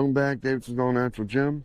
Welcome back, Davidson's All Natural Gym.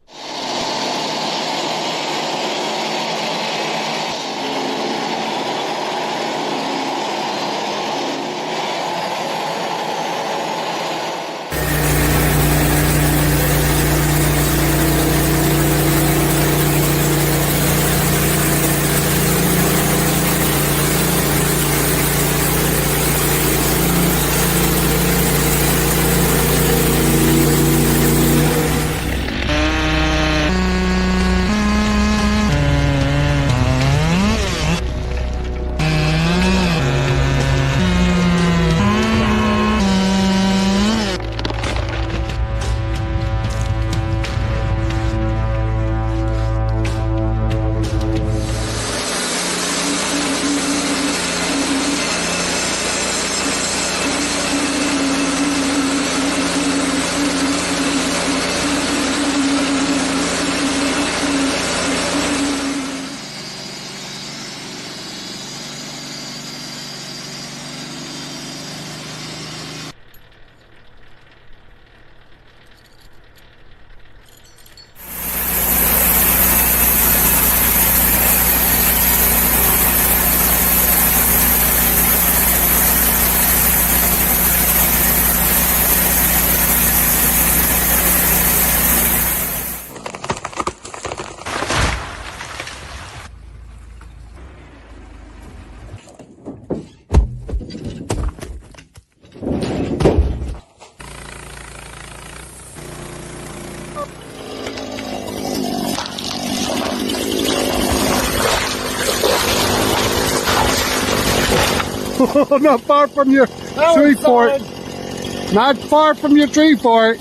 Not far from your tree fort. Not far from your tree fort.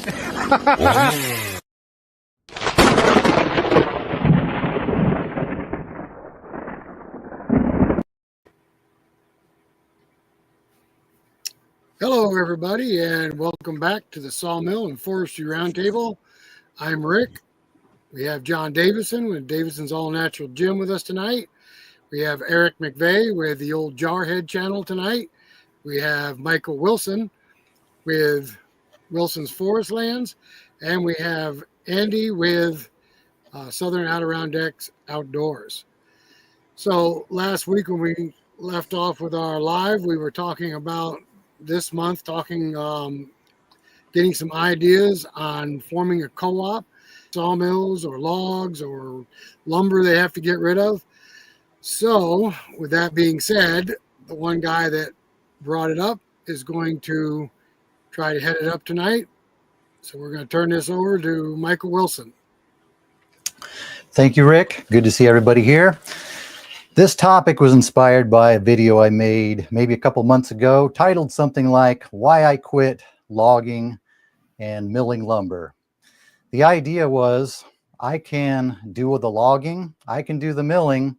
Hello, everybody, and welcome back to the Sawmill and Forestry Roundtable. I'm Rick. We have John Davison with Davison's All Natural Gym with us tonight. We have Eric McVeigh with the Old Jarhead channel tonight. We have Michael Wilson with Wilson's Forest Lands. And we have Andy with Southern Adirondacks Outdoors. So last week when we left off with our live, we were talking about this month, getting some ideas on forming a co-op, sawmills or logs or lumber they have to get rid of. So, with that being said, the one guy that brought it up is going to try to head it up tonight. So, we're going to turn this over to Michael Wilson. Thank you, Rick. Good to see everybody here. This topic was inspired by a video I made maybe a couple months ago, titled something like "Why I Quit Logging and Milling Lumber." The idea was I can do the logging, I can do the milling,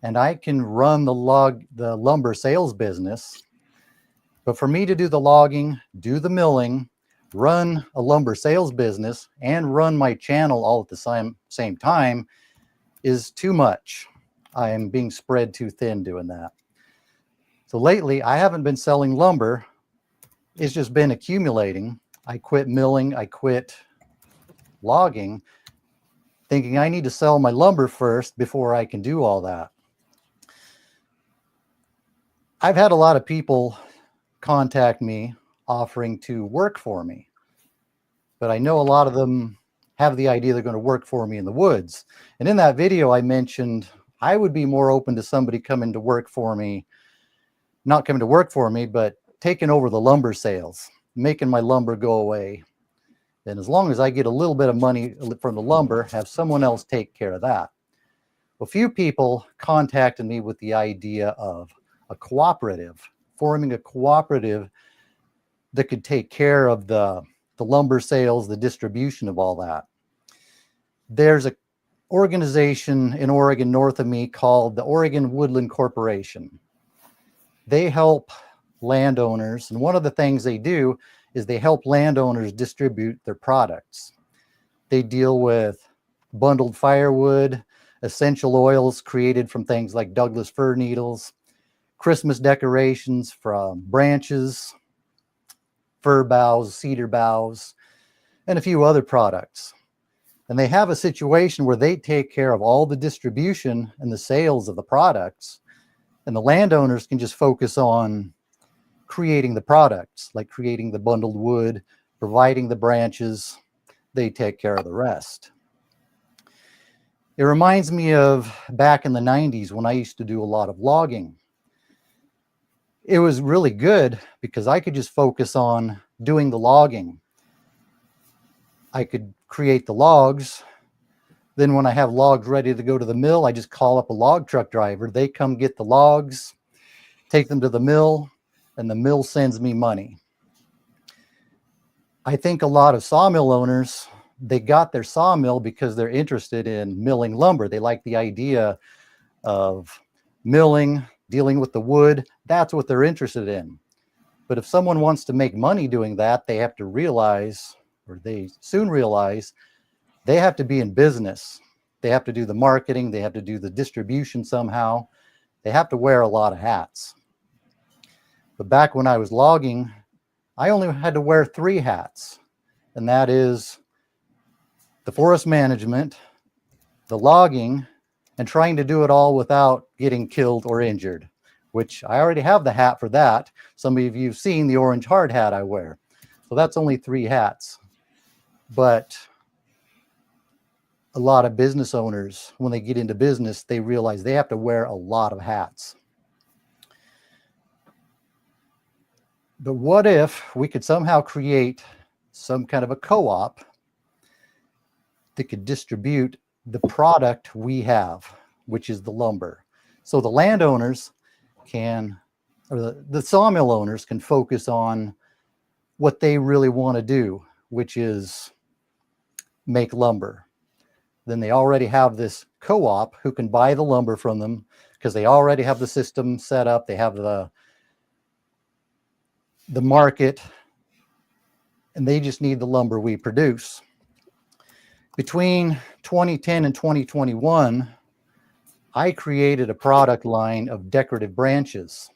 and I can run the lumber sales business. But for me to do the logging, do the milling, run a lumber sales business, and run my channel all at the same time is too much. I am being spread too thin doing that. So lately, I haven't been selling lumber. It's just been accumulating. I quit milling, I quit logging, thinking I need to sell my lumber first before I can do all that. I've had a lot of people contact me offering to work for me, but I know a lot of them have the idea they're going to work for me in the woods. And in that video, I mentioned I would be more open to somebody coming to work for me, not coming to work for me, but taking over the lumber sales, making my lumber go away. And as long as I get a little bit of money from the lumber, have someone else take care of that. A few people contacted me with the idea of a cooperative, forming a cooperative that could take care of the lumber sales, the distribution of all that. There's an organization in Oregon north of me called the Oregon Woodland Corporation. They help landowners, and one of the things they do is they help landowners distribute their products. They deal with bundled firewood, essential oils created from things like Douglas fir needles, Christmas decorations from branches, fir boughs, cedar boughs, and a few other products. And they have a situation where they take care of all the distribution and the sales of the products, and the landowners can just focus on creating the products, like creating the bundled wood, providing the branches. They take care of the rest. It reminds me of back in the 90s when I used to do a lot of logging. It was really good because I could just focus on doing the logging. I could create the logs. Then when I have logs ready to go to the mill, I just call up a log truck driver. They come get the logs, take them to the mill, and the mill sends me money. I think a lot of sawmill owners, they got their sawmill because they're interested in milling lumber. They like the idea of milling, dealing with the wood. That's what they're interested in. But if someone wants to make money doing that, they have to realize, or they soon realize, they have to be in business. They have to do the marketing. They have to do the distribution somehow. They have to wear a lot of hats. But back when I was logging, I only had to wear 3 hats. And that is the forest management, the logging, and trying to do it all without getting killed or injured, which I already have the hat for that. Some of you have seen the orange hard hat I wear. So that's only 3 hats. But a lot of business owners, when they get into business, they realize they have to wear a lot of hats. But what if we could somehow create some kind of a co-op that could distribute the product we have, which is the lumber? So the landowners can, or the sawmill owners can focus on what they really want to do, which is make lumber. Then they already have this co-op who can buy the lumber from them because they already have the system set up. They have the market, and they just need the lumber we produce. Between 2010 and 2021, I created a product line of decorative branches,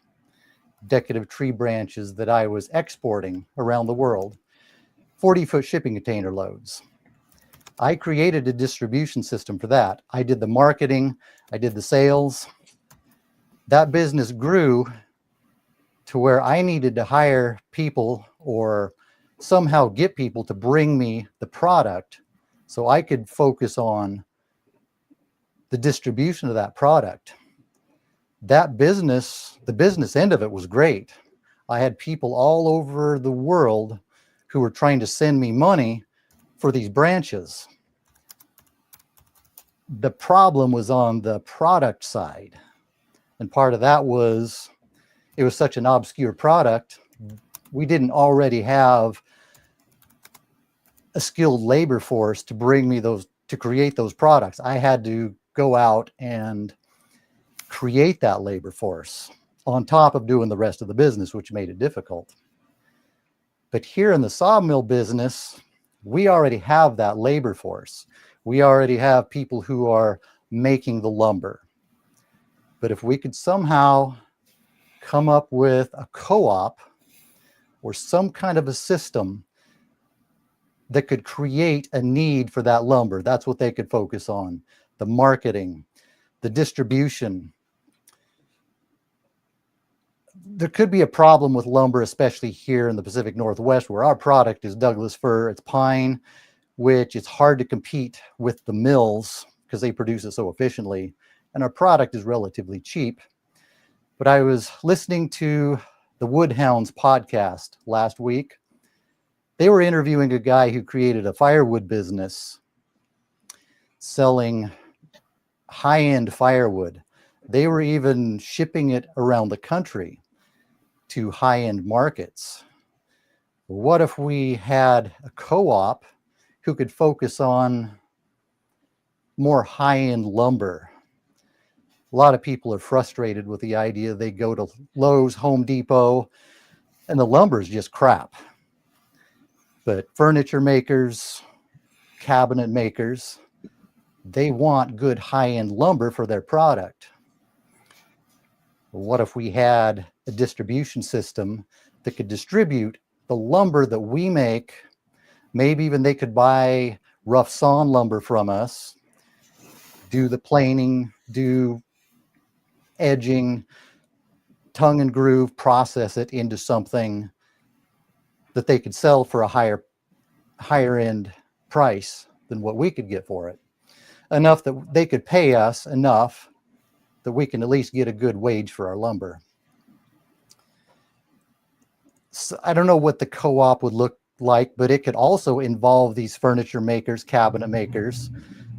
decorative tree branches that I was exporting around the world, 40-foot shipping container loads. I created a distribution system for that. I did the marketing, I did the sales. That business grew to where I needed to hire people or somehow get people to bring me the product so I could focus on the distribution of that product. That business, the business end of it was great. I had people all over the world who were trying to send me money for these branches. The problem was on the product side. And part of that was it was such an obscure product. We didn't already have a skilled labor force to bring me those, to create those products. I had to go out and create that labor force on top of doing the rest of the business, which made it difficult. But here in the sawmill business, we already have that labor force. We already have people who are making the lumber. But if we could somehow come up with a co-op or some kind of a system that could create a need for that lumber, that's what they could focus on. The marketing, the distribution. There could be a problem with lumber, especially here in the Pacific Northwest, where our product is Douglas fir, it's pine, which it's hard to compete with the mills because they produce it so efficiently. And our product is relatively cheap. But I was listening to the Woodhounds podcast last week. They were interviewing a guy who created a firewood business selling high-end firewood. They were even shipping it around the country to high-end markets. What if we had a co-op who could focus on more high-end lumber? A lot of people are frustrated with the idea they go to Lowe's, Home Depot, and the lumber is just crap. But furniture makers, cabinet makers, they want good high-end lumber for their product. What if we had a distribution system that could distribute the lumber that we make Maybe even they could buy rough sawn lumber from us, do the planing, do edging, tongue and groove, process it into something that they could sell for a higher end price than what we could get for it. Enough that they could pay us enough that we can at least get a good wage for our lumber. So I don't know what the co-op would look like, but it could also involve these furniture makers, cabinet makers,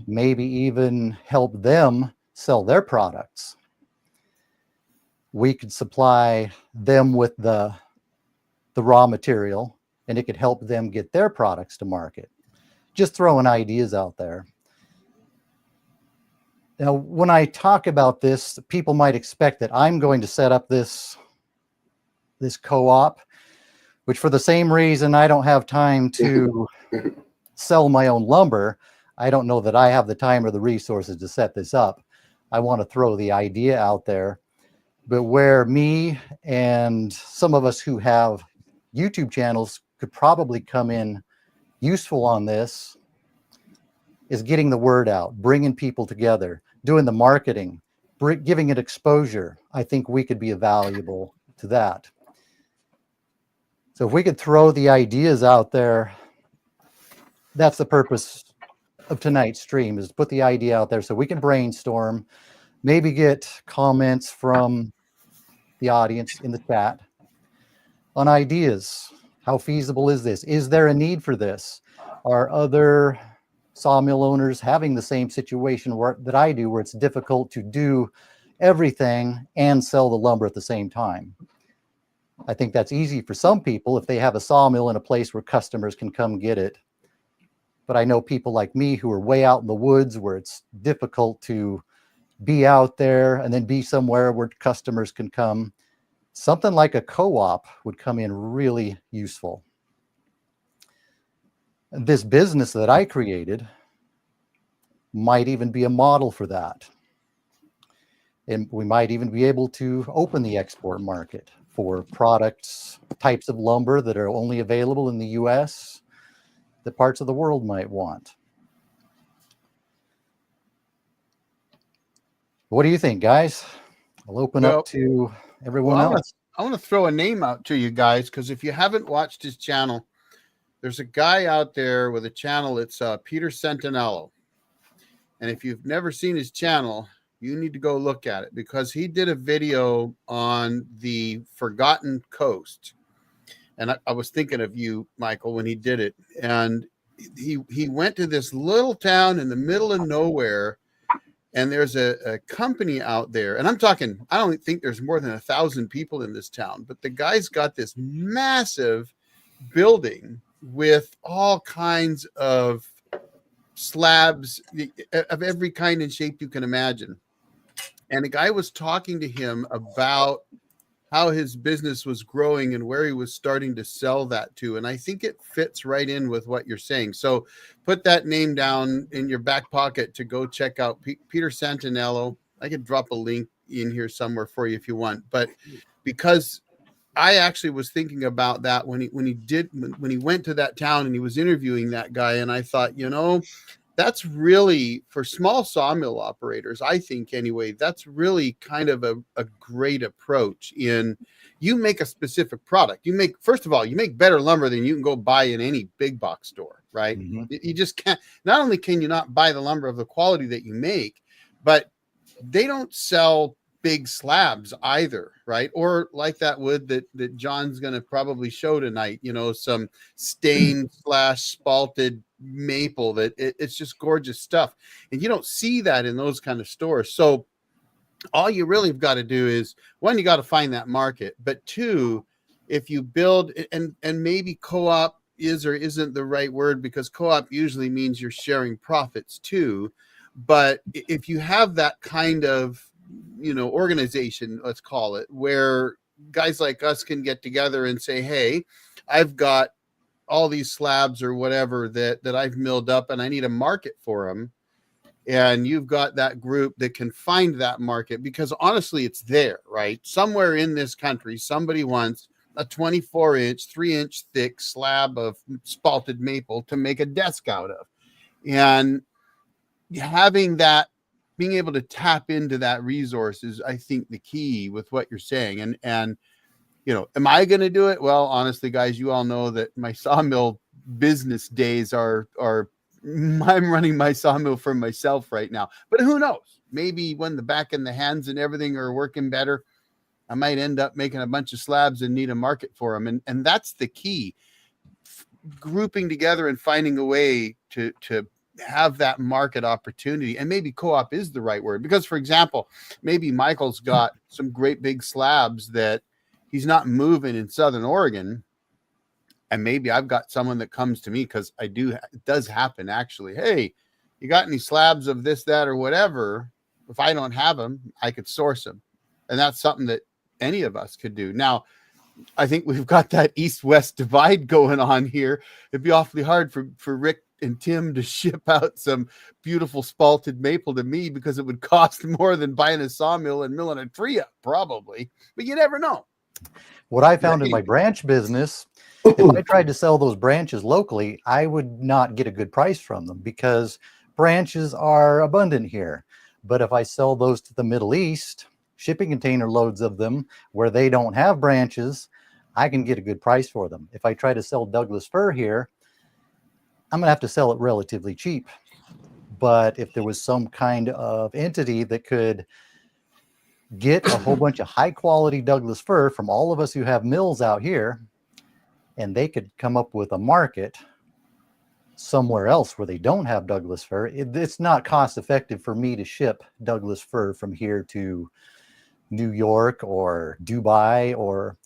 maybe even help them sell their products. We could supply them with the raw material, and it could help them get their products to market. Just throwing ideas out there. Now, when I talk about this, people might expect that I'm going to set up this co-op, which for the same reason I don't have time to sell my own lumber, I don't know that I have the time or the resources to set this up. I want to throw the idea out there. But where me and some of us who have YouTube channels could probably come in useful on this is getting the word out, bringing people together, doing the marketing, giving it exposure. I think we could be valuable to that. So if we could throw the ideas out there, that's the purpose of tonight's stream, is to put the idea out there so we can brainstorm, maybe get comments from the audience in the chat on ideas. How feasible is this? Is there a need for this? Are other sawmill owners having the same situation that I do, where it's difficult to do everything and sell the lumber at the same time? I think that's easy for some people if they have a sawmill in a place where customers can come get it. But I know people like me who are way out in the woods where it's difficult to be out there and then be somewhere where customers can come. Something like a co-op would come in really useful. This business that I created might even be a model for that. And we might even be able to open the export market for products, types of lumber that are only available in the US that parts of the world might want. What do you think, guys? I'll open up to everyone else. I want to throw a name out to you guys, because if you haven't watched his channel, there's a guy out there with a channel. It's Peter Centinello. And if you've never seen his channel, you need to go look at it, because he did a video on the Forgotten Coast. And I was thinking of you, Michael, when he did it. And he went to this little town in the middle of nowhere, and there's a company out there. And I'm talking, I don't think there's more than 1,000 people in this town, but the guy's got this massive building with all kinds of slabs of every kind and shape you can imagine. And the guy was talking to him about how his business was growing and where he was starting to sell that to. And I think it fits right in with what you're saying. So put that name down in your back pocket to go check out Peter Centinello. I could drop a link in here somewhere for you if you want. But because I actually was thinking about that when he went to that town and he was interviewing that guy. And I thought, that's really, for small sawmill operators, I think anyway, that's really kind of a great approach. In you make a specific product. First of all, you make better lumber than you can go buy in any big box store, right? Mm-hmm. You just can't. Not only can you not buy the lumber of the quality that you make, but they don't sell big slabs either, right? Or like that wood that John's going to probably show tonight, some stained / spalted maple that it's just gorgeous stuff. And you don't see that in those kind of stores. So all you really have got to do is, one, you got to find that market, but two, if you build, and maybe co-op is or isn't the right word, because co-op usually means you're sharing profits too. But if you have that kind of, organization, let's call it, where guys like us can get together and say, hey, I've got all these slabs or whatever that I've milled up and I need a market for them. And you've got that group that can find that market, because honestly, it's there, right? Somewhere in this country, somebody wants a 24-inch, 3-inch thick slab of spalted maple to make a desk out of. And having that, being able to tap into that resource is, I think, the key with what you're saying. And you know, am I going to do it? Well, honestly, guys, you all know that my sawmill business days are I'm running my sawmill for myself right now. But who knows? Maybe when the back and the hands and everything are working better, I might end up making a bunch of slabs and need a market for them. And that's the key. Grouping together and finding a way to have that market opportunity. And maybe co-op is the right word, because, for example, maybe Michael's got some great big slabs that he's not moving in Southern Oregon. And maybe I've got someone that comes to me, because it does happen actually. Hey, you got any slabs of this, that, or whatever? If I don't have them, I could source them. And that's something that any of us could do. Now, I think we've got that east-west divide going on here. It'd be awfully hard for Rick and Tim to ship out some beautiful spalted maple to me, because it would cost more than buying a sawmill and milling a tree up, probably. But you never know. What I found in my branch business, if I tried to sell those branches locally, I would not get a good price from them, because branches are abundant here. But if I sell those to the Middle East, shipping container loads of them where they don't have branches, I can get a good price for them. If I try to sell Douglas fir here, I'm going to have to sell it relatively cheap. But if there was some kind of entity that could get a whole bunch of high quality Douglas fir from all of us who have mills out here, and they could come up with a market somewhere else where they don't have Douglas fir, it's not cost effective for me to ship Douglas fir from here to New York or Dubai or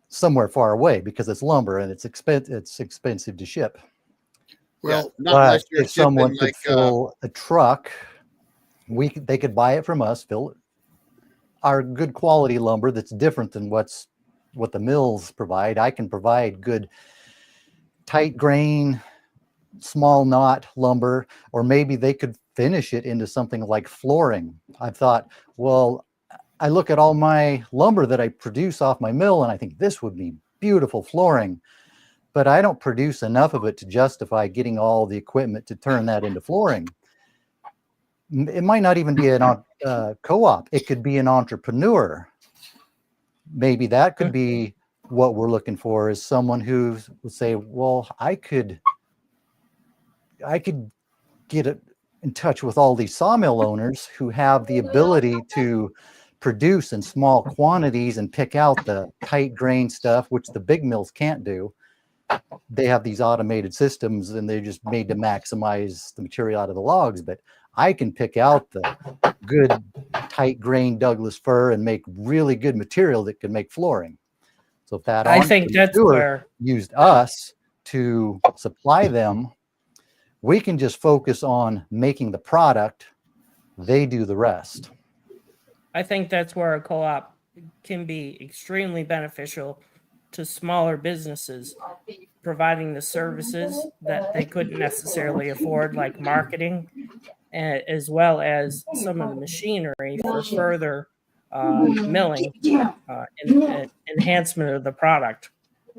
somewhere far away, because it's lumber and it's expensive to ship. Well, but if someone could fill a truck, they could buy it from us, fill our good quality lumber that's different than what the mills provide. I can provide good tight grain, small knot lumber, or maybe they could finish it into something like flooring. I've thought, well, I look at all my lumber that I produce off my mill, and I think this would be beautiful flooring, but I don't produce enough of it to justify getting all the equipment to turn that into flooring. It might not even be a co-op. It could be an entrepreneur. Maybe that could be what we're looking for, is someone who would say, well, I could get in touch with all these sawmill owners who have the ability to produce in small quantities and pick out the tight grain stuff, which the big mills can't do. They have these automated systems and they're just made to maximize the material out of the logs, but I can pick out the good tight grain Douglas fir and make really good material that can make flooring. So if that I think that's where used us to supply them, we can just focus on making the product. They do the rest. I think that's where a co-op can be extremely beneficial to smaller businesses, providing the services that they couldn't necessarily afford, like marketing, as well as some of the machinery for further milling and enhancement of the product.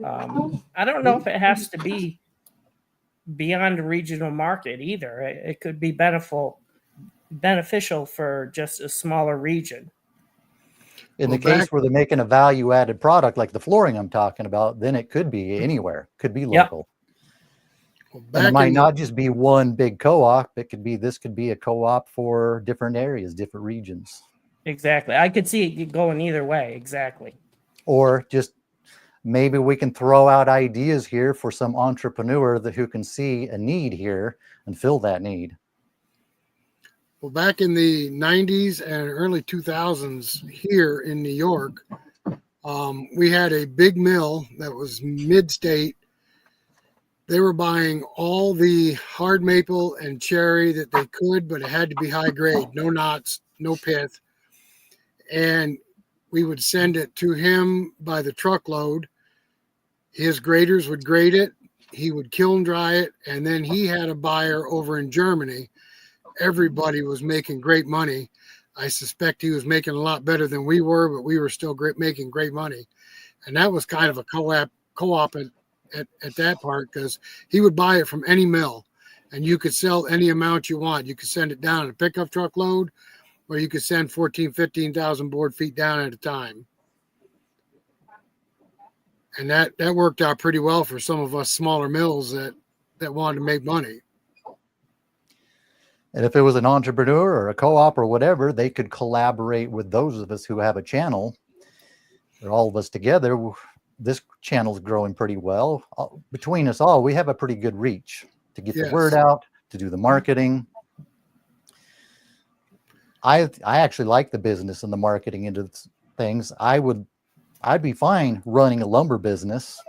I don't know if it has to be beyond a regional market either. It could be beneficial for just a smaller region. In the case where they're making a value-added product like the flooring I'm talking about, then it could be anywhere, could be local. Well, and it might not just be one big co-op. This could be a co-op for different areas, different regions. Exactly. I could see it going either way. Exactly. Or just maybe we can throw out ideas here for some entrepreneur who can see a need here and fill that need. Well, back in the 90s and early 2000s here in New York, we had a big mill that was mid-state. They were buying all the hard maple and cherry that they could, but it had to be high grade, no knots, no pith. And we would send it to him by the truckload. His graders would grade it. He would kiln dry it. And then he had a buyer over in Germany. Everybody was making great money. I suspect he was making a lot better than we were, but we were still making great money. And that was kind of a co-op at that part, because he would buy it from any mill and you could sell any amount you want. You could send it down in a pickup truck load, or you could send 15,000 board feet down at a time. And that worked out pretty well for some of us smaller mills that wanted to make money. And if it was an entrepreneur or a co-op or whatever, they could collaborate with those of us who have a channel. Or all of us together, this channel's growing pretty well. Between us all, we have a pretty good reach to get the word out, to do the marketing. I actually like the business and the marketing into things. I'd be fine running a lumber business,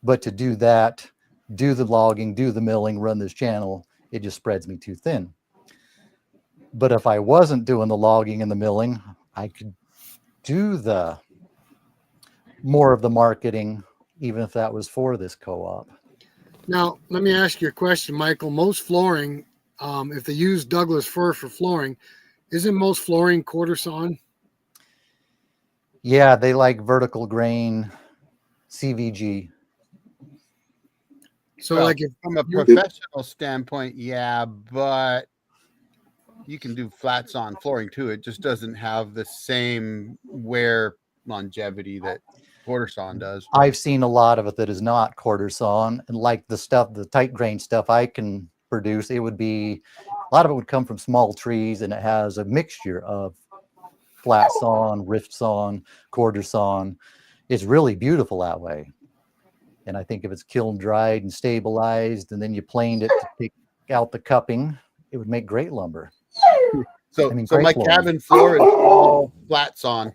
but to do that, do the logging, do the milling, run this channel, it just spreads me too thin. But if I wasn't doing the logging and the milling, I could do the more of the marketing, even if that was for this co-op. Now, let me ask you a question, Michael. Most flooring, if they use Douglas fir for flooring, isn't most flooring quarter sawn? Yeah, they like vertical grain, CVG. So, Well, like, if from a professional standpoint, yeah, but you can do flat sawn flooring too. It just doesn't have the same wear longevity that quarter sawn does. I've seen a lot of it that is not quarter sawn, and like the tight grain stuff I can produce, it would be, a lot of it would come from small trees, and it has a mixture of flat sawn, rift sawn, quarter sawn. It's really beautiful that way. And I think if it's kiln dried and stabilized, and then you planed it to take out the cupping, it would make great lumber. So, I mean, so great my flooring. cabin floor is all flat sawn.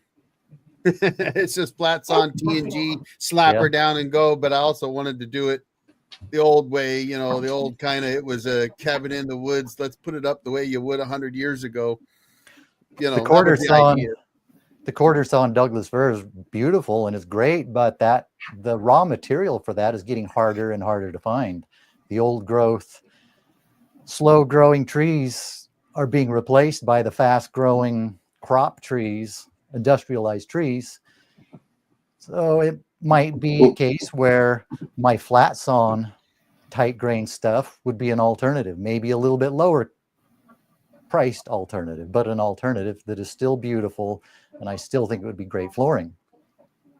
It's just flat sawn T&G, slap her down and go. But I also wanted to do it the old way, you know, the old kind of, it was a cabin in the woods. Let's put it up the way you would 100 years ago. You know, The quarter sawn, idea. the quarter sawn Douglas fir is beautiful and it's great, but the raw material for that is getting harder and harder to find. The old growth, slow growing trees are being replaced by the fast growing crop trees, industrialized trees. So it might be a case where my flat sawn tight grain stuff would be an alternative, maybe a little bit lower priced alternative, but an alternative that is still beautiful, and I still think it would be great flooring.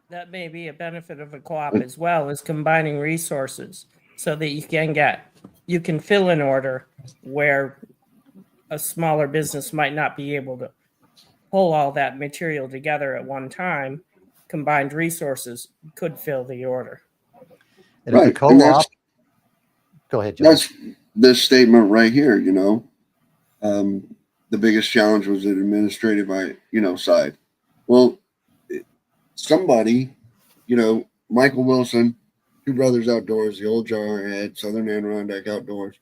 That may be a benefit of a co-op as well, is combining resources so that you can fill an order where a smaller business might not be able to pull all that material together at one time. Combined resources could fill the order. And if the co-op, go ahead, John. That's this statement right here, you know. The biggest challenge was the administrative, side. Well, somebody, Michael Wilson, Two Brothers Outdoors, the old Jarhead, Southern Adirondack Outdoors.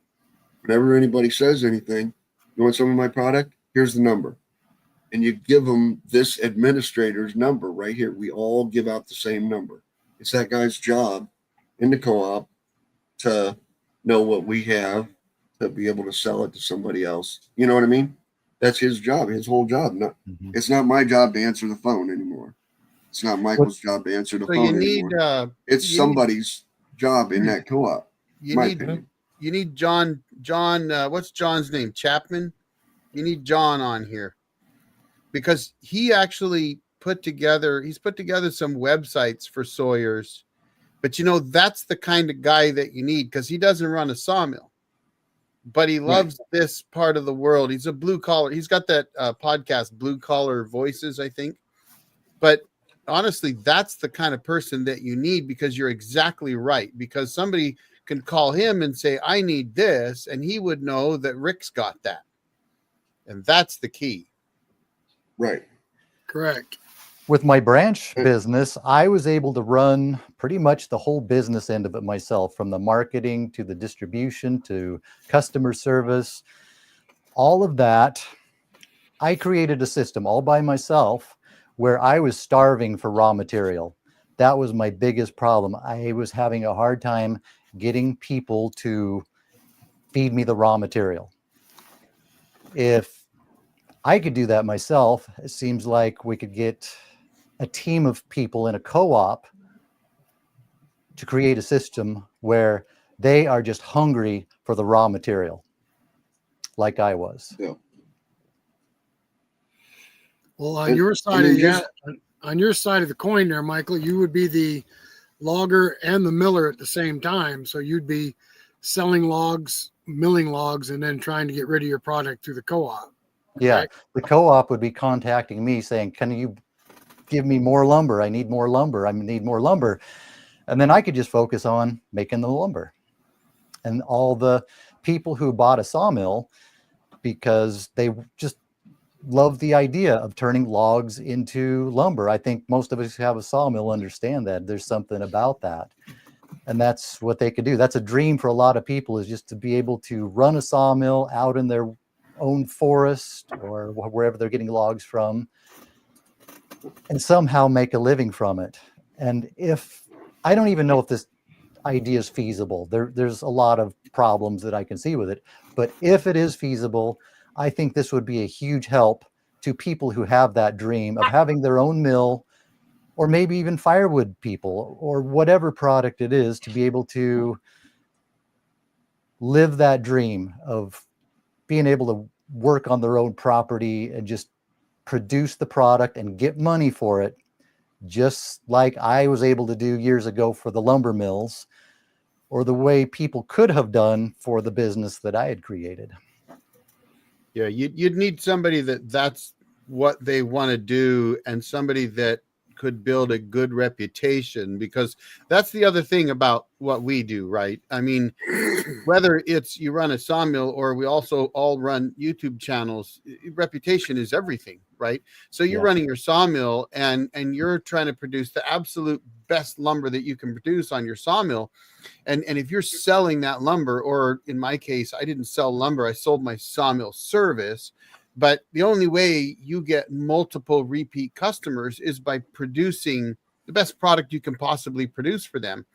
Whenever anybody says anything, you want some of my product? Here's the number. And you give them this administrator's number right here. We all give out the same number. It's that guy's job in the co-op to know what we have, to be able to sell it to somebody else. You know what I mean? That's his job, his whole job. It's not my job to answer the phone anymore. It's not Michael's job to answer the phone anymore. It's somebody's job in that co-op. You need John, what's John's name? Chapman? You need John on here, because he actually put together some websites for sawyers. But that's the kind of guy that you need, because he doesn't run a sawmill, but he loves this part of the world. He's a blue collar. He's got that podcast, Blue Collar Voices, I think. But honestly, that's the kind of person that you need, because you're exactly right. Because somebody can call him and say, I need this, and he would know that Rick's got that. And that's the key. Right. Correct. With my branch business, I was able to run pretty much the whole business end of it myself, from the marketing to the distribution to customer service, all of that. I created a system all by myself where I was starving for raw material. That was my biggest problem. I was having a hard time getting people to feed me the raw material. If I could do that myself. It seems like we could get a team of people in a co-op to create a system where they are just hungry for the raw material, like I was. Yeah. Well, on And- your I side mean, of just on your side of the coin there, Michael, you would be the logger and the miller at the same time. So you'd be selling logs, milling logs, and then trying to get rid of your product through the co-op. Yeah, Correct? the co-op would be contacting me saying, can you give me more lumber? I need more lumber. I need more lumber. And then I could just focus on making the lumber. And all the people who bought a sawmill because they just love the idea of turning logs into lumber. I think most of us who have a sawmill understand that there's something about that. And that's what they could do. That's a dream for a lot of people, is just to be able to run a sawmill out in their own forest or wherever they're getting logs from and somehow make a living from it. And if I don't even know if this idea is feasible, there's a lot of problems that I can see with it. But if it is feasible, I think this would be a huge help to people who have that dream of having their own mill, or maybe even firewood people, or whatever product it is, to be able to live that dream of being able to work on their own property and just produce the product and get money for it, just like I was able to do years ago for the lumber mills, or the way people could have done for the business that I had created. Yeah, you'd need somebody that's what they want to do, and somebody that could build a good reputation, because that's the other thing about what we do, right? I mean, whether it's you run a sawmill or we also all run YouTube channels, reputation is everything, right? So you're running your sawmill and you're trying to produce the absolute best lumber that you can produce on your sawmill. And if you're selling that lumber, or in my case, I didn't sell lumber, I sold my sawmill service. But the only way you get multiple repeat customers is by producing the best product you can possibly produce for them.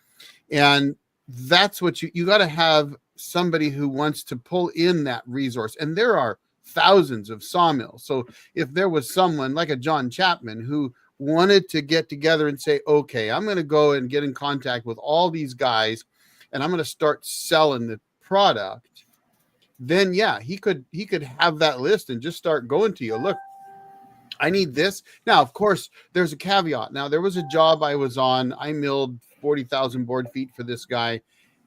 And that's what you got to have, somebody who wants to pull in that resource. And there are thousands of sawmills. So if there was someone like a John Chapman who wanted to get together and say, okay, I'm going to go and get in contact with all these guys and I'm going to start selling the product, then yeah, he could have that list and just start going to you. Look, I need this. Now, of course, there's a caveat. Now, there was a job I was on. I milled 40,000 board feet for this guy.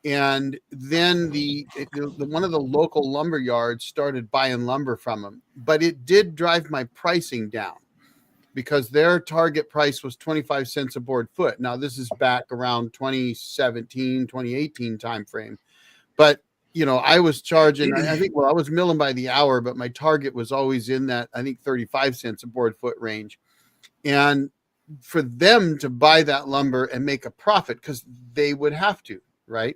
And then the one of the local lumber yards started buying lumber from him. But it did drive my pricing down, because their target price was 25 cents a board foot. Now, this is back around 2017, 2018 timeframe. But, you know, I was charging, I think, well, I was milling by the hour, but my target was always in that, I think, 35 cents a board foot range. And for them to buy that lumber and make a profit, because they would have to, right?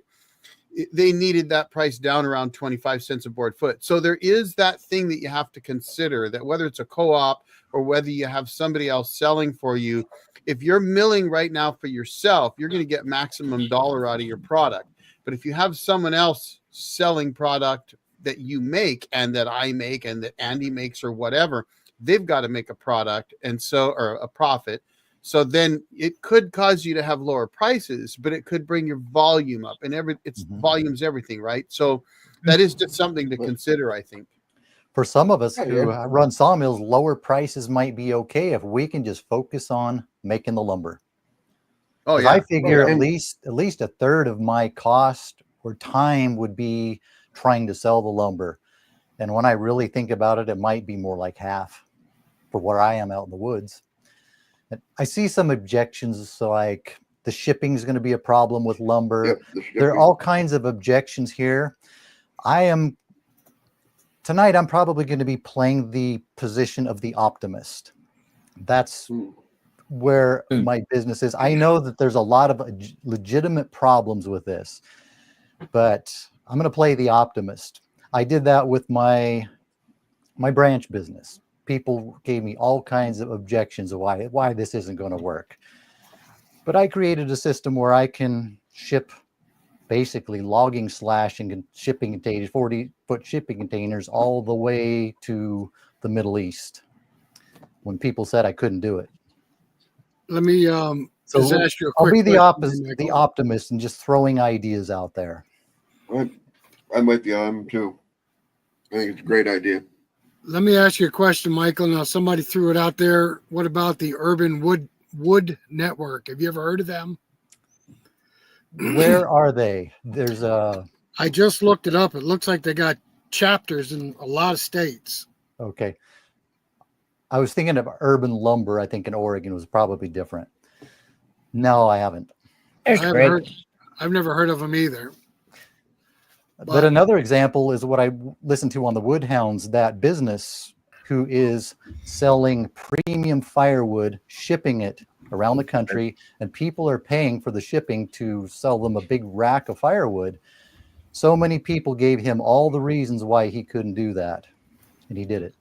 They needed that price down around 25 cents a board foot. So there is that thing that you have to consider, that whether it's a co-op or whether you have somebody else selling for you, if you're milling right now for yourself, you're going to get maximum dollar out of your product. But if you have someone else selling product that you make and that I make and that Andy makes or whatever, they've got to make a product, and so, or a profit. So then it could cause you to have lower prices, but it could bring your volume up, and volume's everything, right? So that is just something to consider, I think. For some of us who run sawmills, lower prices might be okay if we can just focus on making the lumber. Oh yeah, I figure at least a third of my cost or time would be trying to sell the lumber. And when I really think about it, it might be more like half for where I am out in the woods. And I see some objections, like the shipping is going to be a problem with lumber. There are all kinds of objections here. Tonight, I'm probably going to be playing the position of the optimist. That's where my business is. I know that there's a lot of legitimate problems with this, but I'm going to play the optimist. I did that with my branch business. People gave me all kinds of objections of why this isn't going to work. But I created a system where I can ship basically logging, slashing, and shipping containers, 40-foot shipping containers, all the way to the Middle East when people said I couldn't do it. Let me So just ask you a I'll quick be the question, the Michael. optimist and just throwing ideas out there. I'm with you. I'm too. I think it's a great idea. Let me ask you a question, Michael. Now, somebody threw it out there. What about the Urban Wood Network? Have you ever heard of them? Where are they? There's a I just looked it up. It looks like they got chapters in a lot of states. okay. I was thinking of urban lumber. I think in Oregon was probably different. No, I haven't. There's Greg. I've never heard of them either. But another example is what I listened to on the Woodhounds, that business who is selling premium firewood, shipping it around the country, and people are paying for the shipping to sell them a big rack of firewood. So many people gave him all the reasons why he couldn't do that, and he did it.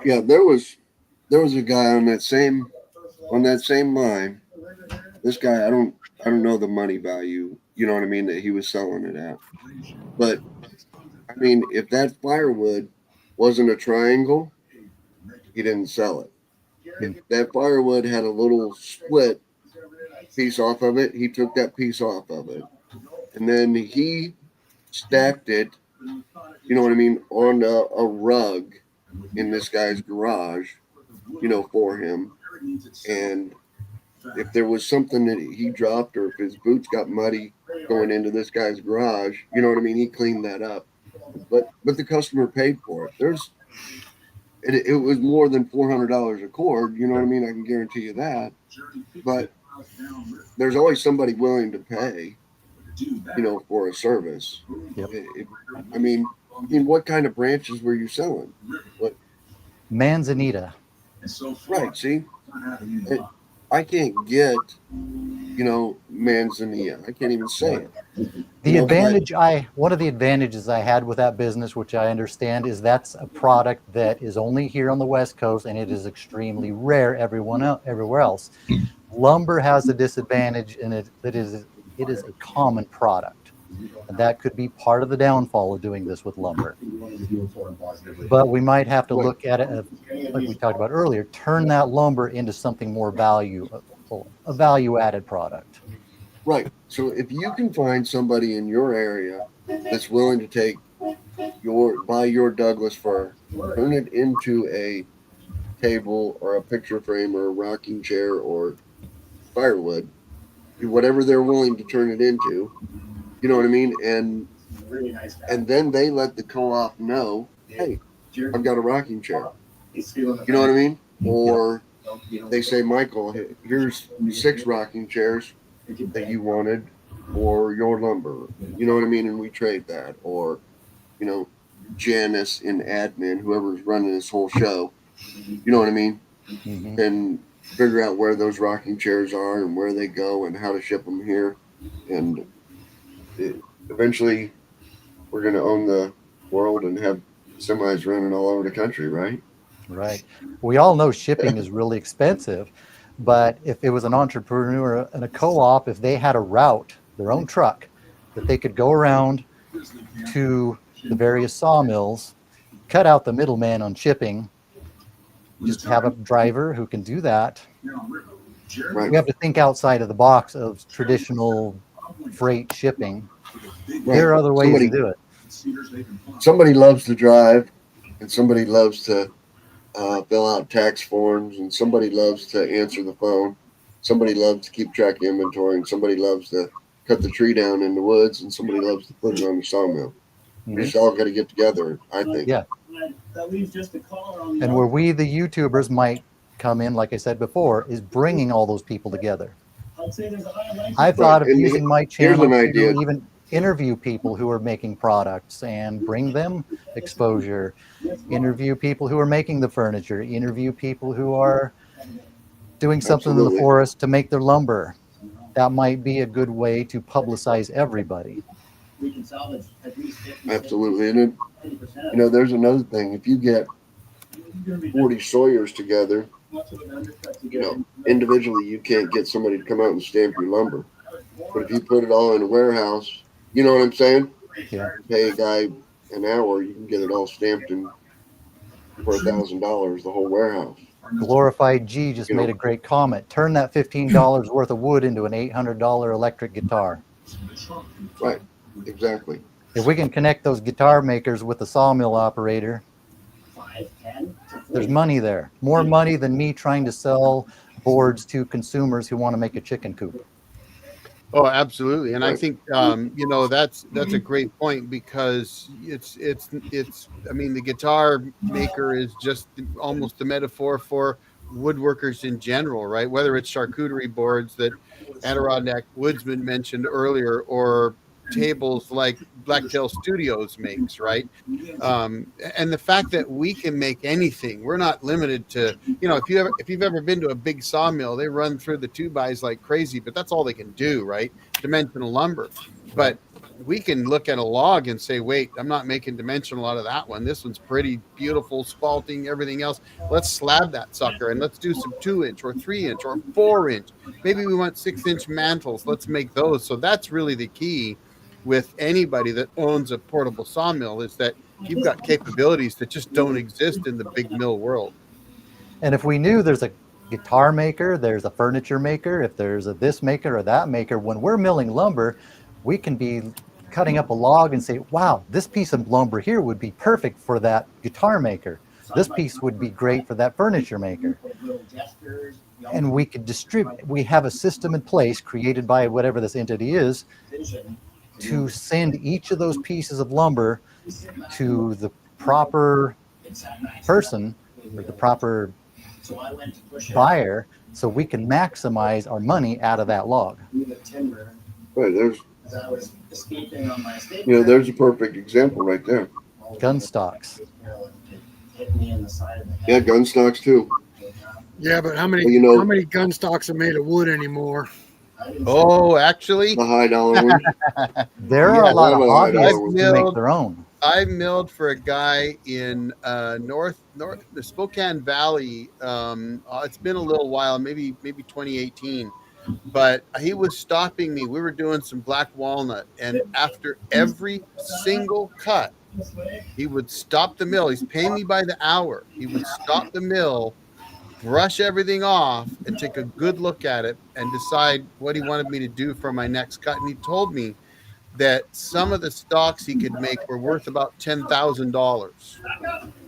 Yeah, there was a guy on that same line. This guy, I don't know the money value, you know what I mean, that he was selling it at. But I mean, if that firewood wasn't a triangle, he didn't sell it. If that firewood had a little split piece off of it, he took that piece off of it. And then he stacked it, you know what I mean, on a rug in this guy's garage, you know, for him. And if there was something that he dropped or if his boots got muddy going into this guy's garage, you know what I mean, he cleaned that up. But the customer paid for it. It was more than $400 a cord, you know what I mean? I can guarantee you that. But there's always somebody willing to pay, you know, for a service. Yep. I mean, what kind of branches were you selling? What? Manzanita. Right, see? I can't get, you know, manzanita. I can't even say it. The advantage one of the advantages I had with that business, which I understand, is that's a product that is only here on the West Coast and it is extremely rare everywhere else. Lumber has the disadvantage in it that it is a common product. And that could be part of the downfall of doing this with lumber. But we might have to look at it, like we talked about earlier, turn that lumber into something more a value-added product. Right. So if you can find somebody in your area that's willing to take buy your Douglas fir, turn it into a table or a picture frame or a rocking chair or firewood, whatever they're willing to turn it into, you know what I mean? And then they let the co-op know, hey, I've got a rocking chair. You know what I mean? Or they say, Michael, here's 6 rocking chairs that you wanted or your lumber. You know what I mean? And we trade that. Or, you know, Janice in admin, whoever's running this whole show, you know what I mean? Mm-hmm. And figure out where those rocking chairs are and where they go and how to ship them here. And eventually we're going to own the world and have semis running all over the country, right? Right. We all know shipping is really expensive, but if it was an entrepreneur and a co-op, if they had a route, their own truck, that they could go around to the various sawmills, cut out the middleman on shipping, just have a driver who can do that. Right. We have to think outside of the box of traditional freight shipping. Right. There are other ways to do it. Somebody loves to drive, and somebody loves to fill out tax forms, and somebody loves to answer the phone. Somebody loves to keep track of inventory, and somebody loves to cut the tree down in the woods, and somebody loves to put it on the sawmill. Mm-hmm. We just all got to get together, I think. Yeah. And where we, the YouTubers, might come in, like I said before, is bringing all those people together. I thought of using my channel to even interview people who are making products and bring them exposure, interview people who are making the furniture, interview people who are doing something in the forest to make their lumber. That might be a good way to publicize everybody. Absolutely. And you know, there's another thing. If you get 40 sawyers together, you know, individually you can't get somebody to come out and stamp your lumber. But if you put it all in a warehouse, you know what I'm saying? Yeah. Pay a guy an hour, you can get it all stamped and for $1,000, the whole warehouse. Glorified G just You know. made a great comment. Turn that $15 worth of wood into an $800 electric guitar. Right, exactly. If we can connect those guitar makers with the sawmill operator, there's money there. More money than me trying to sell boards to consumers who want to make a chicken coop. Oh, absolutely, and I Right. think that's a great point, because it's. I mean, the guitar maker is just almost the metaphor for woodworkers in general, right? Whether it's charcuterie boards that Adirondack Woodsman mentioned earlier, or tables like Blacktail Studios makes, right? And the fact that we can make anything, we're not limited to, if you've ever been to a big sawmill, they run through the 2x like crazy, but that's all they can do, right? Dimensional lumber. But we can look at a log and say, wait, I'm not making dimensional out of that one. This one's pretty beautiful, spalting, everything else. Let's slab that sucker, and let's do some 2-inch or 3-inch or 4-inch. Maybe we want 6-inch mantles. Let's make those. So that's really the key with anybody that owns a portable sawmill, is that you've got capabilities that just don't exist in the big mill world. And if we knew there's a guitar maker, there's a furniture maker, if there's a this maker or that maker, when we're milling lumber, we can be cutting up a log and say, wow, this piece of lumber here would be perfect for that guitar maker. This piece would be great for that furniture maker. And we could distribute. We have a system in place created by whatever this entity is to send each of those pieces of lumber to the proper person or the proper buyer, so we can maximize our money out of that log. Right, there's there's a perfect example right there. Gun stocks. Yeah, gun stocks too. Yeah, but how many Well, how many gun stocks are made of wood anymore? Oh, actually, The high dollar one. There are a lot of I've hobbyists who make milled- their own. I milled for a guy in north the Spokane Valley. It's been a little while, maybe 2018, but he was stopping me. We were doing some black walnut, and after every single cut, he would stop the mill. He's paying me by the hour. He would stop the mill, brush everything off, and take a good look at it and decide what he wanted me to do for my next cut. And he told me that some of the stocks he could make were worth about $10,000.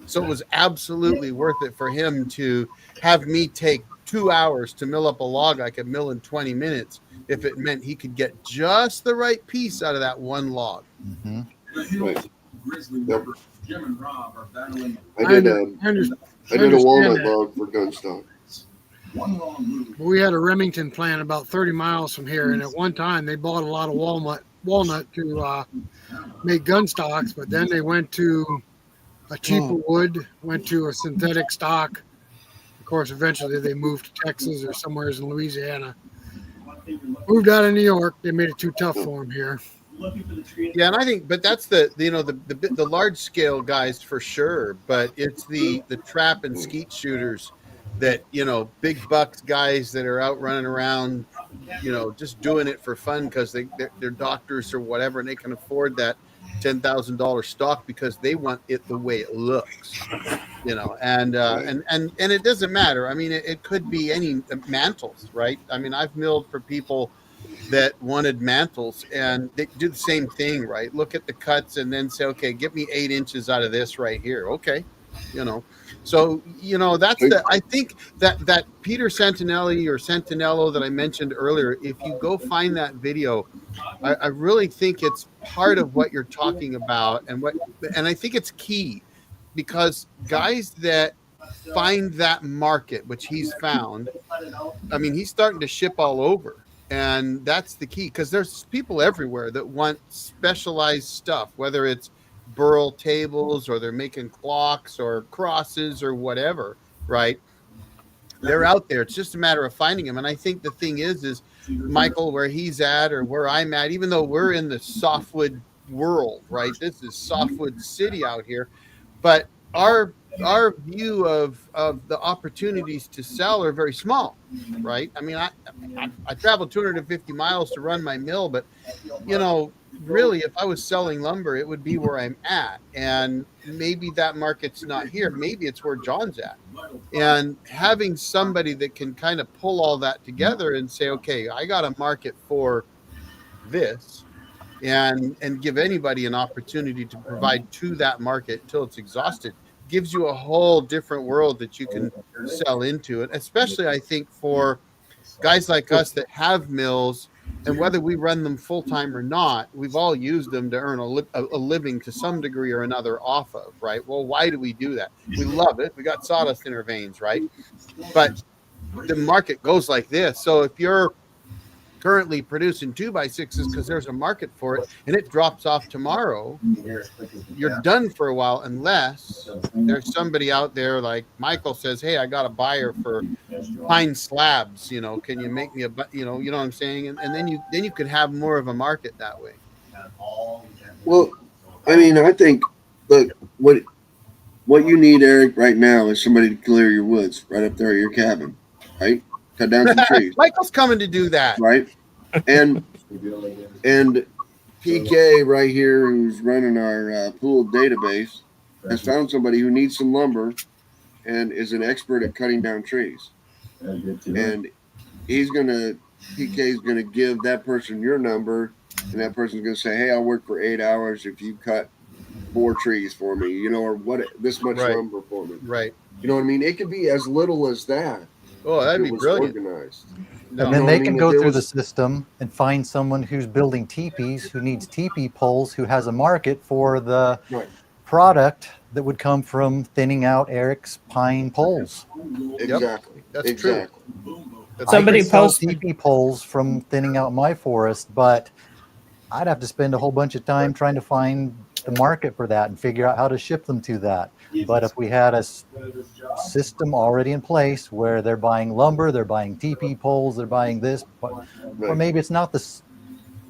So it was absolutely worth it for him to have me take 2 hours to mill up a log I could mill in 20 minutes if it meant he could get just the right piece out of that one log. Mm-hmm. Right. Yep. I I did a understand walnut that. log for gun stock. We had a Remington plant about 30 miles from here, and at one time they bought a lot of walnut to make gun stocks, but then they went to a cheaper wood, went to a synthetic stock. Of course, eventually they moved to Texas or somewhere in Louisiana. Moved out of New York. They made it too tough for them here. Yeah, and I think, but that's the large scale guys for sure. But it's the trap and skeet shooters that, big bucks guys that are out running around, just doing it for fun because they're doctors or whatever, and they can afford that $10,000 stock because they want it the way it looks, and it doesn't matter. I mean, it could be any mantles, right? I mean, I've milled for people that wanted mantles, and they do the same thing, right? Look at the cuts and then say, okay, get me 8 inches out of this right here. Okay. So, that's I think that Peter Santinelli or Santinello that I mentioned earlier, if you go find that video, I really think it's part of what you're talking about, and I think it's key, because guys that find that market, which he's found, I mean, he's starting to ship all over. And that's the key, because there's people everywhere that want specialized stuff, whether it's burl tables or they're making clocks or crosses or whatever, right? They're out there. It's just a matter of finding them. And I think the thing is Michael, where he's at or where I'm at, even though we're in the softwood world, right? This is softwood city out here, but our view of the opportunities to sell are very small, right? I mean, I travel 250 miles to run my mill, but really, if I was selling lumber, it would be where I'm at. And maybe that market's not here. Maybe it's where John's at. And having somebody that can kind of pull all that together and say, okay, I got a market for this, and give anybody an opportunity to provide to that market until it's exhausted, gives you a whole different world that you can sell into it. Especially, I think, for guys like us that have mills, and whether we run them full time or not, we've all used them to earn a living to some degree or another off of, right? Well, why do we do that? We love it. We got sawdust in our veins, right? But the market goes like this. So if you're currently producing 2x6s because there's a market for it and it drops off tomorrow, you're done for a while, unless there's somebody out there like Michael says, hey, I got a buyer for pine slabs, you know, can you make me you know what I'm saying? And then you could have more of a market that way. Well, I mean, I think, look, what you need, Eric, right now is somebody to clear your woods right up there at your cabin, right? Cut down some trees. Michael's coming to do that, right? And PK right here, who's running our pooled database, has found somebody who needs some lumber and is an expert at cutting down trees. And PK's gonna give that person your number, and that person's gonna say, hey, I'll work for 8 hours if you cut 4 trees for me, you know, or what, this much lumber for me. Right. You know what I mean? It could be as little as that. Oh, that'd be brilliant. Organized. No. And then they can go through the system and find someone who's building teepees, who needs teepee poles, who has a market for the product that would come from thinning out Eric's pine poles. Exactly. That's true. Somebody posted teepee poles from thinning out my forest, but I'd have to spend a whole bunch of time trying to find the market for that and figure out how to ship them to that. But if we had a system already in place where they're buying lumber, they're buying teepee poles, they're buying this, or maybe it's not this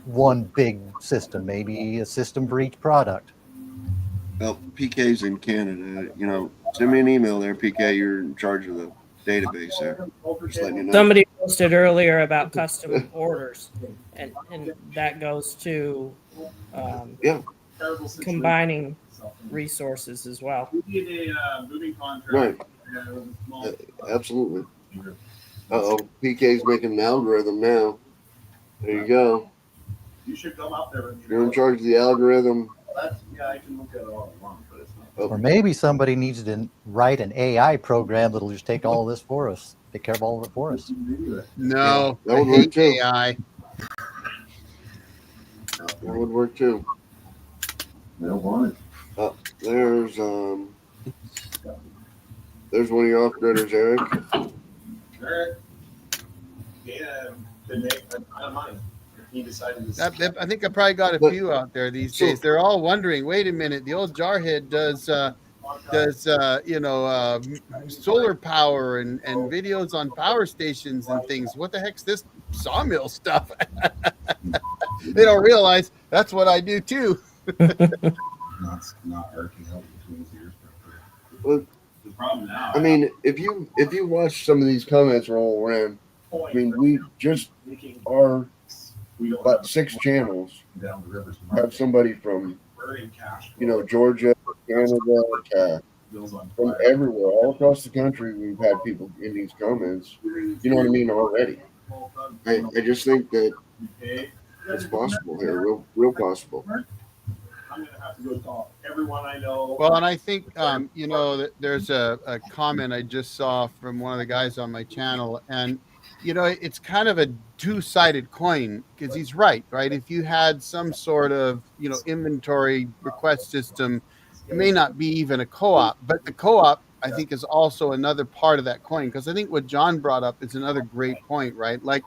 one big system, maybe a system for each product. Well, PK's in Canada. You know, send me an email there, PK. You're in charge of the database there. Just letting you know. Somebody posted earlier about custom orders, and that goes to combining resources as well. Right. Absolutely. PK's making an algorithm now. There you go. You should come up there. You're in charge of the algorithm. I can look at it all at once, but it's not. Or maybe somebody needs to write an AI program that'll just take all of this for us, take care of all of it for us. No, that would work too. AI. That would work too. I don't want it. There's one of your operators, Eric. Eric. Yeah, could make a ton of money. He decided to I think I probably got a few out there these days. They're all wondering, wait a minute, the old jarhead does solar power and videos on power stations and things. What the heck's this sawmill stuff? They don't realize that's what I do too. not arcing out between his ears. Well, the problem now. I mean, if you watch some of these comments roll around, I mean, we just are about 6 channels. Have somebody from Georgia, Canada, from everywhere, all across the country. We've had people in these comments. You know what I mean already. I just think that it's possible here, real possible. I'm gonna have to go talk everyone I know. Well, and I think there's a comment I just saw from one of the guys on my channel, and it's kind of a two-sided coin, because he's right. If you had some sort of inventory request system, it may not be even a co-op, but the co-op, I think, is also another part of that coin, because I think what John brought up is another great point, right? Like,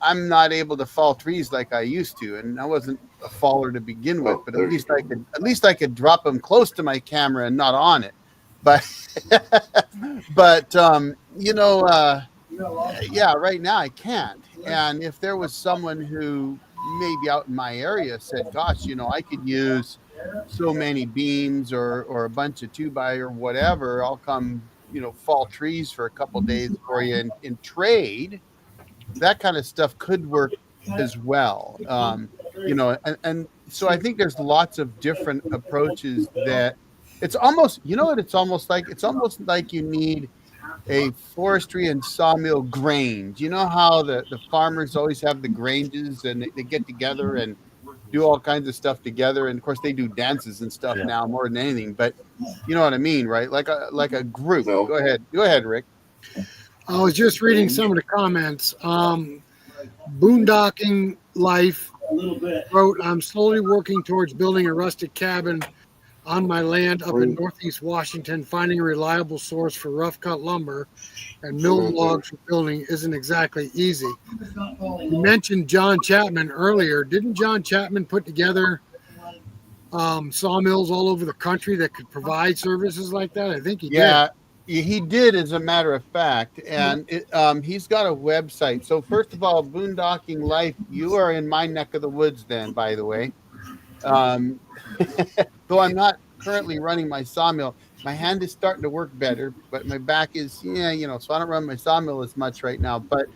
I'm not able to fall trees like I used to, and I wasn't a faller to begin with, but at least I could drop them close to my camera and not on it. But right now I can't. And if there was someone who maybe out in my area said, gosh, I could use so many beams or a bunch of 2x or whatever, I'll come, fall trees for a couple days for you and trade. That kind of stuff could work as well. And so I think there's lots of different approaches that it's almost, what it's almost like? It's almost like you need a forestry and sawmill grange. You know how the farmers always have the granges and they get together and do all kinds of stuff together. And of course they do dances and stuff now more than anything, but you know what I mean, right? Like a group. No. Go ahead, Rick. I was just reading some of the comments. Boondocking Life wrote, I'm slowly working towards building a rustic cabin on my land up in Northeast Washington. Finding a reliable source for rough cut lumber and milled logs for building isn't exactly easy. You mentioned John Chapman earlier. Didn't John Chapman put together sawmills all over the country that could provide services like that? I think he did. He did, as a matter of fact, and he's got a website. So first of all, Boondocking Life, you are in my neck of the woods then, by the way. Though I'm not currently running my sawmill, my hand is starting to work better, but my back is, so I don't run my sawmill as much right now. But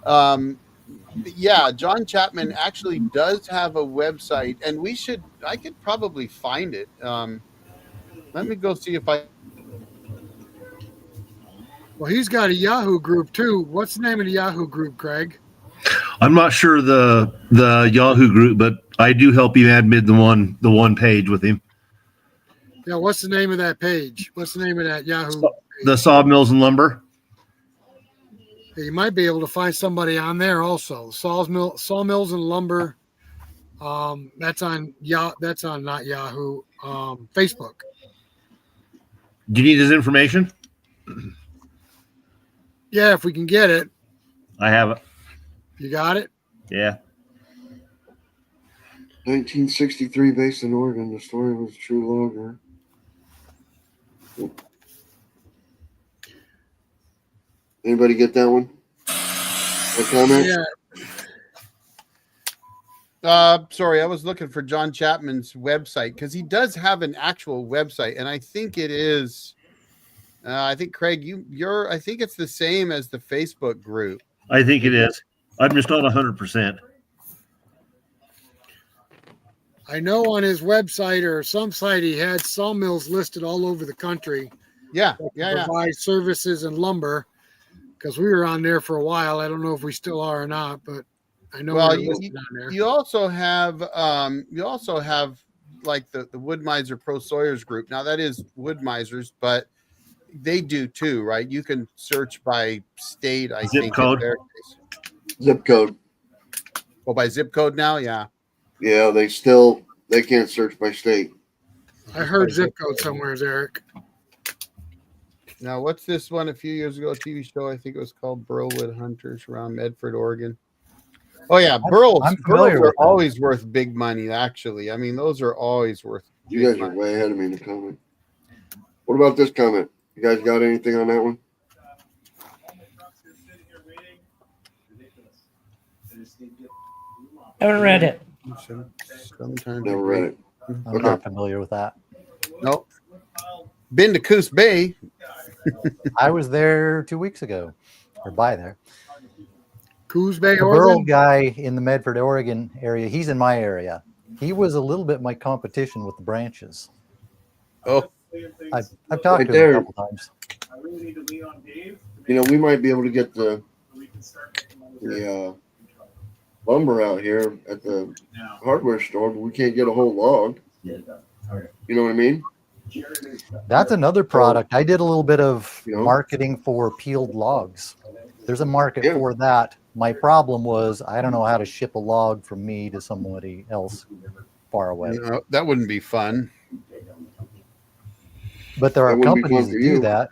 John Chapman actually does have a website, and I could probably find it. Let me go see if I. Well, he's got a Yahoo group too. What's the name of the Yahoo group, Craig? I'm not sure the Yahoo group, but I do help him admin the one page with him. Yeah, what's the name of that page? What's the name of that Yahoo page? The Sawmills and Lumber. You might be able to find somebody on there also. Sawmills and Lumber. That's on not Yahoo. Facebook. Do you need his information? Yeah, if we can get it. I have it. You got it? Yeah. 1963, based in Oregon. The story was a true logger. Anybody get that one? A comment? Yeah. Sorry, I was looking for John Chapman's website because he does have an actual website, and I think it is. I think Craig, I think it's the same as the Facebook group. I think it is. I'm just not 100%. I know on his website or some site he had sawmills listed all over the country. Yeah. Provide services and lumber, because we were on there for a while. I don't know if we still are or not, but I know we're listed on there. You also have like the Wood Miser Pro Sawyers group. Now that is Wood Misers, but they do too, right? You can search by state, I think. Zip code. Zip code. Oh, by zip code now? Yeah. Yeah, they can't search by state. I heard zip code somewhere, Eric. Now, what's this one? A few years ago, a TV show, I think it was called Burlwood Hunters around Medford, Oregon. Oh yeah, burls are always worth big money, actually. I mean, those are always worth. You guys are way ahead of me in the comment. What about this comment? You guys got anything on that one? Haven't read it. Never read it. I'm not familiar with that. Nope. Been to Coos Bay. I was there 2 weeks ago, or by there. Coos Bay, the Oregon? Burl guy in the Medford, Oregon area, he's in my area. He was a little bit my competition with the branches. Oh. I've talked to him a couple times. We might be able to get the lumber out here at the hardware store, but we can't get a whole log. You know what I mean? That's another product. I did a little bit of marketing for peeled logs. There's a market for that. My problem was I don't know how to ship a log from me to somebody else far away. That wouldn't be fun. But there are companies that do that.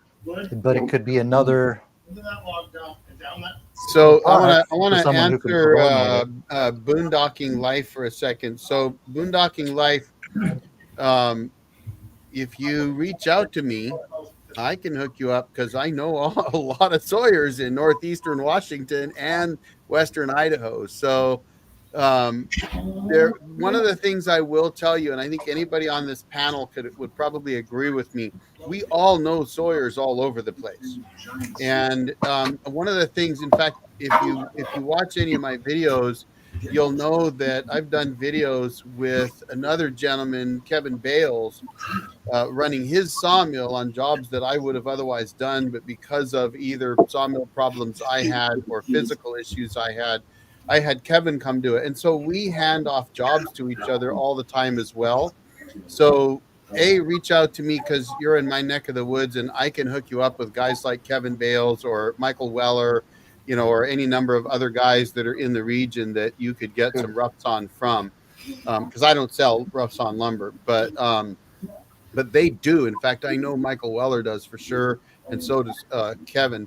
But it could be another. So I want to answer Boondocking Life for a second. So Boondocking Life, if you reach out to me, I can hook you up because I know a lot of sawyers in northeastern Washington and western Idaho. So one of the things I will tell you, and I think anybody on this panel would probably agree with me, we all know sawyers all over the place. And one of the things, in fact, if you watch any of my videos, you'll know that I've done videos with another gentleman, Kevin Bales, running his sawmill on jobs that I would have otherwise done, but because of either sawmill problems I had or physical issues I had Kevin come do it. And so we hand off jobs to each other all the time as well. So reach out to me because you're in my neck of the woods and I can hook you up with guys like Kevin Bales or Michael Weller, or any number of other guys that are in the region that you could get some rough-sawn from. Because I don't sell rough-sawn lumber, but they do. In fact, I know Michael Weller does for sure, and so does Kevin.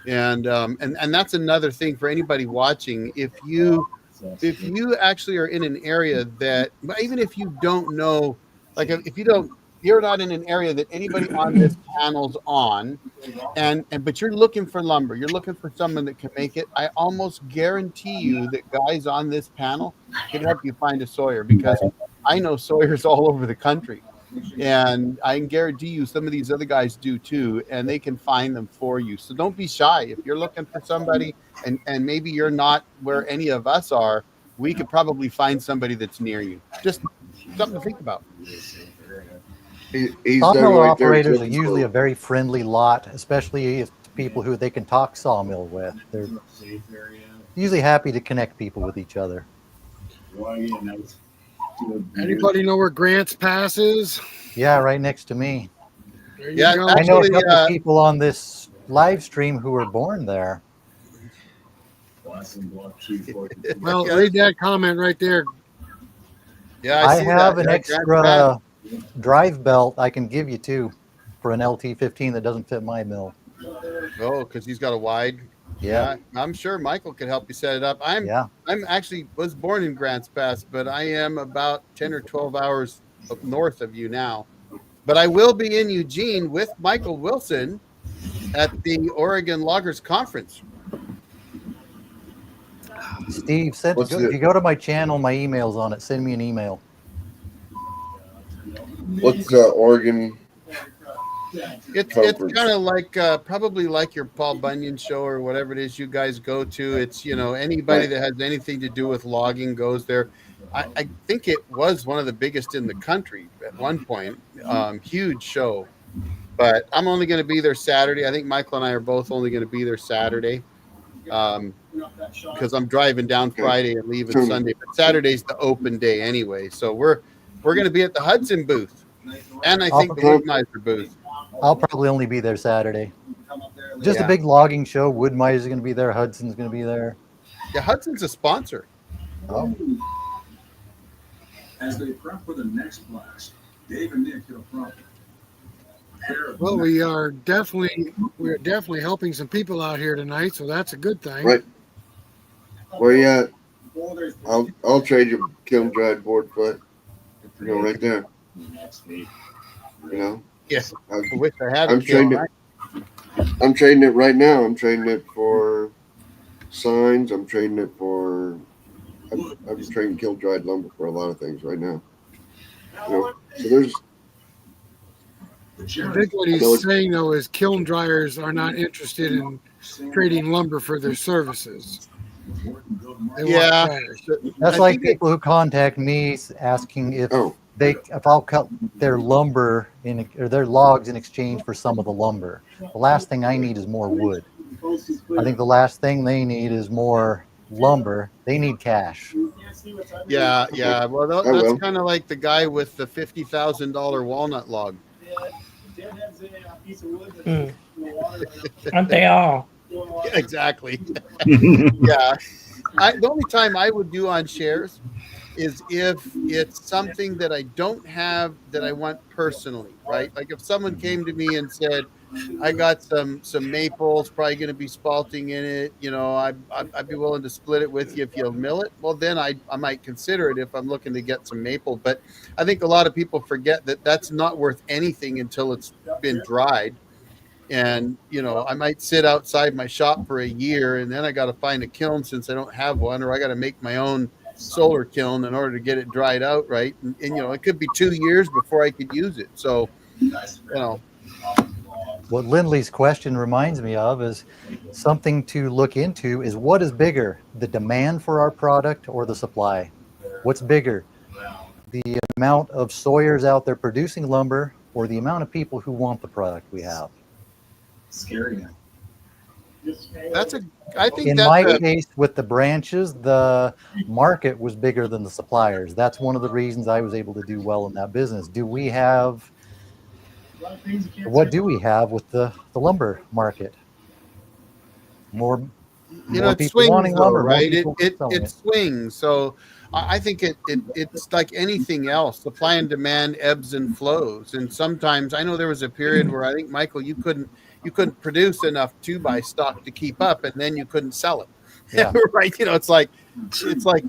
And that's another thing for anybody watching. If you actually are in an area that, even if you don't know, like if you're not in an area that anybody on this panel's on, but you're looking for lumber, you're looking for someone that can make it, I almost guarantee you that guys on this panel can help you find a sawyer, because I know sawyers all over the country. And I can guarantee you some of these other guys do too, and they can find them for you. So don't be shy. If you're looking for somebody and maybe you're not where any of us are, we could probably find somebody that's near you. Just something to think about. Sawmill operators are usually a very friendly lot, especially if people who they can talk sawmill with. They're usually happy to connect people with each other. Anybody know where Grants Pass is? Yeah, right next to me. Yeah, Go. I know a actually, couple of people on this live stream who were born there. Well, read that comment right there. Yeah, I see have that. an Yeah, extra drive belt I can give you too for an LT15 that doesn't fit my mill. Oh, because he's got a wide. Yeah. I'm sure Michael could help you set it up. I'm actually was born in Grants Pass, but I am about 10 or 12 hours up north of you now. But I will be in Eugene with Michael Wilson at the Oregon Loggers Conference. Steve, if you go to my channel, my email's on it. Send me an email. What's Oregon? It's kind of like probably like your Paul Bunyan show or whatever it is you guys go to. It's anybody that has anything to do with logging goes there. I think it was one of the biggest in the country at one point. Huge show, but I'm only going to be there Saturday. I think Michael and I are both only going to be there Saturday because I'm driving down Friday and leaving Sunday. But Saturday's the open day anyway, so we're going to be at the Hud-son booth, and I think the Wood-Mizer booth. I'll probably only be there Saturday. Just a big logging show. Wood-Mizer's going to be there. Hud-son's going to be there. Yeah, Hud-son's a sponsor. Oh. As they prep for the next blast, Dave and Nick hit a problem. Well, we're definitely helping some people out here tonight, so that's a good thing. Right. Where you at? I'll trade you kiln dried board foot. Right there. Yes. I wish I had. I'm trading it right now. I'm trading it for signs. I'm trading it for. I'm trading kiln dried lumber for a lot of things right now. So there's. I think what he's saying though is kiln dryers are not interested in trading lumber for their services. That's like people who contact me asking if I'll cut their lumber or their logs in exchange for some of the lumber. The last thing I need is more wood. I think the last thing they need is more lumber. They need cash. Yeah. Well, that's kind of like the guy with the $50,000 walnut log. Aren't they all? Exactly. Yeah. The only time I would do on shares is if it's something that I don't have that I want personally, right? Like if someone came to me and said, I got some maples, probably going to be spalting in it, I'd be willing to split it with you if you'll mill it. Well, then I might consider it if I'm looking to get some maple. But I think a lot of people forget that that's not worth anything until it's been dried. And, I might sit outside my shop for a year and then I got to find a kiln since I don't have one, or I got to make my own solar kiln in order to get it dried out right. And it could be 2 years before I could use it. So, What Lindley's question reminds me of is something to look into is what is bigger, the demand for our product or the supply? What's bigger, the amount of sawyers out there producing lumber or the amount of people who want the product we have? Scary. I think In that's my a, case, with the branches, the market was bigger than the suppliers. That's one of the reasons I was able to do well in that business. What do we have with the lumber market? More it people swings wanting though, lumber, more right? people It selling it. swings. So I think it's like anything else. Supply and demand ebbs and flows. And sometimes I know there was a period where I think, Michael, you couldn't produce enough 2x stock to keep up, and then you couldn't sell it. Yeah. Right. It's like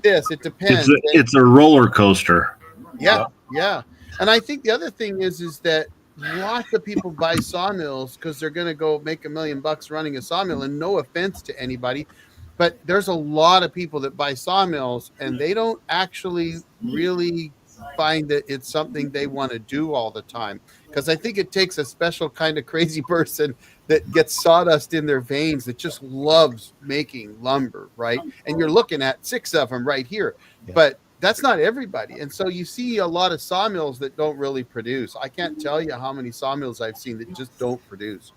this. It depends. It's a roller coaster. Yeah. Yeah. And I think the other thing is that lots of people buy sawmills because they're going to go make $1 million running a sawmill. And no offense to anybody, but there's a lot of people that buy sawmills and they don't actually really find that it's something they want to do all the time. Because I think it takes a special kind of crazy person that gets sawdust in their veins that just loves making lumber, right? And you're looking at 6 of them right here. Yeah. But that's not everybody. And so you see a lot of sawmills that don't really produce. I can't tell you how many sawmills I've seen that just don't produce.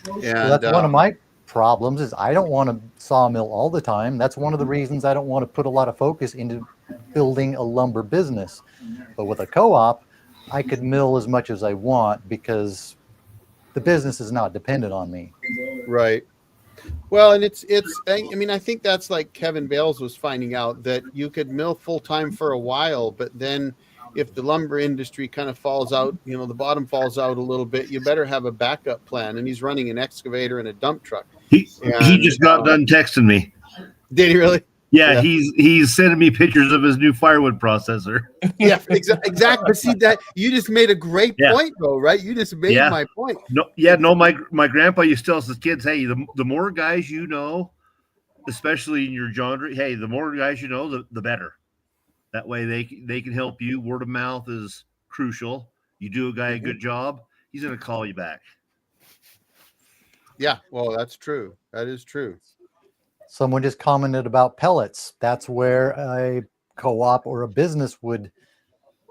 And Well, that's one of my problems is I don't want to sawmill all the time. That's one of the reasons I don't want to put a lot of focus into building a lumber business. But with a co-op, I could mill as much as I want because the business is not dependent on me. right. Well, and I mean, I think that's like Kevin Bales was finding out that you could mill full time for a while, but then if the lumber industry kind of falls out, the bottom falls out a little bit, you better have a backup plan. And he's running an excavator and a dump truck. He And, just got done texting me. Did he really? Yeah, he's sending me pictures of his new firewood processor. Yeah, exactly. But see that you just made a great point, though, right? You just made my point. No, my grandpa used to tell his kids, hey, the more guys you know, especially in your genre, hey, the more guys you know, the better. That way they can help you. Word of mouth is crucial. You do a guy a good job, he's going to call you back. Yeah, well, that's true. That is true. Someone just commented about pellets. That's where a co-op or a business would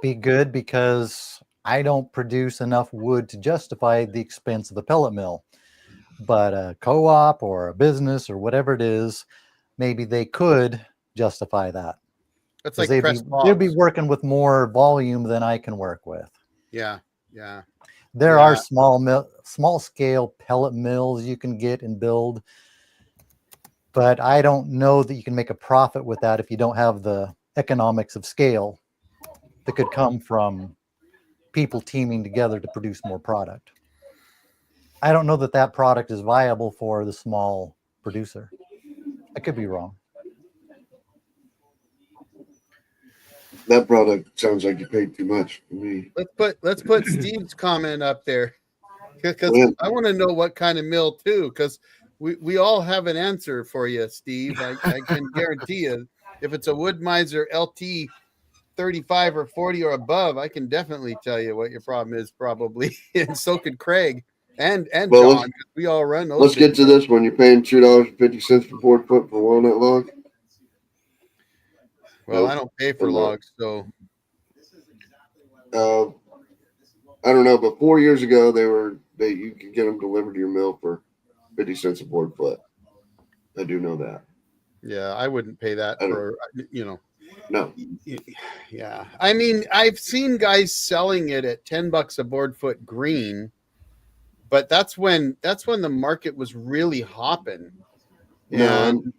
be good because I don't produce enough wood to justify the expense of the pellet mill. But a co-op or a business or whatever it is, maybe they could justify that. That's like they'd be working with more volume than I can work with. Yeah, yeah. There are small scale pellet mills you can get and build, but I don't know that you can make a profit with that if you don't have the economics of scale that could come from people teaming together to produce more product. I don't know that that product is viable for the small producer. I could be wrong. That product sounds like you paid too much for me. Let's put Steve's comment up there because I want to know what kind of mill too. Because we all have an answer for you, Steve. I can guarantee you, if it's a Wood-Mizer LT 35 or 40 or above, I can definitely tell you what your problem is probably, and so could Craig and John. We all run those. Let's get to this one. You're paying $2.50 per board foot for walnut log. Well, I don't pay for logs, so I don't know, but 4 years ago you could get them delivered to your mill for 50 cents a board foot. I do know that. Yeah, I wouldn't pay that for No. Yeah, I mean, I've seen guys selling it at $10 a board foot green, but that's when the market was really hopping. And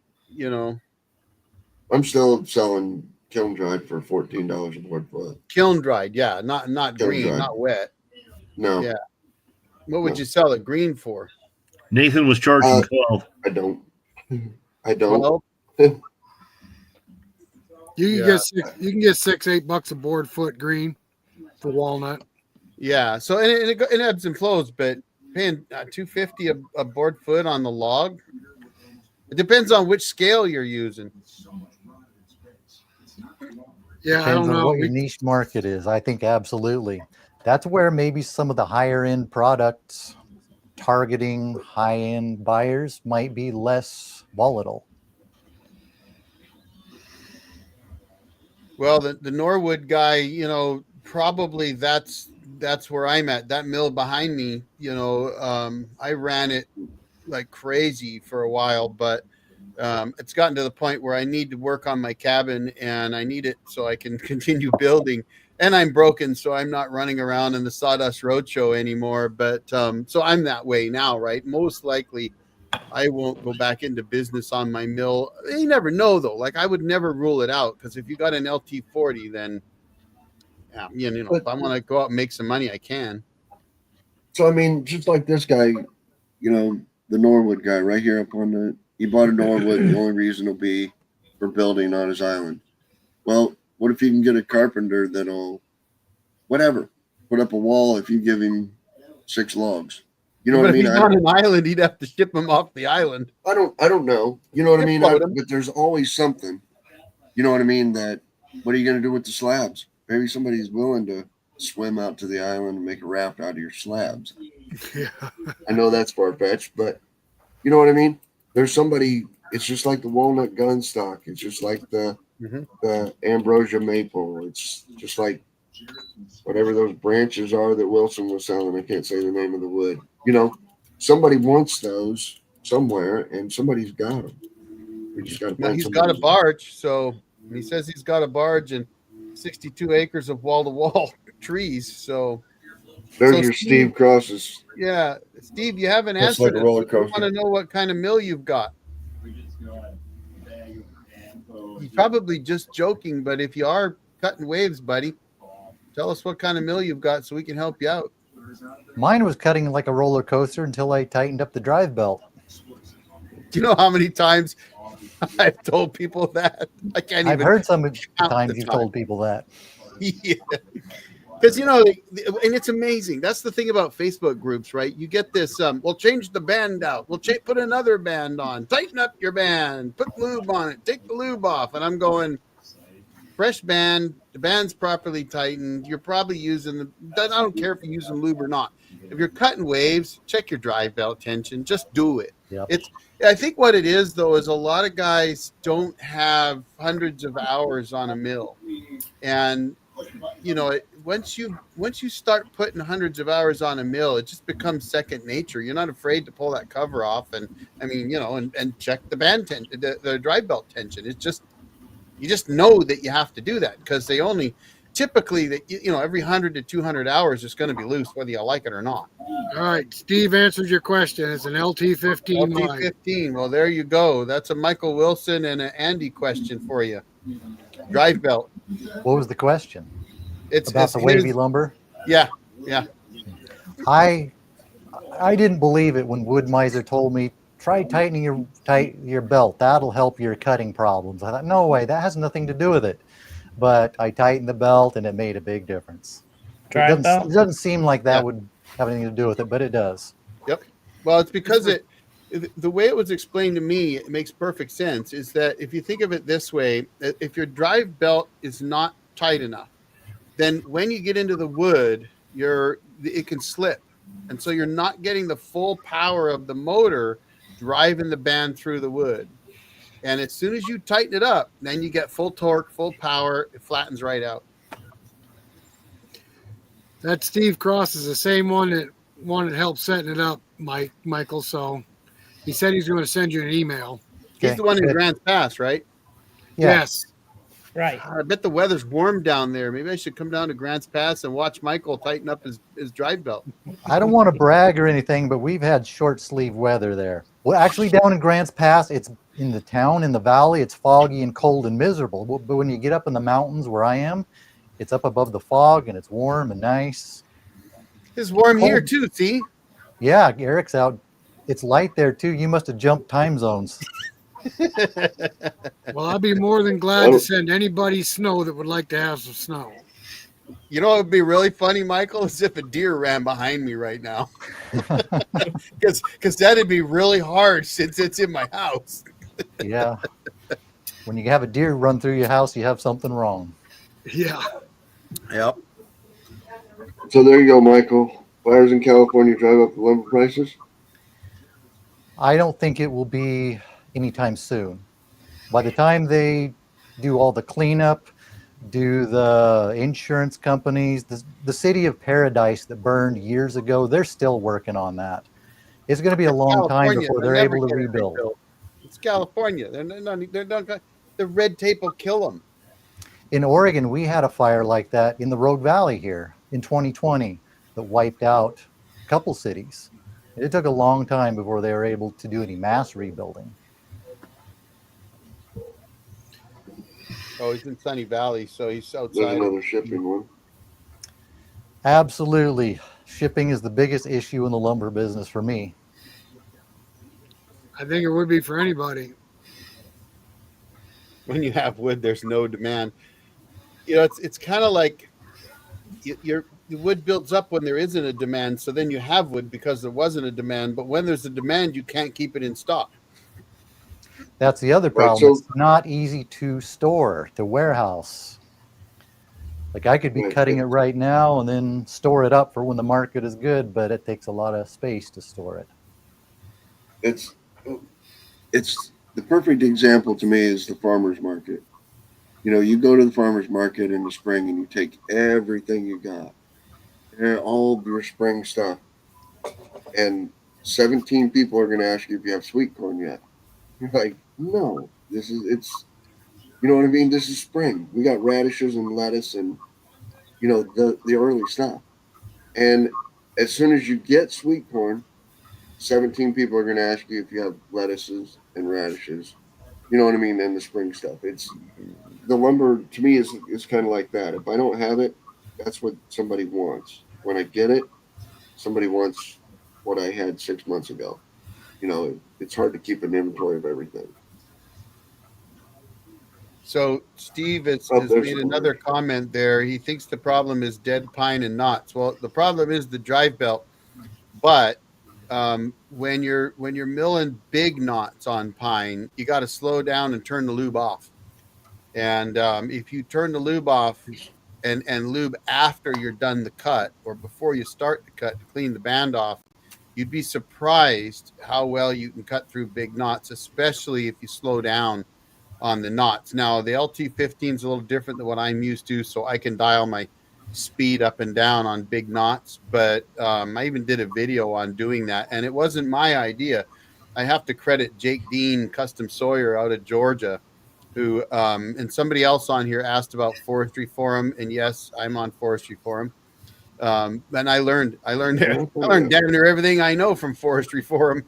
I'm still selling kiln dried for $14 a board foot. Kiln dried, yeah, not green, dried. Not wet. No. Yeah. What would you sell it green for? Nathan was charging 12. I don't. 12? You can get $6-8 a board foot green for walnut. Yeah. So and it ebbs and flows, but paying $2.50 a board foot on the log. It depends on which scale you're using. Yeah, Depends I don't on know what your niche market is. I think absolutely. That's where maybe some of the higher end products targeting high-end buyers might be less volatile. Well, the Norwood guy, you know, probably that's where I'm at. That mill behind me, you know, I ran it like crazy for a while, but it's gotten to the point where I need to work on my cabin, and I need it so I can continue building. And I'm broken, so I'm not running around in the Sawdust Roadshow anymore. But so I'm that way now, right? Most likely, I won't go back into business on my mill. You never know, though. Like, I would never rule it out, because if you got an LT40, then you know, if I want to go out and make some money, I can. So I mean, just like this guy, you know, the Norwood guy right here up on he bought a Norwood. The only reason will be for building on his island. Well, what if you can get a carpenter that'll, whatever, put up a wall if you give him 6 logs? You know But what I if mean? he's on an island, he'd have to ship him off the island. I don't know. You know what I mean? Float 'em. But there's always something. You know what I mean? That what are you going to do with the slabs? Maybe somebody's willing to swim out to the island and make a raft out of your slabs. Yeah. I know that's far fetched, but you know what I mean? There's somebody. It's just like the walnut gun stock. It's just like the ambrosia maple. It's just like whatever those branches are that Wilson was selling. I can't say the name of the wood. You know, somebody wants those somewhere, and somebody's got them. We just got to. Now, he's got a barge, so he says he's got a barge and 62 acres of wall-to-wall trees. So there's your Steve Crosses. Yeah, Steve, you haven't That's answered like a it. roller I want coaster. to know what kind of mill you've got. He's probably just joking, but if you are cutting waves, buddy, tell us what kind of mill you've got so we can help you out. Mine was cutting like a roller coaster until I tightened up the drive belt. Do you know how many times I've told people that? I can't I've even. heard some count times the you've time. told people that. Yeah. Because, you know, and it's amazing. That's the thing about Facebook groups, right? You get this, we'll change the band out. We'll put another band on. Tighten up your band. Put lube on it. Take the lube off. And I'm going, fresh band. The band's properly tightened. You're probably using I don't care if you're using lube or not. If you're cutting waves, check your drive belt tension. Just do it. Yep. I think what it is, though, is a lot of guys don't have hundreds of hours on a mill. And you know, once you start putting hundreds of hours on a mill, it just becomes second nature. You're not afraid to pull that cover off, and I mean, you know, and check the band tension, the drive belt tension. It's just, you just know that you have to do that, because they only typically that, you know, every 100 to 200 hours is going to be loose, whether you like it or not. All right, Steve answered your question. It's an LT15 wide. LT15. Well, there you go. That's a Michael Wilson and an Andy question for you. Drive belt. What was the question? It's About the wavy lumber? Yeah. I didn't believe it when Wood Miser told me, try tightening your belt. That'll help your cutting problems. I thought, no way, that has nothing to do with it. But I tightened the belt and it made a big difference. Drive belt? It doesn't seem like that would have anything to do with it, but it does. Yep. Well, it's because the way it was explained to me, it makes perfect sense, is that if you think of it this way, if your drive belt is not tight enough, then when you get into the wood, it can slip. And so you're not getting the full power of the motor driving the band through the wood. And as soon as you tighten it up, then you get full torque, full power. It flattens right out. That Steve Cross is the same one that wanted help setting it up, Michael. So he said he's going to send you an email. He's Okay, the one in good. Grants Pass, right? Yeah. Yes. Right. I bet the weather's warm down there. Maybe I should come down to Grants Pass and watch Michael tighten up his drive belt. I don't want to brag or anything, but we've had short sleeve weather there. Well, actually down in Grants Pass, it's in the town, in the valley, it's foggy and cold and miserable. But when you get up in the mountains where I am, it's up above the fog and it's warm and nice. It's warm here Cold. too, see? Yeah, Eric's out. It's light there too. You must have jumped time zones. Well, I'll be more than glad to send anybody snow that would like to have some snow. You know what would be really funny, Michael, is if a deer ran behind me right now. Because that'd be really hard since it's in my house. Yeah. When you have a deer run through your house, you have something wrong. Yeah. Yep. So there you go, Michael. Fires in California drive up the lumber prices. I don't think it will be anytime soon. By the time they do all the cleanup, do the insurance companies, the city of Paradise that burned years ago, they're still working on that. It's going to be a It's long time California. before They'll they're never able to get it rebuild. rebuilt. It's California. They're not gonna, the red tape will kill them. In Oregon, we had a fire like that in the Rogue Valley here in 2020 that wiped out a couple cities. It took a long time before they were able to do any mass rebuilding. Oh, he's in Sunny Valley, so he's There's outside. another shipping one. Absolutely. Shipping is the biggest issue in the lumber business for me. I think it would be for anybody. When you have wood, there's no demand. You know, it's kind of like the wood builds up when there isn't a demand. So then you have wood because there wasn't a demand. But when there's a demand, you can't keep it in stock. That's the other Right, problem. so- It's not easy to store, to warehouse. Like I could be Right, cutting it- it right now and then store it up for when the market is good, but it takes a lot of space to store it. It's the perfect example to me is the farmer's market. You know, you go to the farmer's market in the spring and you take everything you got, all of your spring stuff, and 17 people are going to ask you if you have sweet corn yet. You're like, no, it's, you know what I mean? This is spring. We got radishes and lettuce and, you know, the early stuff. And as soon as you get sweet corn, 17 people are going to ask you if you have lettuces and radishes. You know what I mean? And the spring stuff. It's the lumber to me is kind of like that. If I don't have it, that's what somebody wants. When I get it, somebody wants what I had 6 months ago. You know, it's hard to keep an inventory of everything. So Steve has there's made the another barn. comment there. He thinks the problem is dead pine and knots. Well, the problem is the drive belt, but when you're milling big knots on pine, you got to slow down and turn the lube off. And if you turn the lube off and lube after you're done the cut or before you start the cut to clean the band off, you'd be surprised how well you can cut through big knots, especially if you slow down on the knots. Now, the LT15 is a little different than what I'm used to, so I can dial my speed up and down on big knots. But I even did a video on doing that, and it wasn't my idea. I have to credit Jake Dean, Custom Sawyer out of Georgia, who and somebody else on here asked about Forestry Forum, and yes, I'm on Forestry Forum. And I learned damn near everything I know from Forestry Forum.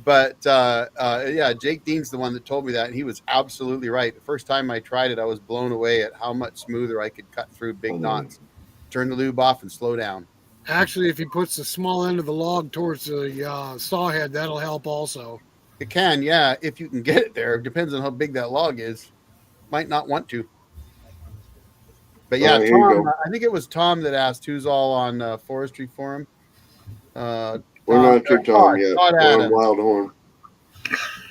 But yeah, Jake Dean's the one that told me that, and he was absolutely right. The first time I tried it, I was blown away at how much smoother I could cut through big knots. Turn the lube off and slow down. Actually, if he puts the small end of the log towards the saw head, that'll help also. It can, yeah, if you can get it there. It depends on how big that log is. Might not want to. But yeah, Here you Tom, go. I think it was Tom that asked who's all on Forestry Forum. We're not to Tom yet. Todd We're on Adams. Wildhorn.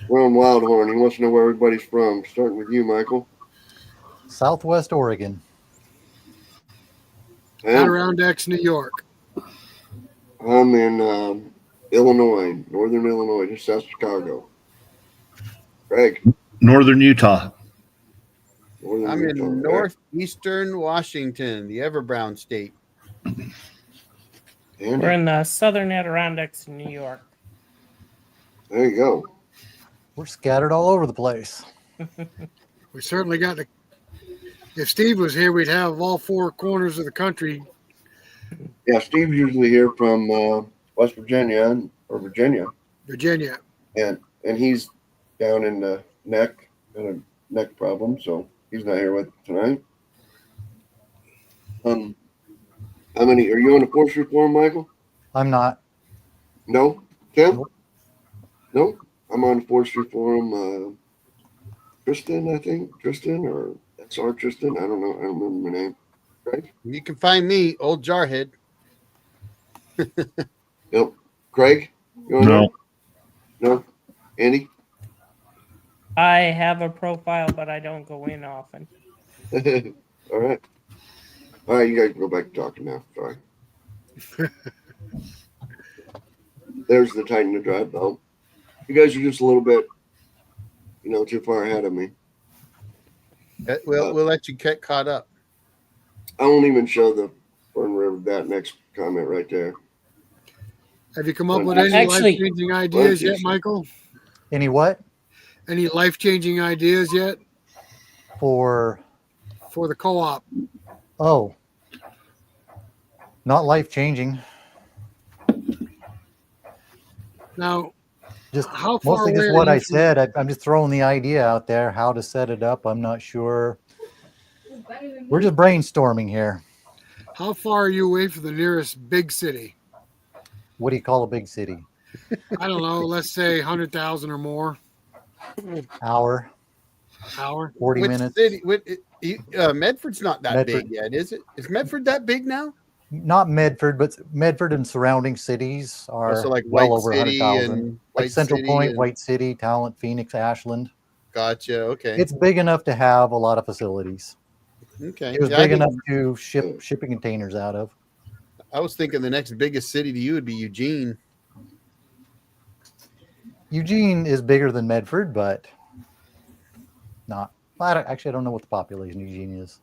We're on Wildhorn. He wants to know where everybody's from. Starting with you, Michael. Southwest Oregon. Adirondacks, New York. I'm in Illinois, northern Illinois, just south of Chicago. Greg. Northern Utah. Northern I'm Utah. in northeastern Washington, the Everbrown state. Andy. We're in the southern Adirondacks in New York. There you go. We're scattered all over the place. We certainly got the. If Steve was here, we'd have all four corners of the country. Yeah, Steve's usually here from West Virginia or Virginia, Virginia. and he's down in the neck, got a neck problem, so he's not here with tonight. How many are you on the Forestry Forum, Michael? I'm not. No, Tim? Nope. No, I'm on the Forestry Forum. Tristan, I think Tristan or SR Tristan. I don't know. I don't remember my name. Craig? You can find me, Old Jarhead. Yep. Craig? You on No. there? No. Andy? I have a profile, but I don't go in often. All right. All right, you guys can go back to talking now. Sorry. There's the tighten the drive belt. You guys are just a little bit, too far ahead of me. We'll let you get caught up. I won't even show the Fern River, that next comment right there. Have you come up with any Actually- life-changing ideas yet, Michael? Any what? Any life-changing ideas yet For, for the co-op? oh, not life changing. Now, Just how far mostly away just are what you I from- said. I'm just throwing the idea out there, how to set it up. I'm not sure. We're just brainstorming here. How far are you away from the nearest big city? What do you call a big city? I don't know. Let's say 100,000 or more. Hour, Hour. 40 Which minutes. city? Medford's not that Medford. big yet, is it? Is Medford that big now? Not Medford, but Medford and surrounding cities are So like well White over City 100,000. and Like White Central City Point, and- White City, Talent, Phoenix, Ashland. Gotcha. Okay. It's big enough to have a lot of facilities. Okay. It was Yeah, I big enough didn't- to ship shipping containers out of. I was thinking the next biggest city to you would be Eugene. Eugene is bigger than Medford, but not. I don't know what the population of Eugene is.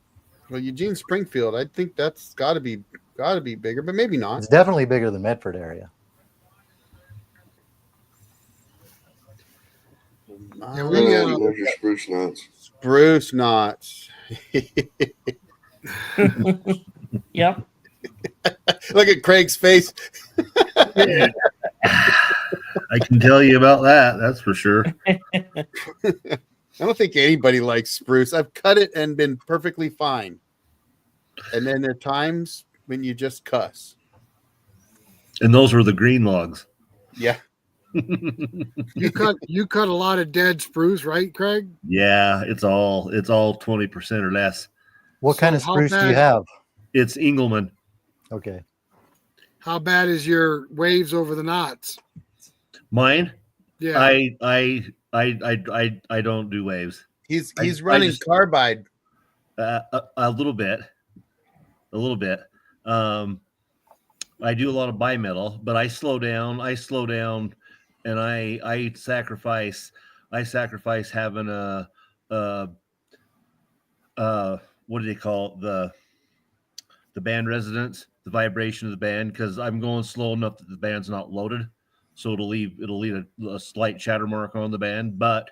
Well, Eugene Springfield, I think that's got to be bigger, but maybe not. It's definitely bigger than Medford area. Yeah, we, There's your spruce nuts. Spruce knots. Yep. Look at Craig's face. I can tell you about that. That's for sure. I don't think anybody likes spruce. I've cut it and been perfectly fine. And then there are times when you just cuss. And those were the green logs. Yeah. you cut a lot of dead spruce, right, Craig? Yeah, it's all 20% or less. What kind of So how spruce do you bad- have? It's Engelman. Okay. How bad is your waves over the knots? Mine. Yeah. I don't do waves. He's I running just- carbide. A little bit. I do a lot of bimetal, but I slow down, and I sacrifice having a what do they call it? The band resonance, the vibration of the band, because I'm going slow enough that the band's not loaded, so it'll leave a slight chatter mark on the band, but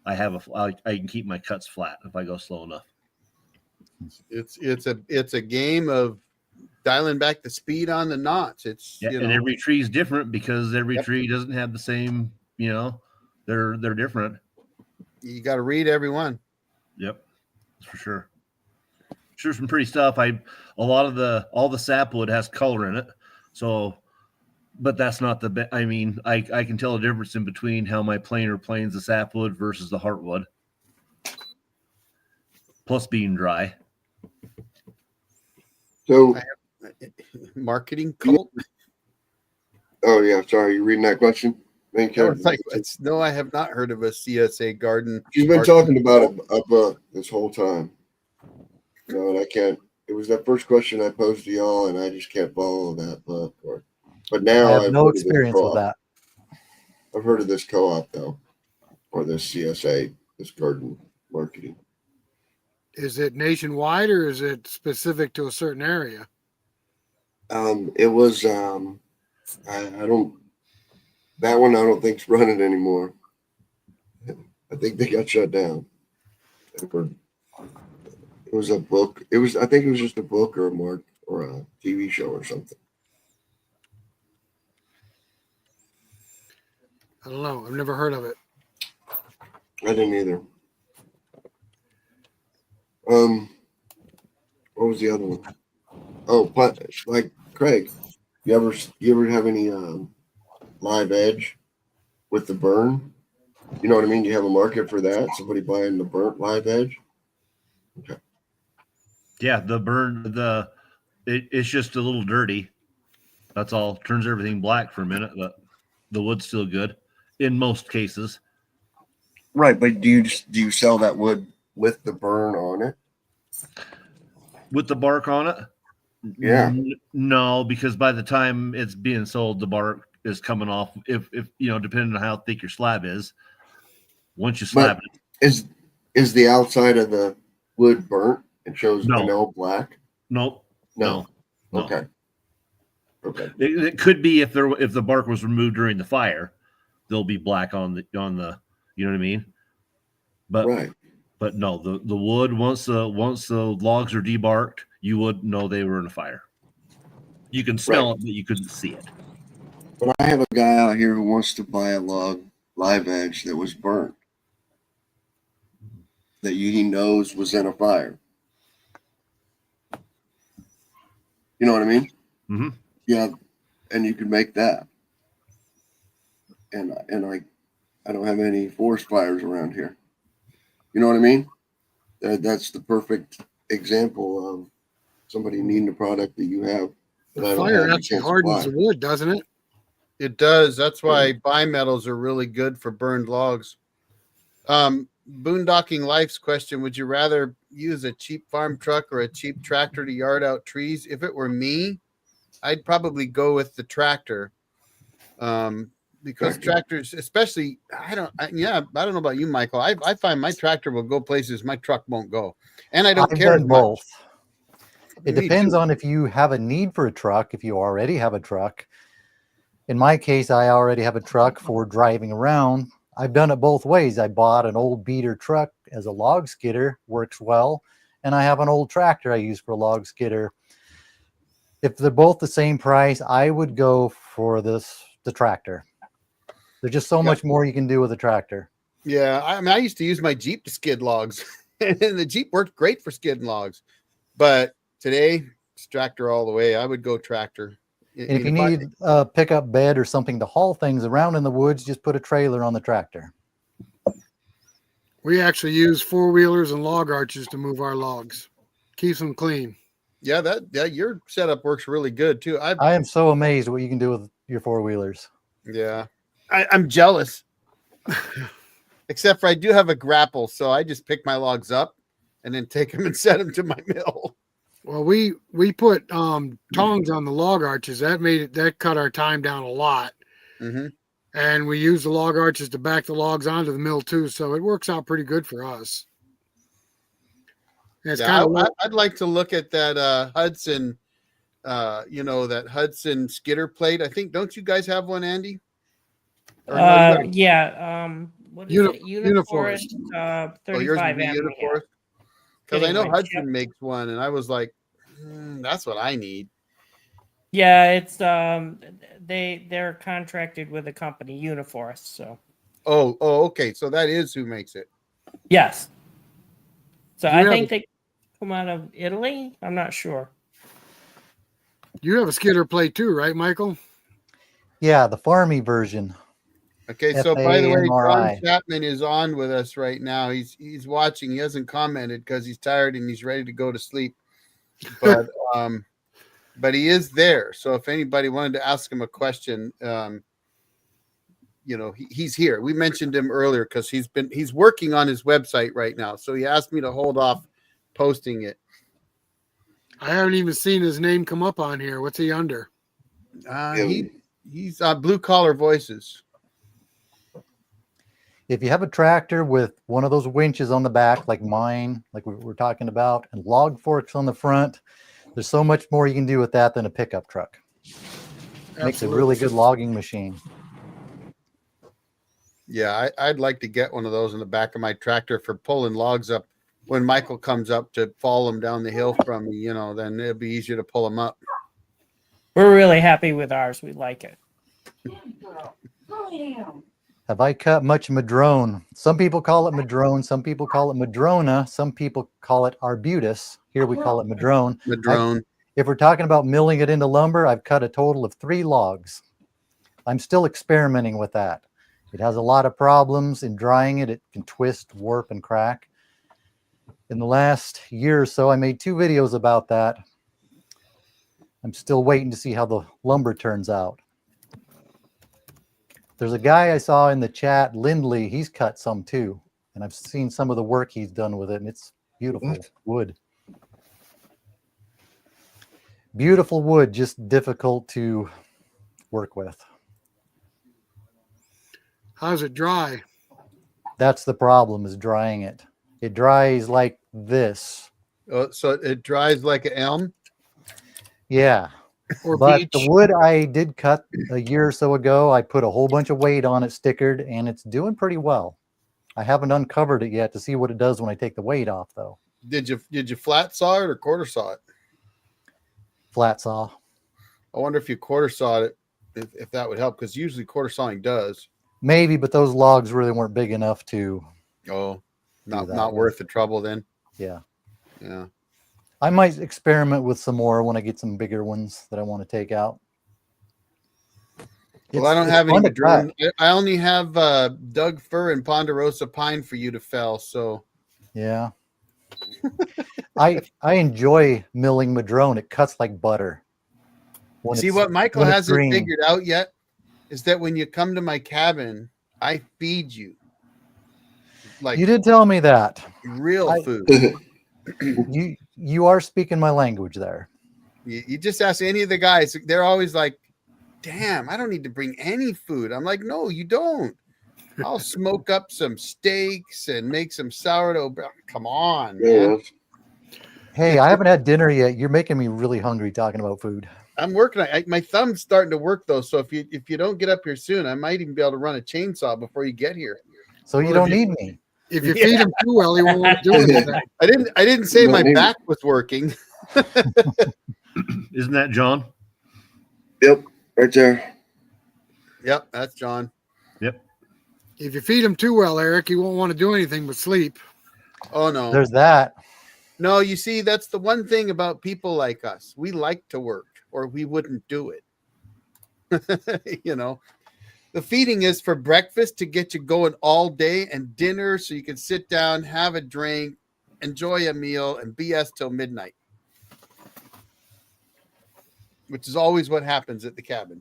I can keep my cuts flat if I go slow enough. It's a game of dialing back the speed on the knots. It's Yeah, and every tree is different because every Yep. tree doesn't have the same. They're different. you got to read every one. Yep, that's for sure. Sure, some pretty stuff. All the sapwood has color in it, so, but that's not the. I mean, I can tell a difference in between how my planer planes the sapwood versus the heartwood. Plus being dry. So, Marketing cult. oh yeah, sorry, you reading that question? Thank No, you. it's like, no, I have not heard of a CSA garden. She's been marketing talking about cult. a book this whole time. And I can't. It was that first question I posed to y'all, and I just can't follow that book. But now I have I've no heard of this experience with co-op. that. I've heard of this co-op though, or this CSA, this garden marketing. Is it nationwide or is it specific to a certain area? It was. I don't. That one I don't think's running anymore. I think they got shut down. It was a book. I think it was just a book or a TV show or something. I don't know. I've never heard of it. I didn't either. What was the other one? Oh, like Craig, you ever have any live edge with the burn? You know what I mean? You have a market for that? Somebody buying the burnt live edge? Okay. Yeah, the burn it's just a little dirty. That's all. Turns everything black for a minute, but the wood's still good in most cases. Right, but do you sell that wood with the burn on it? With the bark on it? Yeah. No, because by the time it's being sold, the bark is coming off. If depending on how thick your slab is, once you slab But it. is the outside of the wood burnt? It shows No. vanilla black. No. Okay. Okay. It could be if the bark was removed during the fire, they'll be black on the you know what I mean? But Right. But no, the wood once the logs are debarked, you would know they were in a fire. You can smell it, but you couldn't see it. But I have a guy out here who wants to buy a log live edge that was burnt, that he knows was in a fire. You know what I mean? Mm-hmm. Yeah, and you could make that. And I don't have any forest fires around here. You know what I mean? That's the perfect example of somebody needing a product that you have. That I The don't fire have a actually chance to hardens buy. the wood, doesn't it? It does. That's why bimetals are really good for burned logs. Boondocking Life's question: would you rather use a cheap farm truck or a cheap tractor to yard out trees? If it were me, I'd probably go with the tractor. Because tractors, especially, I don't know about you, Michael. I find my tractor will go places my truck won't go, and I don't I've care as done much. both. It Me depends too. on if you have a need for a truck, if you already have a truck. In my case, I already have a truck for driving around. I've done it both ways. I bought an old beater truck as a log skidder, works well, and I have an old tractor I use for a log skidder. If they're both the same price, I would go for the tractor. There's just so much more you can do with a tractor. Yeah, I mean, I used to use my Jeep to skid logs, and the Jeep worked great for skidding logs. But today, it's tractor all the way. I would go tractor. And if you need a pickup bed or something to haul things around in the woods, just put a trailer on the tractor. We actually use 4-wheelers and log arches to move our logs. Keeps them clean. Yeah, your setup works really good too. I am so amazed what you can do with your 4-wheelers. Yeah, I'm jealous. Except for I do have a grapple, so I just pick my logs up and then take them and set them to my mill. Well, we put tongs on the log arches. That cut our time down a lot. Mm-hmm. And we use the log arches to back the logs onto the mill too, so it works out pretty good for us. And it's I'd like to look at that Hud-son, that Hud-son skidder plate. I think, don't you guys have one, Andy? Yeah. What is it? Uniforest. 35 Uniforest. Because I know Hud-son makes one, and I was like, that's what I need. Yeah, it's they're contracted with a company, Uniforest. So. Oh, okay. So that is who makes it. Yes. So I think they come out of Italy. I'm not sure. You have a skidder plate too, right, Michael? Yeah, the farmy version. Okay, so by the way, FAMRI. John Chapman is on with us right now. He's watching. He hasn't commented because he's tired and he's ready to go to sleep. But but he is there. So if anybody wanted to ask him a question, he's here. We mentioned him earlier because he's working on his website right now. So he asked me to hold off posting it. I haven't even seen his name come up on here. What's he under? He's Blue Collar Voices. If you have a tractor with one of those winches on the back, like mine, like we were talking about, and log forks on the front, there's so much more you can do with that than a pickup truck. Makes a really good logging machine. Yeah, I'd like to get one of those in the back of my tractor for pulling logs up. When Michael comes up to follow him down the hill from me, then it'll be easier to pull him up. We're really happy with ours. We like it. Have I cut much madrone? Some people call it madrone. Some people call it madrona. Some people call it arbutus. Here we call it madrone. Madrone. If we're talking about milling it into lumber, I've cut a total of 3 logs. I'm still experimenting with that. It has a lot of problems in drying it. It can twist, warp, and crack. In the last year or so, I made 2 videos about that. I'm still waiting to see how the lumber turns out. There's a guy I saw in the chat, Lindley. He's cut some too. And I've seen some of the work he's done with it, and it's beautiful wood. Beautiful wood, just difficult to work with. How's it dry? That's the problem, is drying it. It dries like this. Oh, so it dries like an elm. Yeah. Or But beach? the wood I did cut a year or so ago, I put a whole bunch of weight on it, stickered, and it's doing pretty well. I haven't uncovered it yet to see what it does when I take the weight off, though. Did you flat saw it or quarter saw it? Flat saw. I wonder if you quarter sawed it, if that would help, because usually quarter sawing does. Maybe, but those logs really weren't big enough to. Oh, not that worth the trouble then. Yeah. Yeah. I might experiment with some more when I get some bigger ones that I want to take out. Well, I don't have any fun to cut. madrone. I only have Doug fir and ponderosa pine for you to fell. So Yeah. I enjoy milling madrone. It cuts like butter. When see it's- what Michael when it's hasn't green. figured out yet is that when you come to my cabin, I feed you like You did tell me that. real I- food. You are speaking my language there. You just ask any of the guys, they're always like, damn, I don't need to bring any food. I'm like, no, you don't. I'll smoke up some steaks and make some sourdough. Come on, man. Yeah. Hey, I haven't had dinner yet. You're making me really hungry talking about food. I'm working. My thumb's starting to work though. So if you don't get up here soon, I might even be able to run a chainsaw before you get here. So you Well, don't if you- need me. If you feed him too well, he won't do anything. I didn't say No, my maybe. back was working. Isn't that John? Yep. Right there. Yep, that's John. If you feed him too well, Eric, he won't want to do anything but sleep. Oh no. There's that. No, you see, that's the one thing about people like us. We like to work, or we wouldn't do it. You know, the feeding is for breakfast to get you going all day, and dinner so you can sit down, have a drink, enjoy a meal, and BS till midnight, which is always what happens at the cabin.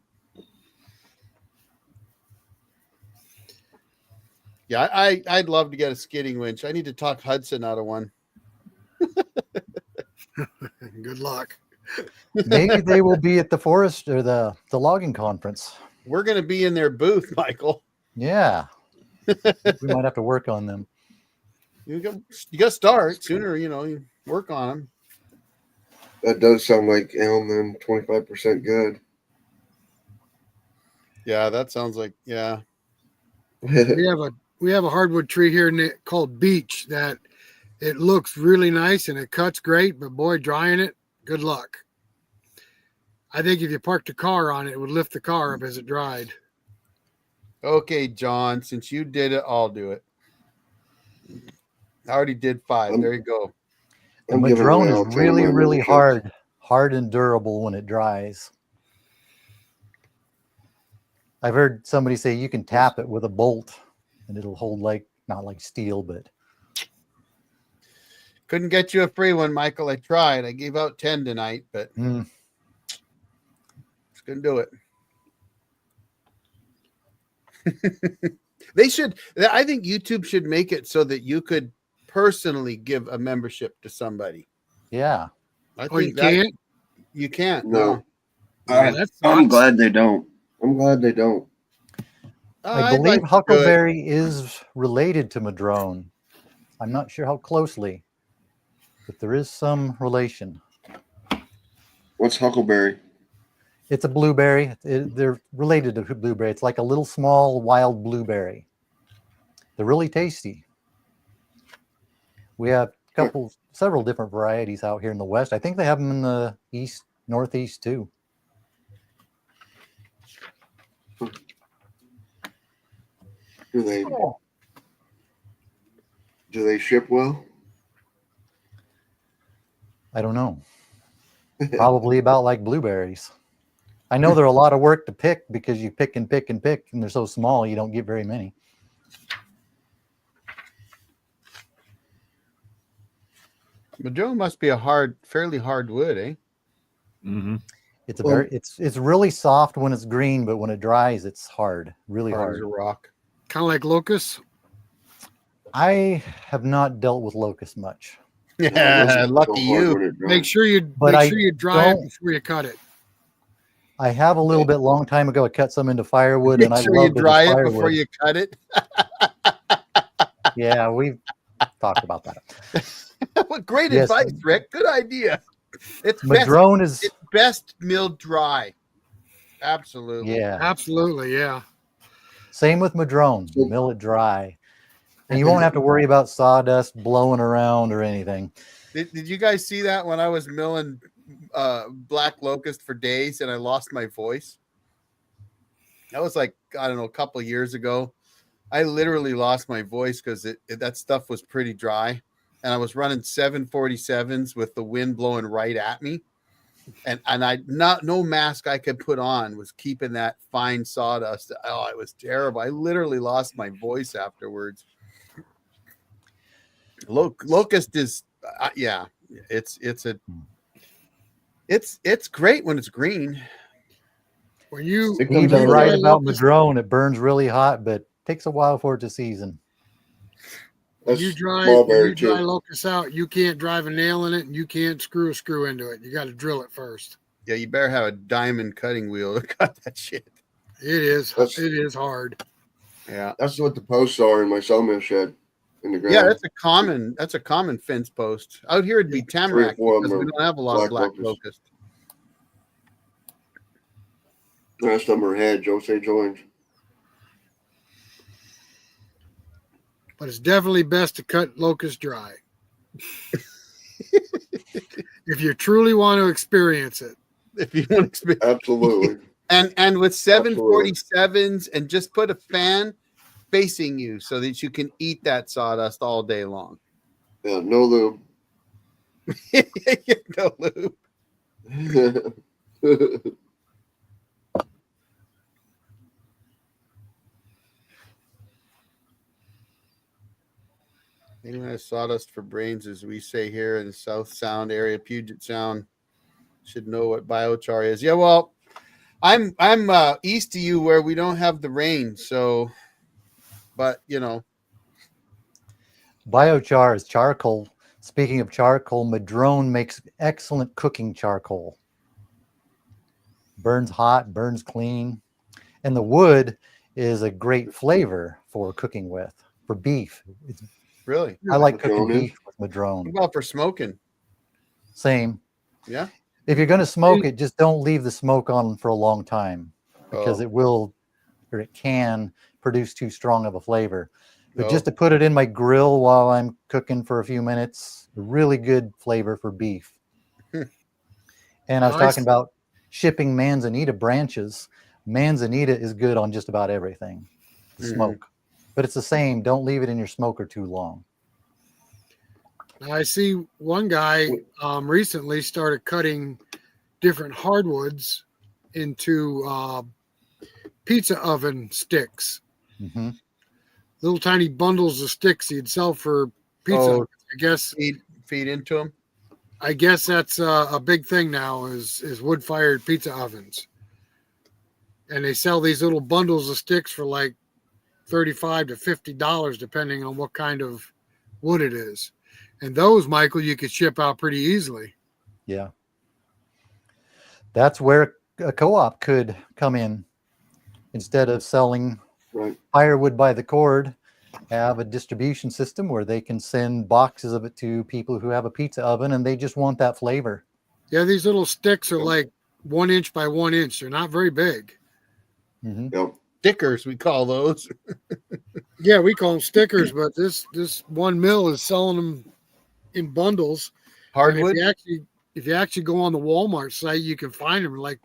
Yeah, I'd love to get a skidding winch. I need to talk Hud-son out of one. Good luck. Maybe they will be at the forest or the logging conference. We're going to be in their booth, Michael. Yeah. We might have to work on them. You got to start sooner. You work on them. That does sound like elm then 25% good. Yeah, that sounds like yeah. We have a hardwood tree here called beech that it looks really nice and it cuts great, but boy, drying it, good luck. I think if you parked a car on it, it would lift the car up as it dried. Okay, John, since you did it, I'll do it. I already did 5. There you go. The I'm giving madrone away all is 10 of really, my really memberships. hard and durable when it dries. I've heard somebody say you can tap it with a bolt and it'll hold not like steel, but Couldn't get you a free one, Michael. I tried. I gave out 10 tonight, but just couldn't do it. They should. I think YouTube should make it so that you could personally give a membership to somebody. yeah. I Oh, you think that can't? you can't. No. Yeah, that I'm sucks. glad they don't. I'm glad they don't. I I'd believe like to do it. huckleberry is related to madrone. I'm not sure how closely, but there is some relation. What's huckleberry? It's a blueberry. They're related to blueberry. It's like a little small wild blueberry. They're really tasty. We have several different varieties out here in the West. I think they have them in the East, Northeast too. Do they ship well? I don't know. Probably about like blueberries. I know they're a lot of work to pick because you pick and pick and pick, and they're so small you don't get very many. Madrone must be a fairly hard wood, eh? Mm-hmm. It's Well- it's really soft when it's green, but when it dries, it's hard, really Hard as hard. a rock. Kind of like locusts. I have not dealt with locust much, Yeah, lucky you. When it Make dries. sure you But make I sure you dry it don't- before you cut it. I have a little bit long time ago. I cut some into firewood, and Make I sure you loved it as dry it firewood. before you cut it. Yeah, we've talked about that. What great Yes. advice, Rick. Good idea. It's Madrone is, it's best milled dry. Absolutely. yeah. Absolutely, yeah. Same with Madrone. Mill it dry. And you won't have to worry about sawdust blowing around or anything. Did you guys see that when I was milling black locust for days and I lost my voice? That was like, I don't know, a couple of years ago. I literally lost my voice because that stuff was pretty dry. And I was running 747s with the wind blowing right at me. And no mask I could put on was keeping that fine sawdust. Oh, it was terrible. I literally lost my voice afterwards. Locust is yeah, it's great when it's green. When you It comes Steve's out right of about locust- Madrone. It burns really hot, but takes a while for it to season. when that's you dry mulberry too. locusts out, you can't drive a nail in it, and you can't screw a screw into it. You got to drill it first. Yeah, you better have a diamond cutting wheel to cut that shit. It is That's- hard. Yeah. That's what the posts are in my sawmill shed in the ground. Yeah, that's a common fence post. Out here it'd be tamarack 3 or 4 of because we them don't have a lot of black black locust. locust. Last number hedge, Osage orange. But it's definitely best to cut locust dry. If you truly want to experience it. If you want to Absolutely. and with 747s and just put a fan facing you so that you can eat that sawdust all day long. Yeah, no lube. No lube. Anyone has sawdust for brains, as we say here in the South Sound area, Puget Sound, should know what biochar is. Yeah, well, I'm east of you where we don't have the rain, so, but you know, Biochar is charcoal. Speaking of charcoal, Madrone makes excellent cooking charcoal. Burns hot, burns clean. And the wood is a great flavor for cooking with. For beef. really, I like cooking Madrone is? beef with Madrone. what about for smoking? Same. Yeah. If you're going to smoke it, just don't leave the smoke on for a long time because Oh. it will, or it can produce too strong of a flavor. But Oh. just to put it in my grill while I'm cooking for a few minutes, a really good flavor for beef. Hmm. And I was Nice. talking about shipping manzanita branches. Manzanita is good on just about everything to Mhm. smoke. But it's the same. Don't leave it in your smoker too long. Now, I see one guy recently started cutting different hardwoods into pizza oven sticks. Hmm. Little tiny bundles of sticks he'd sell for pizza. Oh. ovens. Feed into them. I guess that's a big thing now is wood-fired pizza ovens. And they sell these little bundles of sticks for like $35 to $50, depending on what kind of wood it is. And those, Michael, you could ship out pretty easily. Yeah. That's where a co-op could come in. Instead of selling Right. firewood by the cord, have a distribution system where they can send boxes of it to people who have a pizza oven and they just want that flavor. Yeah, these little sticks are like 1 inch by 1 inch. They're not very big. Hmm. Yep. Stickers, we call those. Yeah, we call them stickers, but this one mill is selling them in bundles. And Hardwood. if you actually go on the Walmart site, you can find them like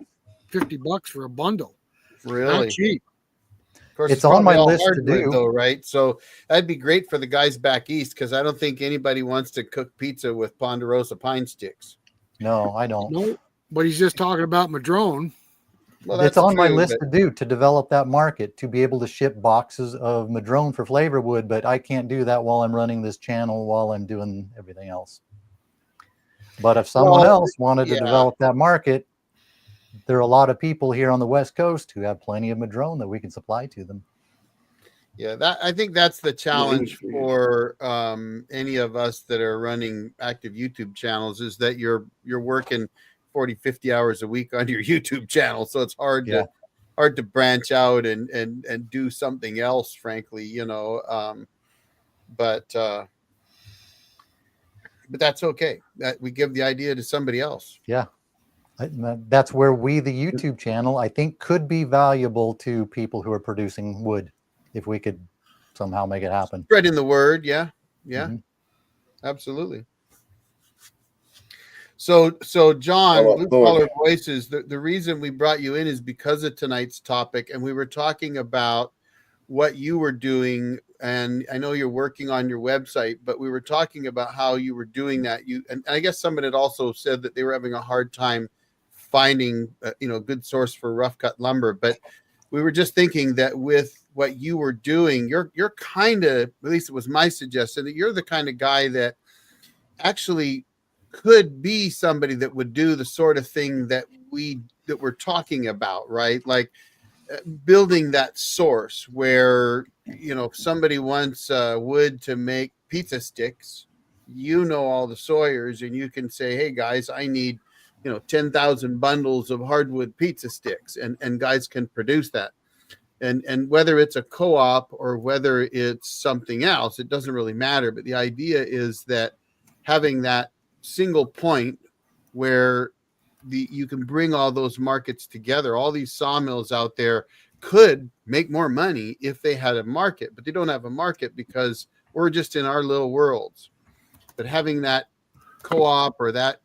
$50 for a bundle. Really? Not cheap. Of course, It's on my probably all list to hardwood, do. though, right? So that'd be great for the guys back east because I don't think anybody wants to cook pizza with ponderosa pine sticks. No, I don't. No, but he's just talking about Madrone. Well, It's that's on my true, list but- to do to develop that market, to be able to ship boxes of Madrone for flavor wood, but I can't do that while I'm running this channel while I'm doing everything else. But if someone Well, else wanted to yeah. develop that market, there are a lot of people here on the West Coast who have plenty of Madrone that we can supply to them. Yeah, I think that's the challenge industry. for any of us that are running active YouTube channels is that you're working 40, 50 hours a week on your YouTube channel. So it's hard Yeah. to branch out and do something else, frankly, you know. But that's okay. That we give the idea to somebody else. Yeah. That's where we, the YouTube channel, I think could be valuable to people who are producing wood if we could somehow make it happen. Spreading the word. Yeah. Yeah. Mhm. Absolutely. So John, Hello, Blue hello. Collar Voices, the reason we brought you in is because of tonight's topic. And we were talking about what you were doing. And I know you're working on your website, but we were talking about how you were doing that. And I guess someone had also said that they were having a hard time finding, a good source for rough cut lumber. But we were just thinking that with what you were doing, you're kind of, at least it was my suggestion, that you're the kind of guy that actually could be somebody that would do the sort of thing that we're talking about, right? Like building that source where, if somebody wants wood to make pizza sticks, all the sawyers, and you can say, hey guys, I need 10,000 bundles of hardwood pizza sticks, and guys can produce that. And whether it's a co-op or whether it's something else, it doesn't really matter. But the idea is that having that single point where you can bring all those markets together, all these sawmills out there could make more money if they had a market, but they don't have a market because we're just in our little worlds. But having that co-op or that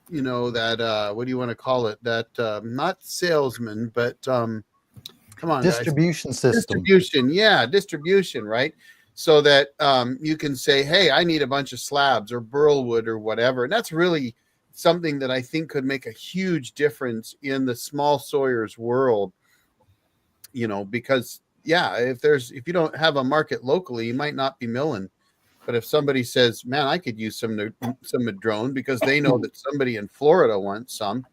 what do you want to call it? That not salesman, but come on, Distribution guys. system. Distribution, right? So that you can say, hey, I need a bunch of slabs or burl wood or whatever. And that's really something that I think could make a huge difference in the small sawyers world, because if you don't have a market locally, you might not be milling. But if somebody says, man, I could use some madrone because they know that somebody in Florida wants some.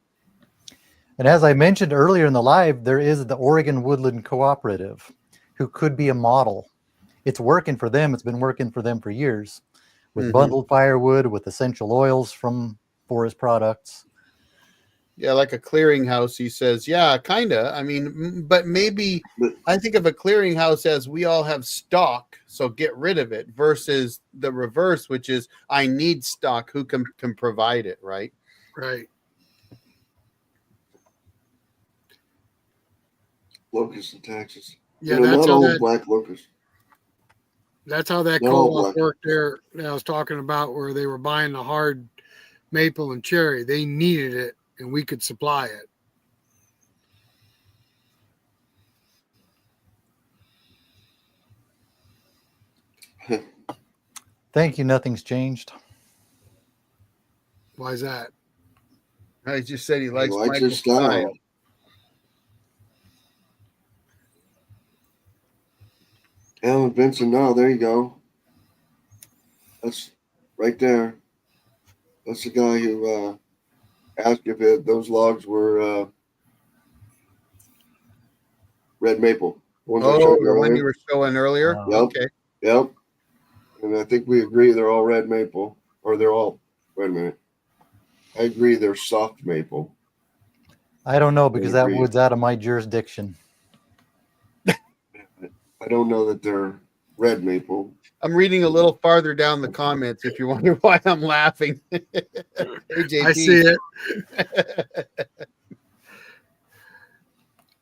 And as I mentioned earlier in the live, there is the Oregon Woodland Cooperative, who could be a model. It's working for them. It's been working for them for years with bundled firewood, with essential oils from forest products. Yeah, like a clearinghouse, he says. Yeah, kind of. I mean, but maybe I think of a clearinghouse as we all have stock, so get rid of it, versus the reverse, which is I need stock. Who can provide it, right? Right. Locusts and taxes. Yeah, not all black locusts. That's how that Not all co-op black. worked there that I was talking about, where they were buying the hard maple and cherry. They needed it, and we could supply it. Thank you. Nothing's changed. Why is that? I just said he He likes likes his Michael's style. Alan Vincent, no, there you go. That's right there. That's the guy who asked if those logs were red maple. Ones I showed you the one earlier. you were showing earlier? Wow. Yep. Okay. Yep. And I think we agree they're all red maple, or they're all, wait a minute. I agree they're soft maple. I don't know, because that agree. wood's out of my jurisdiction. I don't know that they're red maple. I'm reading a little farther down the comments if you wonder why I'm laughing. AJP. I see it.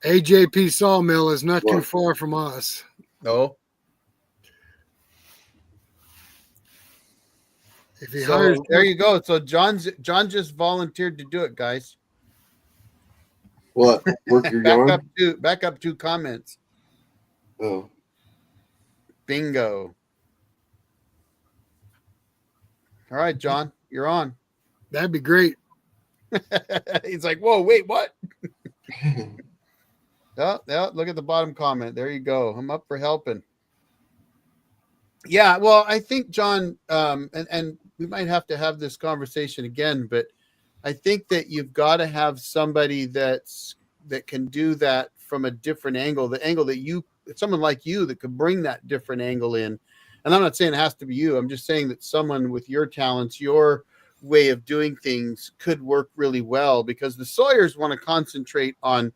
AJP Sawmill is not too What? far from us. No. If he So hires, there you go. So John just volunteered to do it, guys. What? Work your yarn? Back up 2 comments. Oh. Bingo. All right, John, you're on. that'd be great. He's like, whoa, wait, what? Yeah, look at the bottom comment. There you go. I'm up for helping. Yeah, well, I think, John, and we might have to have this conversation again, but I think that you've got to have somebody that can do that from a different angle, the angle that someone like you that could bring that different angle in. And I'm not saying it has to be you. I'm just saying that someone with your talents, your way of doing things could work really well, because the sawyers want to concentrate on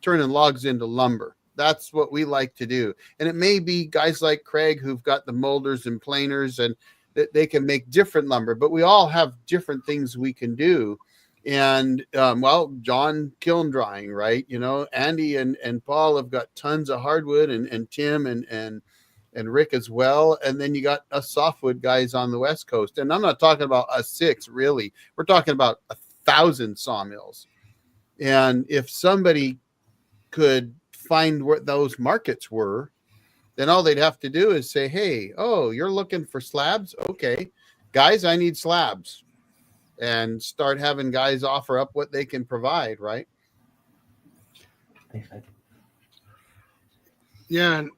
turning logs into lumber. That's what we like to do. And it may be guys like Craig who've got the molders and planers, and that they can make different lumber, but we all have different things we can do. And well, John kiln drying, right? You know, Andy and Paul have got tons of hardwood, and Tim and Rick as well. And then you got us softwood guys on the West Coast. And I'm not talking about us 6, really. We're talking about 1,000 sawmills. And if somebody could find where those markets were, then all they'd have to do is say, hey, oh, you're looking for slabs? Okay, guys, I need slabs. And start having guys offer up what they can provide, right? Yeah, and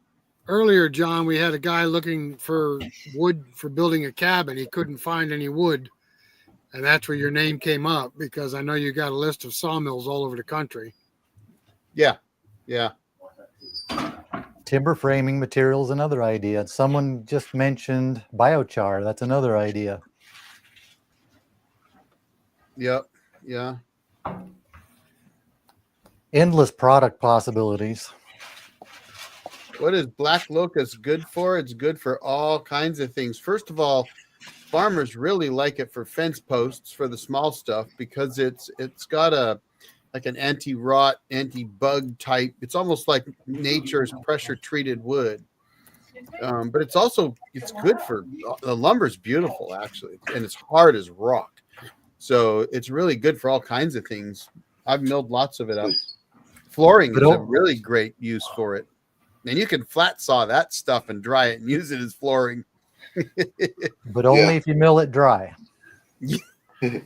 earlier, John, we had a guy looking for wood for building a cabin. He couldn't find any wood, and that's where your name came up, because I know you got a list of sawmills all over the country. Yeah. Timber framing material is another idea. Someone just mentioned biochar. That's another idea. Yep. Yeah. Endless product possibilities. What is black locust good for? It's good for all kinds of things. First of all, farmers really like it for fence posts, for the small stuff, because it's got like an anti-rot, anti-bug type. It's almost like nature's pressure treated wood. But it's good for, the lumber's beautiful actually, and it's hard as rock. So it's really good for all kinds of things. I've milled lots of it up. Flooring is a really great use for it. And you can flat saw that stuff and dry it and use it as flooring. But only if you mill it dry. Don't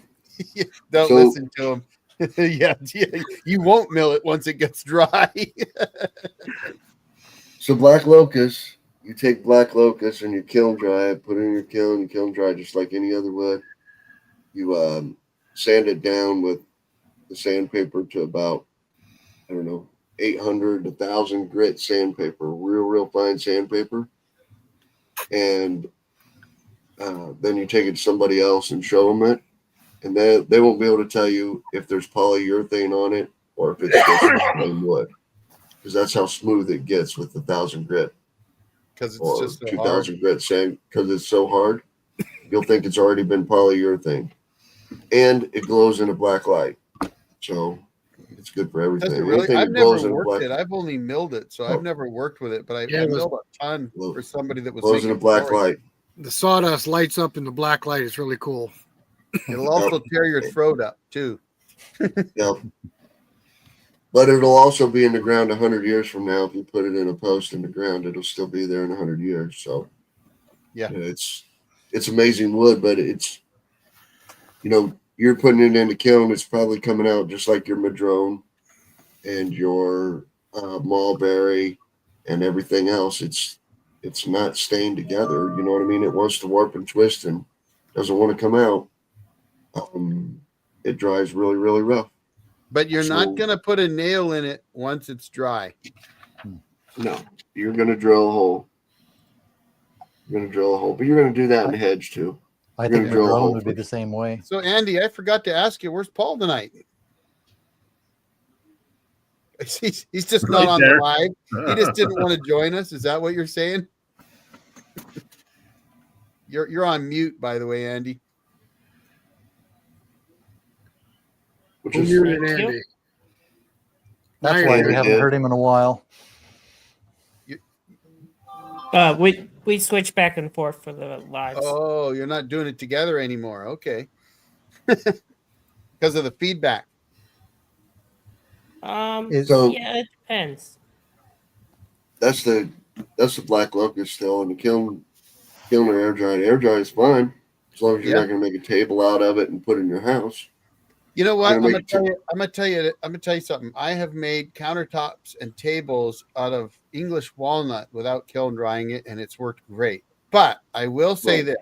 listen to them. yeah, you won't mill it once it gets dry. So black locust, you take black locust and you kiln dry it, put it in your kiln, you kiln dry just like any other wood. You sand it down with the sandpaper to about, 800 to 1,000 grit sandpaper, real fine sandpaper. And then you take it to somebody else and show them it. And they won't be able to tell you if there's polyurethane on it or if it's just plain wood. Because that's how smooth it gets with the 1,000 grit. Because it's or just so 2,000 hard. grit sand, because it's so hard. You'll think it's already been polyurethane. And it glows in a black light. So it's good for everything. Does it really? Anything I've that glows never in a worked black it. I've only milled it, so I've never worked with it. But I milled a ton for somebody that was glows in a making black flooring. light. The sawdust lights up in the black light. It's really cool. It'll also tear your throat up too. Yep. But it'll also be in the ground 100 years from now. If you put it in a post in the ground, it'll still be there in 100 years. So yeah, it's amazing wood, but it's, you're putting it in the kiln. It's probably coming out just like your madrone and your mulberry and everything else. It's not staying together. You know what I mean? It wants to warp and twist and doesn't want to come out. It dries really, really rough. But you're not going to put a nail in it once it's dry. No, you're going to drill a hole. You're going to drill a hole, but you're going to do that in the hedge too. I think the drone would be the same way. So Andy, I forgot to ask you, where's Paul tonight? He's just not on the live. He just didn't want to join us. Is that what you're saying? You're on mute, by the way, Andy. Who muted Andy? That's why we haven't heard him in a while. We switch back and forth for the lives. Oh, you're not doing it together anymore. Okay. Because of the feedback. Yeah, it depends. That's the black locust still, and the kiln or air dry. Air dry is fine as long as you're not going to make a table out of it and put it in your house. You know what? I'm gonna tell you something. I have made countertops and tables out of English walnut without kiln drying it, and it's worked great. But I will say this.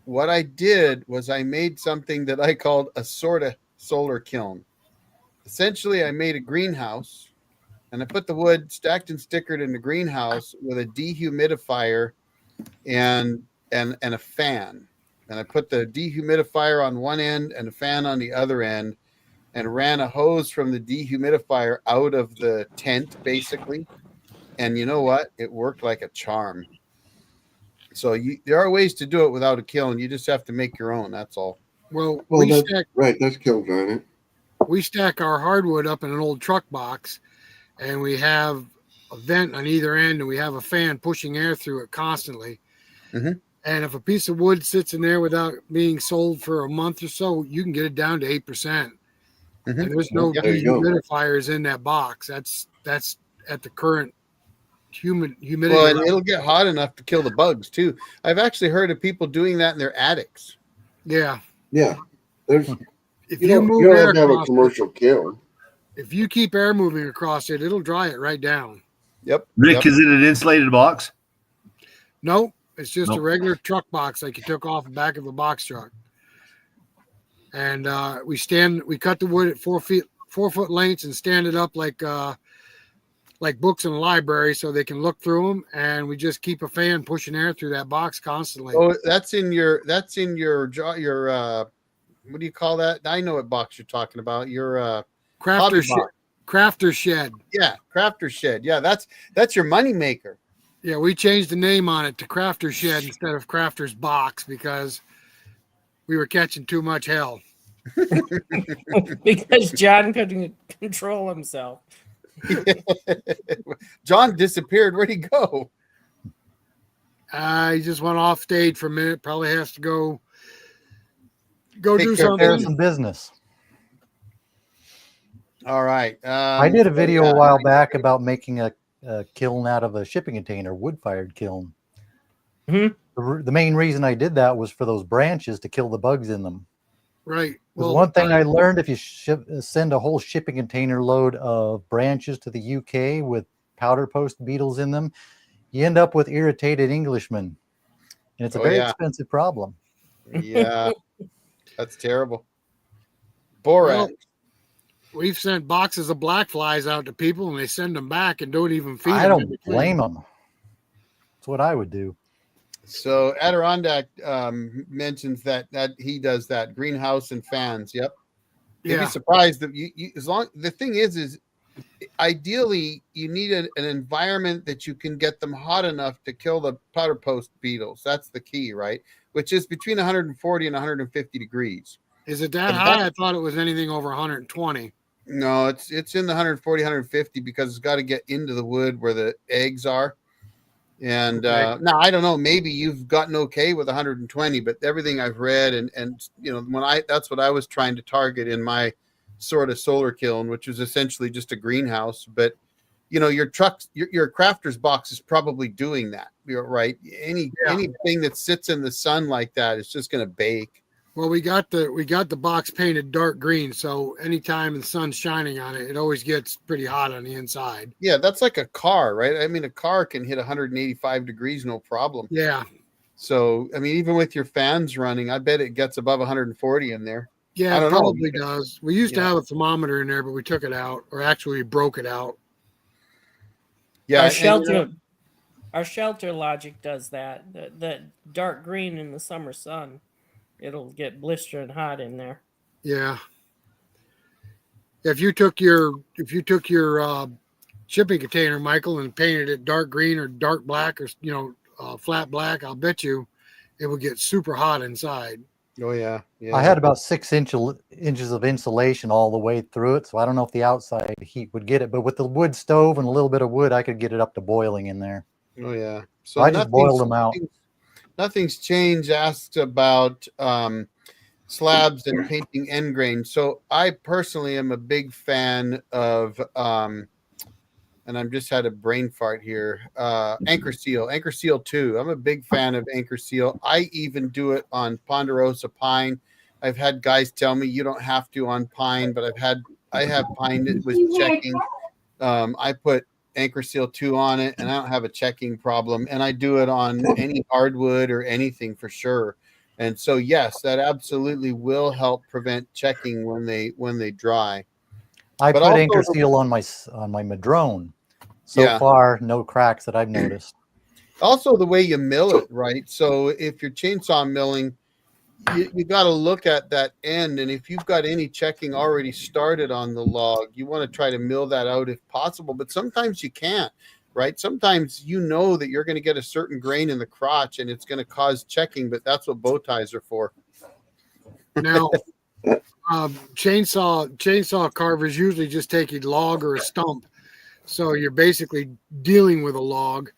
What I did was I made something that I called a sort of solar kiln. Essentially, I made a greenhouse, and I put the wood stacked and stickered in the greenhouse with a dehumidifier and a fan. and I put the dehumidifier on one end and a fan on the other end, and ran a hose from the dehumidifier out of the tent, basically. And you know what? It worked like a charm. So there are ways to do it without a kiln. You just have to make your own. That's all. Well, Well, that's right. That's kiln drying it. we stack our hardwood up in an old truck box, and we have a vent on either end, and we have a fan pushing air through it constantly. Mhm. And if a piece of wood sits in there without being sold for a month or so, you can get it down to 8%. Mhm. And there's no There you go. dehumidifiers in that box. That's at the current humidity. Well, and level. it'll get hot enough to kill the bugs too. I've actually heard of people doing that in their attics. Yeah. Yeah. There's If you you don't, move you don't air have to have a across it, commercial kiln. if you keep air moving across it, it'll dry it right down. Yep. Rick, Yep. is it an insulated box? Nope. It's just a Nope. regular truck box like you took off the back of a box truck. And we cut the wood at 4-foot lengths and stand it up like books in a library so they can look through them. And we just keep a fan pushing air through that box constantly. Oh, that's in your what do you call that? I know what box you're talking about. Your hobby box. Crafter shed. Yeah, crafter shed. Yeah, that's your money maker. Yeah, we changed the name on it to Crafter Shed instead of Crafter's Box because we were catching too much hell. Because John couldn't control himself. John disappeared. Where'd he go? He just went off stage for a minute. Probably has to go Take do care of There's something. some business. All right. I did a video a while back about making a kiln out of a shipping container, wood-fired kiln. Mhm. The main reason I did that was for those branches to kill the bugs in them. Right. Well, one thing I learned, if you send a whole shipping container load of branches to the UK with powder post beetles in them, you end up with irritated Englishmen. And it's a very expensive problem. Yeah, that's terrible. Borax. Well, we've sent boxes of black flies out to people and they send them back and don't even feed them. I in don't between. blame them. That's what I would do. So Adirondack mentions that he does that greenhouse and fans. Yep. You'd be Yeah. surprised that you as long the thing is ideally you need an environment that you can get them hot enough to kill the powder post beetles. That's the key, right? Which is between 140 and 150 degrees. Is it that high? I thought it was anything over 120. No, it's in the 140, 150 because it's got to get into the wood where the eggs are. And now I don't know, maybe you've gotten okay with 120, but everything I've read and you know, that's what I was trying to target in my sort of solar kiln, which was essentially just a greenhouse. But you know, your crafter's box is probably doing that. You're right. Anything that sits in the sun like that is just going to bake. Well, we got the box painted dark green, so anytime the sun's shining on it, it always gets pretty hot on the inside. Yeah, that's like a car, right? I mean, a car can hit 185 degrees, no problem. Yeah. So, I mean, even with your fans running, I bet it gets above 140 in there. Yeah, I it don't know. probably does. We used to have a thermometer in there, but we took it out, or actually we broke it out. Yeah, Our shelter logic does that. The dark green in the summer sun, it'll get blistering hot in there. Yeah. If you took your shipping container, Michael, and painted it dark green or dark black or flat black, I'll bet you it would get super hot inside. Oh yeah. I had about 6 inches of insulation all the way through it, so I don't know if the outside heat would get it. But with the wood stove and a little bit of wood, I could get it up to boiling in there. Oh yeah. So I just boiled them out. Nothing's changed. Asked about slabs and painting end grain. So I personally am a big fan of and I'm just had a brain fart here. Anchor Seal 2. I'm a big fan of Anchor Seal. I even do it on Ponderosa pine. I've had guys tell me you don't have to on pine, but I have pine that was checking. I put Anchor Seal 2 on it and I don't have a checking problem. And I do it on any hardwood or anything for sure. And so, yes, that absolutely will help prevent checking when they dry. I But put also Anchor the- Seal on my madrone. So far, no cracks that I've noticed. Also, the way you mill it, right? So if you're chainsaw milling, you got to look at that end, and if you've got any checking already started on the log, you want to try to mill that out if possible. But sometimes you can't, right? Sometimes you know that you're going to get a certain grain in the crotch, and it's going to cause checking. But that's what bow ties are for. Now, chainsaw carvers usually just take a log or a stump, so you're basically dealing with a log.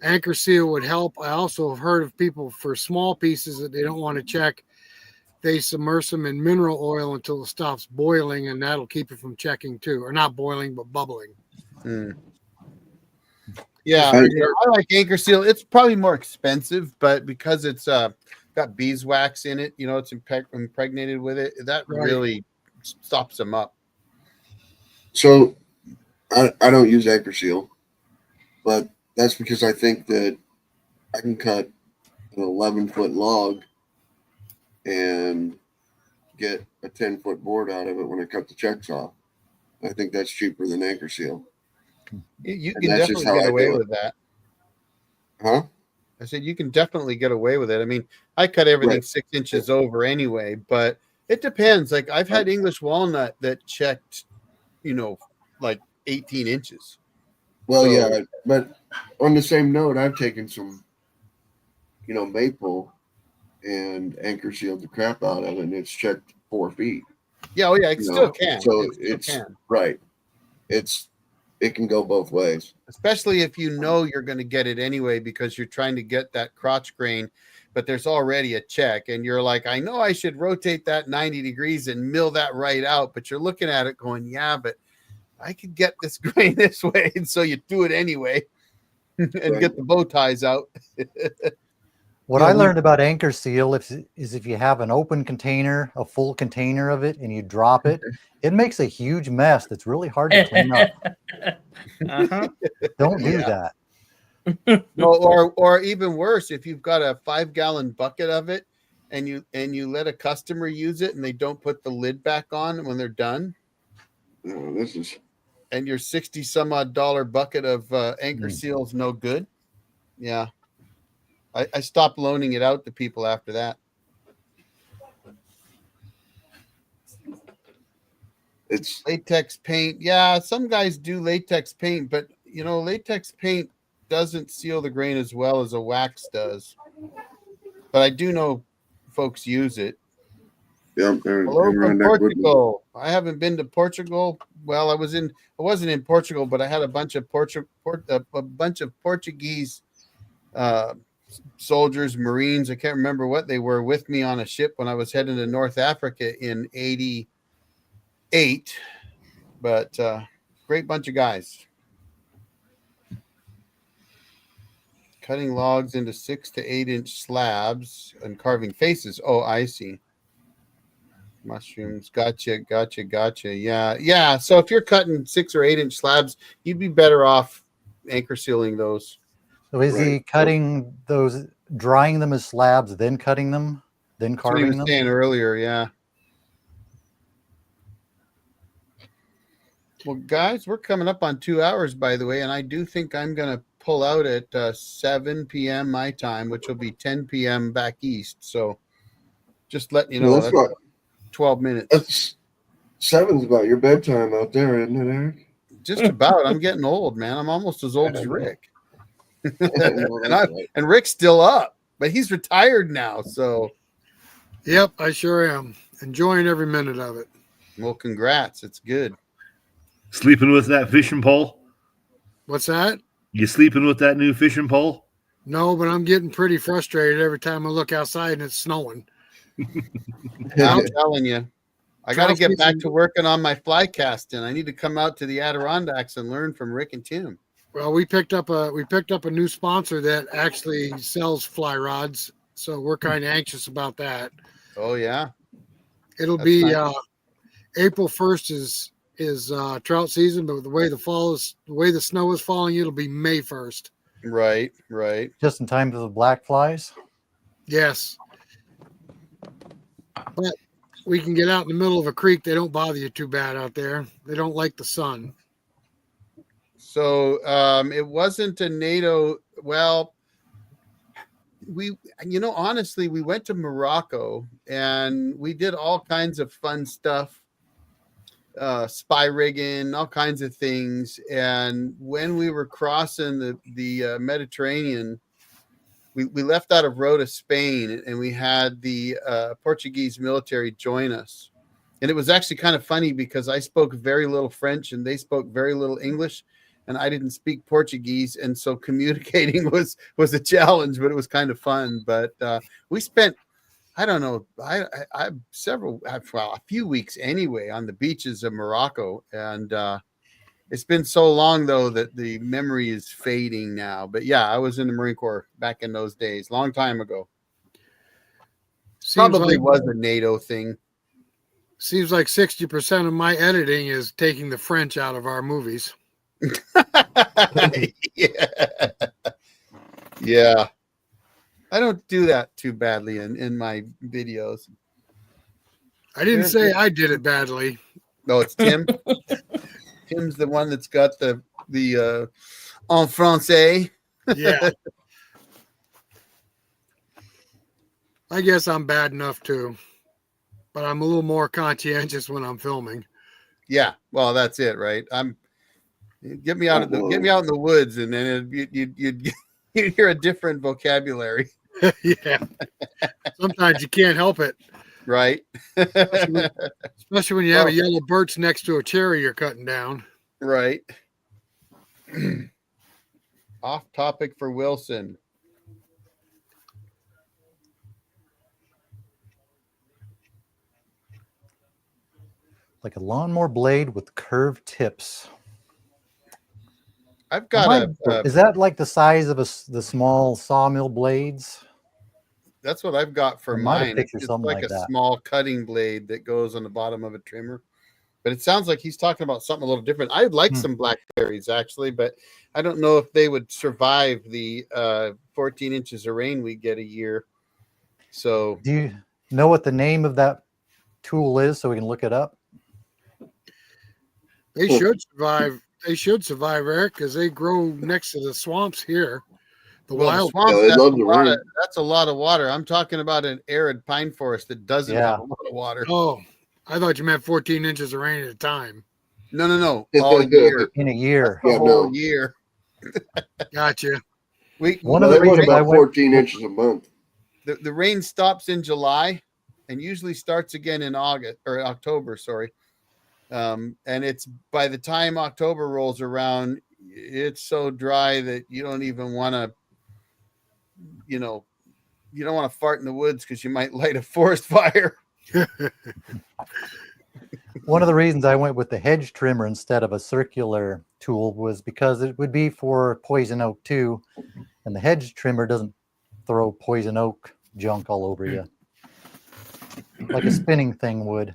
Anchor seal would help. I also have heard of people for small pieces that they don't want to check. They submerge them in mineral oil until it stops boiling, and that'll keep it from checking too, or not boiling but bubbling. Yeah, I like anchor seal. It's probably more expensive, but because it's got beeswax in it, it's impregnated with it. That really stops them up. So I don't use anchor seal, but that's because I think that I can cut an 11-foot log and get a 10-foot board out of it when I cut the checks off. I think that's cheaper than anchor seal. You can definitely get away with that. Huh? I said you can definitely get away with it. I mean, I cut everything 6 inches over anyway, but it depends. Like I've had English walnut that checked, like 18 inches. Well, yeah, but on the same note, I've taken some, maple and anchor sealed the crap out of it, and it's checked 4 feet. Yeah, it still can. So right. It can go both ways. Especially if you're going to get it anyway because you're trying to get that crotch grain, but there's already a check, and you're like, I know I should rotate that 90 degrees and mill that right out, but you're looking at it going, yeah, but I could get this grain this way, and so you do it anyway and get the bow ties out. What I learned about anchor seal is if you have an open container, a full container of it, and you drop it, it makes a huge mess that's really hard to clean up. Don't do that. No, or even worse, if you've got a 5-gallon bucket of it and you let a customer use it and they don't put the lid back on when they're done. And your $60 some odd bucket of anchor seals no good. Yeah. I stopped loaning it out to people after that. It's latex paint. Yeah, some guys do latex paint, but latex paint doesn't seal the grain as well as a wax does. But I do know folks use it. Yeah, hello from Portugal. I haven't been to Portugal. Well, I wasn't in Portugal, but I had a bunch of Portuguese soldiers, Marines. I can't remember what they were with me on a ship when I was heading to North Africa in '88. But great bunch of guys. Cutting logs into 6 to 8 inch slabs and carving faces. Oh, I see. Mushrooms. Gotcha. Yeah. So if you're cutting 6 or 8 inch slabs, you'd be better off anchor sealing those. So is he cutting those, drying them as slabs, then cutting them, then carving them? That's what he was saying earlier, yeah. Well, guys, we're coming up on 2 hours, by the way, and I do think I'm going to pull out at 7 p.m. my time, which will be 10 p.m. back east. So just letting you know, that's 12 minutes. 7's about your bedtime out there, isn't it, Eric? Just about. I'm getting old, man. I'm almost as old as Rick. and Rick's still up, but he's retired now. So, yep, I sure am enjoying every minute of it. Well, congrats. It's good. Sleeping with that fishing pole? What's that? You sleeping with that new fishing pole? No, but I'm getting pretty frustrated every time I look outside and it's snowing. I'm telling you, I got to get back to working on my fly casting. I need to come out to the Adirondacks and learn from Rick and Tim. Well, we picked up a new sponsor that actually sells fly rods, so we're kind of anxious about that. Oh yeah, it'll be nice. April 1st is trout season, but the way the snow is falling, it'll be May 1st. Right. Just in time for the black flies. Yes, but we can get out in the middle of a creek. They don't bother you too bad out there. They don't like the sun. So it wasn't a NATO. Well, honestly, we went to Morocco and we did all kinds of fun stuff, spy rigging, all kinds of things. And when we were crossing the Mediterranean, we left out of Rota, Spain, and we had the Portuguese military join us. And it was actually kind of funny because I spoke very little French and they spoke very little English, and I didn't speak Portuguese, and so communicating was a challenge, but it was kind of fun. But we spent, I don't know, a few weeks anyway on the beaches of Morocco, and it's been so long though that the memory is fading now. But yeah, I was in the Marine Corps back in those days, long time ago. Probably was a NATO thing. Seems like 60% of my editing is taking the French out of our movies. Yeah. I don't do that too badly in my videos. I didn't say I did it badly. No, it's Tim. Tim's the one that's got the en français. Yeah. I guess I'm bad enough too, but I'm a little more conscientious when I'm filming. Yeah, well, that's it, right? Get me out in the woods, and then you'd hear a different vocabulary. Yeah. Sometimes you can't help it. Right. Especially when you have a yellow birch next to a cherry you're cutting down. Right. Off topic for Wilson. Like a lawnmower blade with curved tips. I've got is that like the size of the small sawmill blades? That's what I've got for mine. It's like a that. small cutting blade that goes on the bottom of a trimmer. But it sounds like he's talking about something a little different. I'd like some blackberries actually, but I don't know if they would survive the 14 inches of rain we get a year. So do you know what the name of that tool is so we can look it up? They should survive. They should survive, Eric, because they grow next to the swamps here. The wild swamp, yeah, that's a lot of water. I'm talking about an arid pine forest that doesn't have a lot of water. Oh, I thought you meant 14 inches of rain at a time. No. All year. In a year. A whole year. Gotcha. One of the reasons about 14 inches a month. The rain stops in July and usually starts again in October, sorry. And it's by the time October rolls around, it's so dry that you don't even want to, you don't want to fart in the woods because you might light a forest fire. One of the reasons I went with the hedge trimmer instead of a circular tool was because it would be for poison oak too, and the hedge trimmer doesn't throw poison oak junk all over you like a spinning thing would.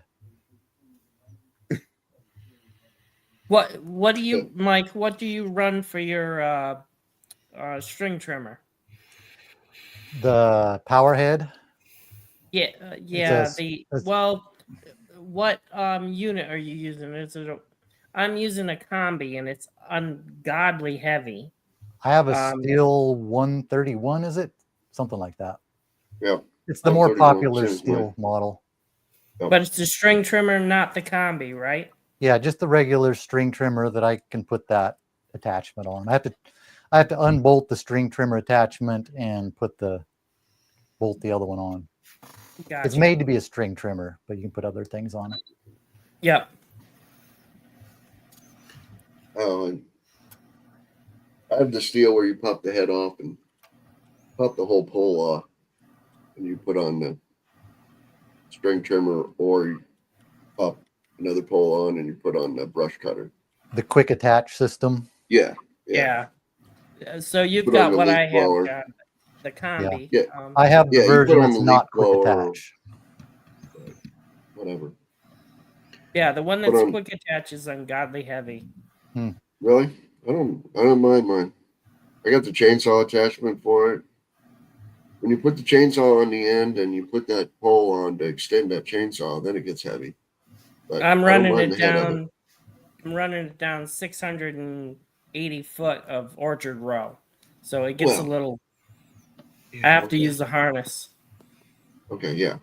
What do you, Mike? What do you run for your string trimmer? The power head. Yeah. What unit are you using? I'm using a combi, and it's ungodly heavy. I have a steel 131. Is it something like that? Yeah, it's the more popular steel model. But it's the string trimmer, not the combi, right? Yeah, just the regular string trimmer that I can put that attachment on. I have to unbolt the string trimmer attachment and bolt the other one on. Gotcha. It's made to be a string trimmer, but you can put other things on it. Yep. Oh, I have the steel where you pop the head off and pop the whole pole off, and you put on the string trimmer, or you pop another pole on and you put on the brush cutter. The quick attach system. Yeah. So you've got what I have got, the combi. Yeah. I have the version that's not quick attach. Whatever. Yeah, the one that's quick attach is ungodly heavy. Really? I don't mind mine. I got the chainsaw attachment for it. When you put the chainsaw on the end and you put that pole on to extend that chainsaw, then it gets heavy. But I'm running it down. I'm running it down 680 foot of orchard row, so it gets a little. I have to Okay. use the harness. Okay, yeah.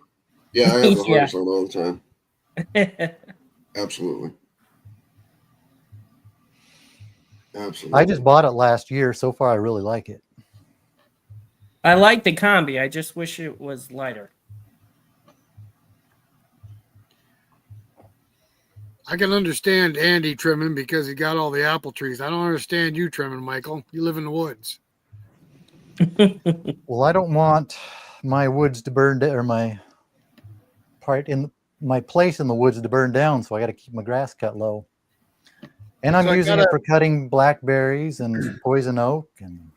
Yeah, I have the Yeah. harness on all the time. Absolutely. Absolutely. I just bought it last year. So far, I really like it. I like the combi. I just wish it was lighter. I can understand Andy trimming because he got all the apple trees. I don't understand you trimming, Michael. You live in the woods. Well, I don't want my woods to burn down, or my place in the woods to burn down, so I got to keep my grass cut low. And I'm So I using gotta- it for cutting blackberries and poison oak. And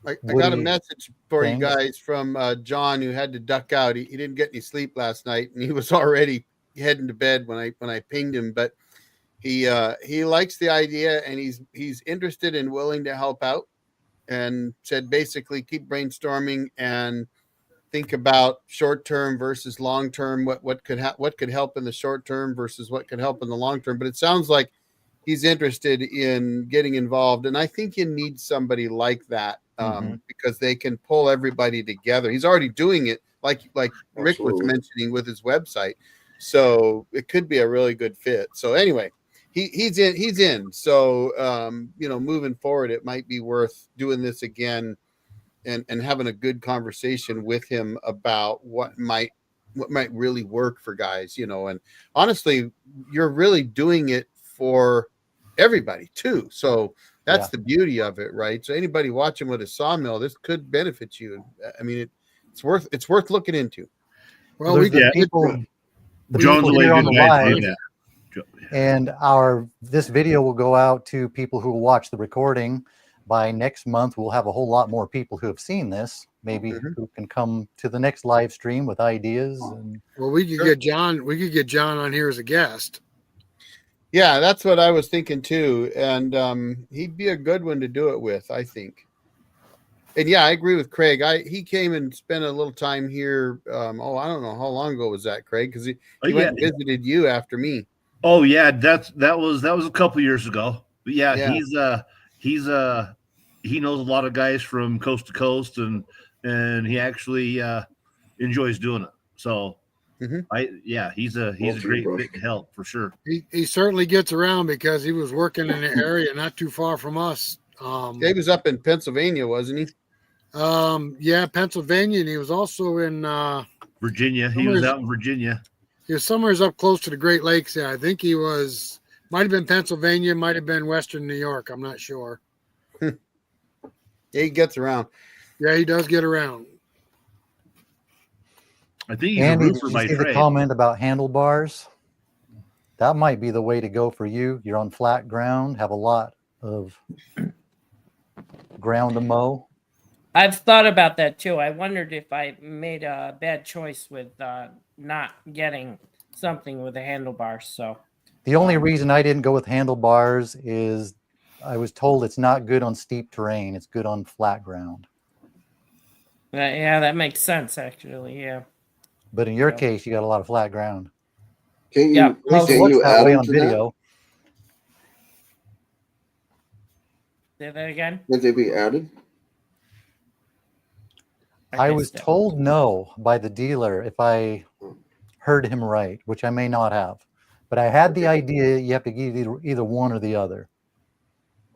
I got a woody message for you things. guys from John, who had to duck out. He didn't get any sleep last night, and he was already heading to bed when I pinged him. But he likes the idea, and he's interested and willing to help out. And said basically keep brainstorming and think about short term versus long term. What could help in the short term versus what could help in the long term. But it sounds like he's interested in getting involved, and I think you need somebody like that because they can pull everybody together. He's already doing it, like Rick was Absolutely. mentioning with his website, so it could be a really good fit. So anyway, he's in. So moving forward, it might be worth doing this again and having a good conversation with him about what might really work for guys. And honestly, you're really doing it for everybody too. So that's the beauty of it, right? So anybody watching with a sawmill, this could benefit you. I mean, it's worth looking into. Well, There's we the could people, the John's people a way here on good the guy to do live, that. and this video will go out to people who will watch the recording. By next month, we'll have a whole lot more people who have seen this, maybe who can come to the next live stream with ideas. And well, we could get John. We could get John on here as a guest. Yeah, that's what I was thinking too. And he'd be a good one to do it with, I think. And yeah, I agree with Craig. He came and spent a little time here. I don't know how long ago was that, Craig? Because he went and visited you after me. Oh yeah, that was a couple years ago. But yeah, he knows a lot of guys from coast to coast, and he actually enjoys doing it. So he's a great fit to help for sure. He certainly gets around because he was working in an area not too far from us. He was up in Pennsylvania, wasn't he? Yeah, Pennsylvania, and he was also in Virginia. He was out in Virginia. He was somewhere up close to the Great Lakes. Yeah, I think he might have been Pennsylvania, might have been Western New York. I'm not sure. Yeah, he gets around. Yeah, he does get around. I think he's Andy, a did roofer you by see the trade. comment about handlebars? That might be the way to go for you. You're on flat ground, have a lot of ground to mow. I've thought about that too. I wondered if I made a bad choice with not getting something with a handlebar. So The only reason I didn't go with handlebars is I was told it's not good on steep terrain. It's good on flat ground. yeah, that makes sense actually. Yeah. But in your case, you got a lot of flat ground. Can you, Yeah, At least it can looks you that add way them on to that? video. Say that again. Can they be added? I was missed it. told no by the dealer if I heard him right, which I may not have. But I had the idea you have to give either one or the other.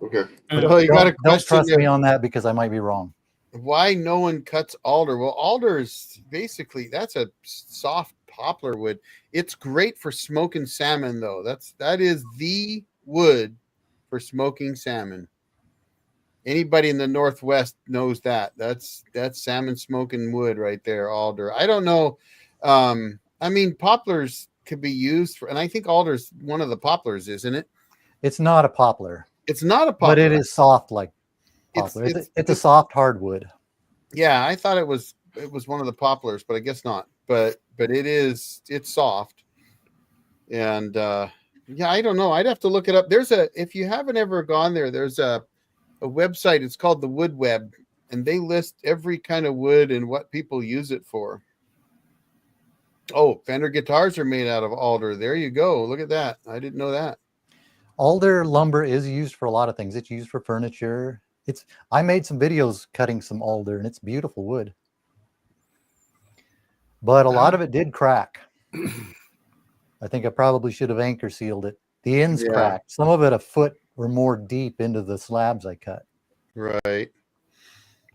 Okay. Well, you got a Don't question trust there. me on that because I might be wrong. Why no one cuts alder? Well, alder is basically that's a soft poplar wood. It's great for smoking salmon, though. That is the wood for smoking salmon. Anybody in the Northwest knows that. That's salmon smoking wood right there, alder. I don't know. I mean, poplars could be used for, and I think alder's one of the poplars, isn't it? It's not a poplar, It's not a poplar, but it is soft like poplar. It's a soft hardwood. Yeah, I thought it was one of the poplars, but I guess not. But it's soft. And yeah, I don't know. I'd have to look it up. If you haven't ever gone there, there's a website. It's called the Wood Web, and they list every kind of wood and what people use it for. Oh, Fender guitars are made out of alder. There you go. Look at that. I didn't know that. Alder lumber is used for a lot of things. It's used for furniture. I made some videos cutting some alder, and it's beautiful wood. but a lot of it did crack. I think I probably should have anchor sealed it. The ends Yeah. cracked. Some of it a foot or more deep into the slabs I cut. Right.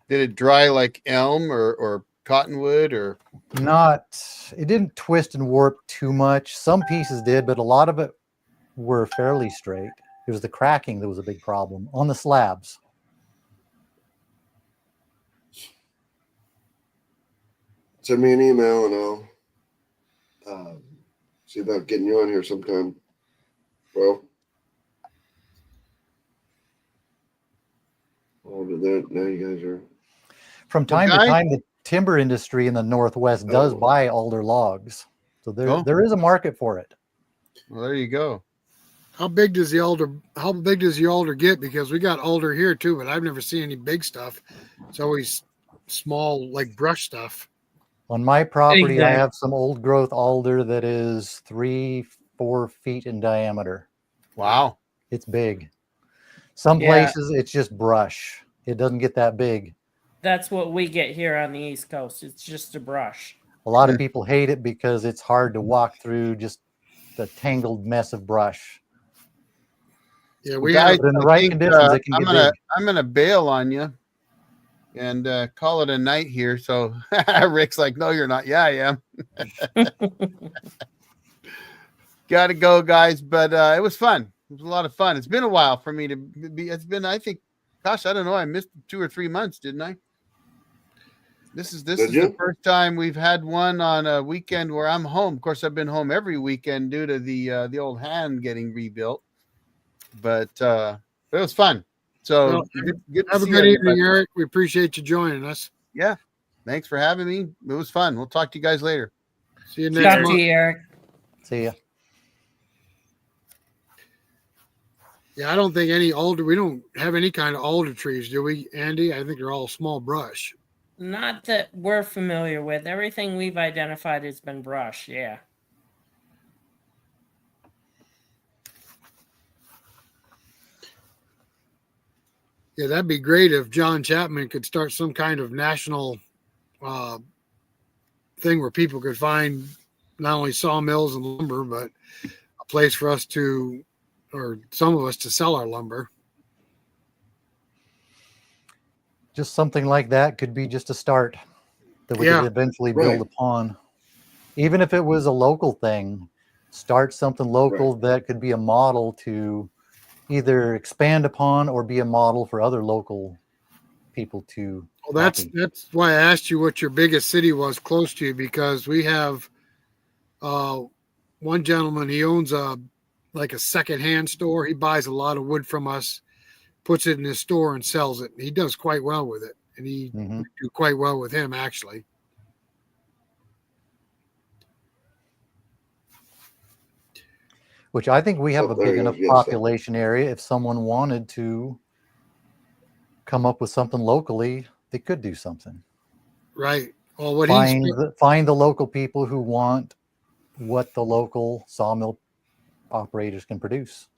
Did it dry like elm or cottonwood or? It didn't twist and warp too much. Some pieces did, but a lot of it were fairly straight. It was the cracking that was a big problem on the slabs. Send me an email and I'll see about getting you on here sometime. Well, but now you guys are. From time to time, the timber industry in the Northwest does buy alder logs. So there is a market for it. Well, there you go. How big does the alder get? Because we got alder here too, but I've never seen any big stuff. It's always small, like brush stuff. On my property, Exactly. I have some old growth alder that is 3-4 feet in diameter. Wow. It's big. Some places it's just brush. It doesn't get that big. That's what we get here on the East Coast. It's just a brush. A lot of people hate it because it's hard to walk through just the tangled mess of brush. Yeah, Well, we guys, have. But in the right conditions, it can I'm get gonna big. I'm gonna bail on you and call it a night here. So Rick's like, no, you're not. Yeah, I am. Gotta go, guys. But it was fun. It was a lot of fun. It's been a while for me to be. It's been, I think, gosh, I don't know. I missed 2 or 3 months, didn't I? This is the first time we've had one on a weekend where I'm home. Of course, I've been home every weekend due to the old hand getting rebuilt. But it was fun. So Well, good to have a see good evening, everybody. Eric. We appreciate you joining us. Yeah. Thanks for having me. It was fun. We'll talk to you guys later. See you next Talk to month. you, Eric. See ya. Yeah, I don't think any alder. We don't have any kind of alder trees, do we, Andy? I think they're all small brush. Not that we're familiar with. Everything we've identified has been brush. Yeah. Yeah, that'd be great if John Chapman could start some kind of national thing where people could find not only sawmills and lumber, but a place for us to, or some of us to sell our lumber. Just something like that could be just a start that we Yeah. could eventually Right. build upon. Even if it was a local thing, start something local that could be a model to either expand upon or be a model for other local people to Well, that's why I asked you what your biggest city was close to you, because we have one gentleman. He owns a secondhand store. He buys a lot of wood from us, puts it in his store, and sells it. He does quite well with it, and we do quite well with him actually. which I think we have Oh, a there big you go. enough Yes, population area. If someone wanted to come up with something locally, they could do something. Right. Well, what Find the local people who want what the local sawmill operators can produce.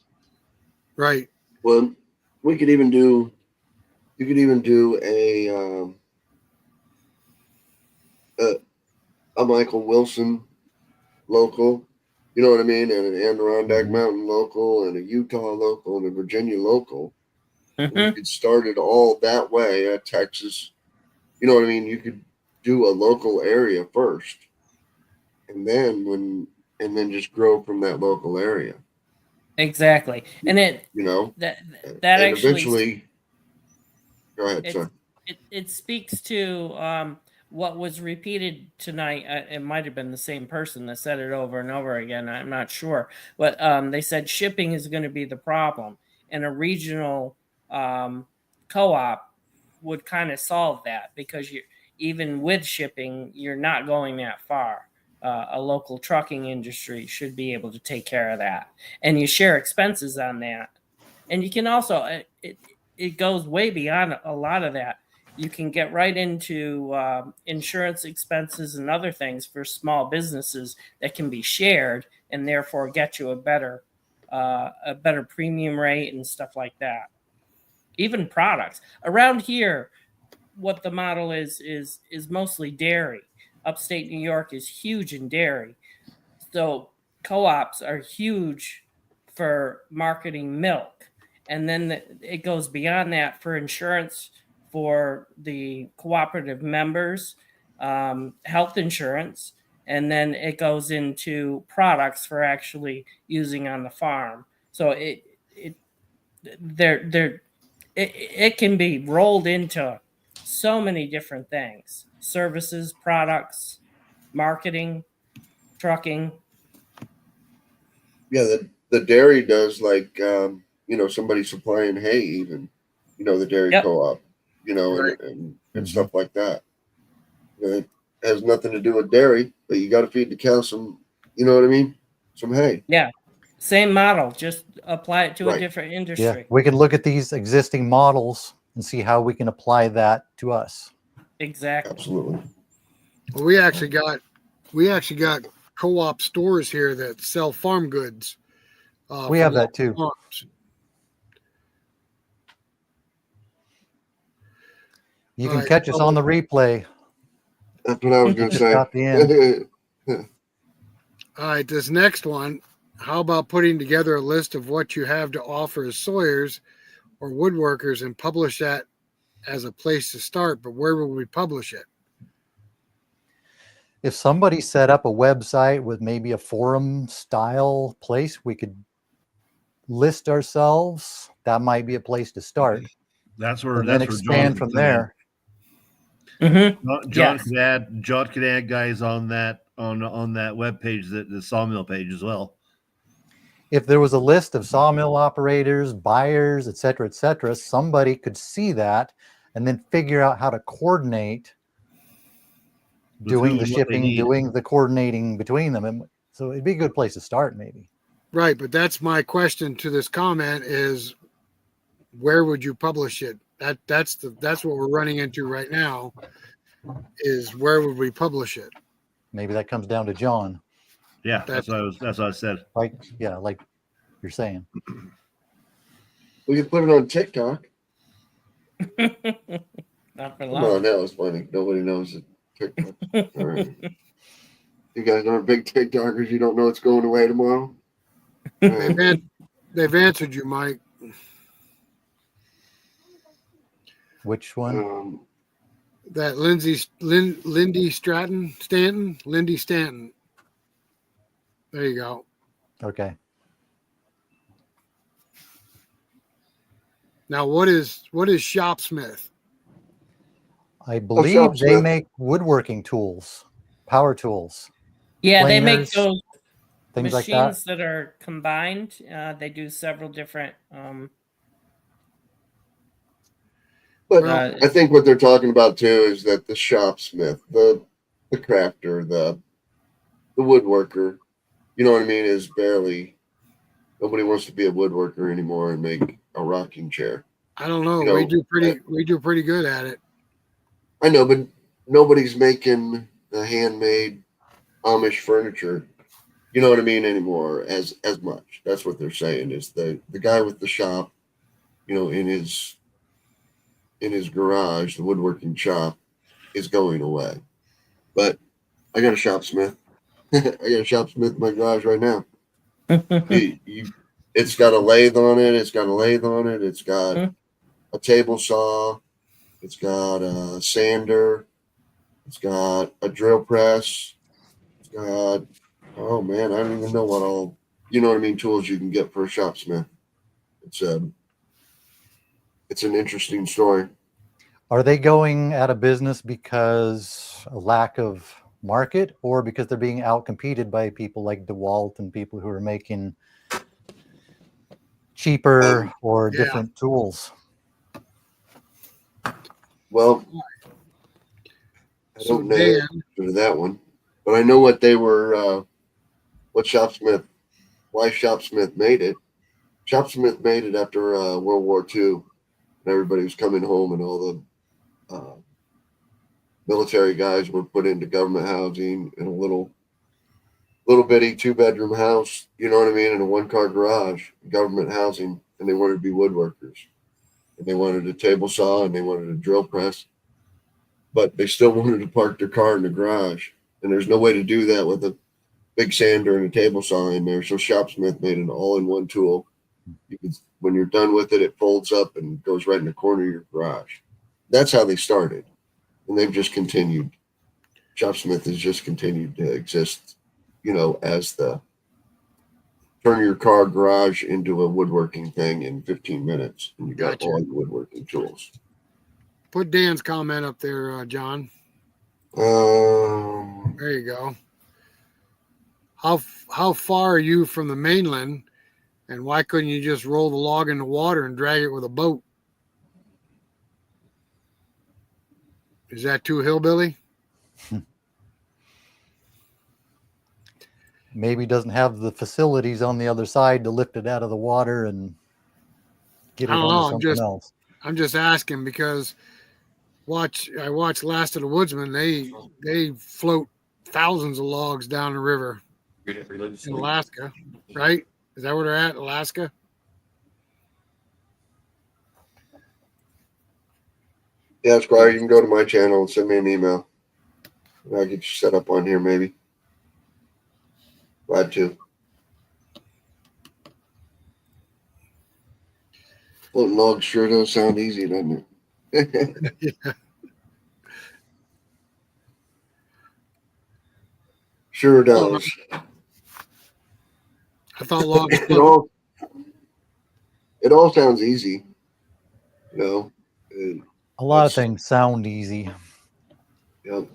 right. Well, we could even do. You could even do a Michael Wilson local. You know what I mean? And an Adirondack Mountain local, and a Utah local, and a Virginia local. You could start it all that way at Texas. You know what I mean? You could do a local area first, and then just grow from that local area. Exactly. And that and actually eventually. Go ahead, sorry. it speaks to what was repeated tonight. It might have been the same person that said it over and over again. I'm not sure, but they said shipping is going to be the problem, and a regional co-op would kind of solve that, because even with shipping, you're not going that far. A local trucking industry should be able to take care of that, and you share expenses on that. And you can also it goes way beyond a lot of that. You can get right into insurance expenses and other things for small businesses that can be shared, and therefore get you a better premium rate and stuff like that. Even products around here, what the model is mostly dairy. upstate New York is huge in dairy. So co-ops are huge for marketing milk. And then it goes beyond that for insurance for the cooperative members, health insurance, and then it goes into products for actually using on the farm. So it can be rolled into so many different things: services, products, marketing, trucking. Yeah, the dairy does, like, somebody supplying hay, even, the dairy Yep. co-op, Right. and stuff like that. It has nothing to do with dairy, but you got to feed the cow some, you know what I mean? Some hay. Yeah. Same model, just apply it to a Right. different Yeah, industry. we can look at these existing models and see how we can apply that to us. Exactly. Absolutely. Well, we actually got co-op stores here that sell farm goods. We from have that local too. farms. You All can right. catch us on the replay. That's what I was going to Just say. got the end. All right, this next one. How about putting together a list of what you have to offer as sawyers or woodworkers and publish that as a place to start? But where will we publish it? If somebody set up a website with maybe a forum style place, we could list ourselves. That might be a place to start. That's where And then John expand from could there. Mm-hmm. John Yes. John could add guys on that web page, the Sawmill page as well. If there was a list of sawmill operators, buyers, et cetera, somebody could see that and then figure out how to coordinate With doing who the and what they shipping, need. doing the coordinating between them. And so it'd be a good place to start, maybe. Right, but that's my question to this comment is where would you publish it? That's what we're running into right now is where would we publish it? Maybe that comes down to John. Yeah, that's what I said. Like you're saying. We can put it on TikTok. Not for Come long. on, that was funny. Nobody knows it. TikTok. All right. You guys aren't big TikTokers. You don't know it's going away tomorrow. All right. They've answered you, Mike. Which one? That Lindy Stanton. There you go. Okay. Now, what is Shopsmith? I believe they Shopsmith. make woodworking tools, power tools, Yeah, they make planers, those things like machines that. that are combined. They do several different. But Well, I think what they're talking about too is that the shopsmith, the crafter, the woodworker, you know what I mean, is barely, nobody wants to be a woodworker anymore and make a rocking chair. I don't know. You know, we do pretty good at it. I know, but nobody's making the handmade Amish furniture, you know what I mean, anymore as much. That's what they're saying is the guy with the shop, in his garage, the woodworking shop is going away. But I got a shopsmith. I got a shopsmith in my garage right now. It's got a lathe on it. It's got a table saw. It's got a sander. It's got a drill press. It's got, oh man, I don't even know what all, you know what I mean, tools you can get for a shopsmith. It's an interesting story. Are they going out of business because a lack of market or because they're being outcompeted by people like DeWalt and people who are making cheaper or different tools? Well, I don't know the answer to that one, but I know what they were, why Shopsmith made it. Shopsmith made it after World War II, and everybody was coming home, and all the military guys were put into government housing in a little bitty 2-bedroom house, you know what I mean, in a 1-car garage, government housing, and they wanted to be woodworkers. And they wanted a table saw and they wanted a drill press. but they still wanted to park their car in the garage. And there's no way to do that with a big sander and a table saw in there. So Shopsmith made an all-in-one tool. You can, when you're done with it, it folds up and goes right in the corner of your garage. That's how they started. And they've just continued. Shopsmith has just continued to exist, you know, as the turn your car garage into a woodworking thing in 15 minutes. And you got Gotcha. all your woodworking tools. Put Dan's comment up there, John. There you go. How far are you from the mainland, and why couldn't you just roll the log in the water and drag it with a boat? Is that too hillbilly? Maybe doesn't have the facilities on the other side to lift it out of the water and get it I don't know, onto something else. I'm just asking because I watched Last of the Woodsman. They float thousands of logs down the river in Alaska, right? Is that where they're at, Alaska? Yeah, Squire, you can go to my channel and send me an email. And I'll get you set up on here, maybe. Glad to. Floating logs sure does sound easy, doesn't it? Yeah. Sure does. I thought logs It all sounds easy. You know? A lot of things sound easy. Yep.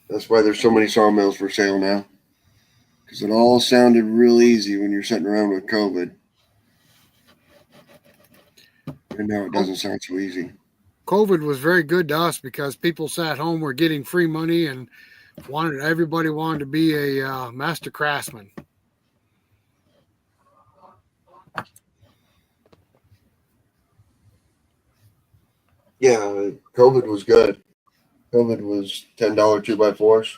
That's why there's so many sawmills for sale now. Because it all sounded real easy when you're sitting around with COVID. And now it doesn't sound so easy. COVID was very good to us because people sat home, were getting free money, and everybody wanted to be a master craftsman. Yeah, COVID was good. COVID was $10 2x4s.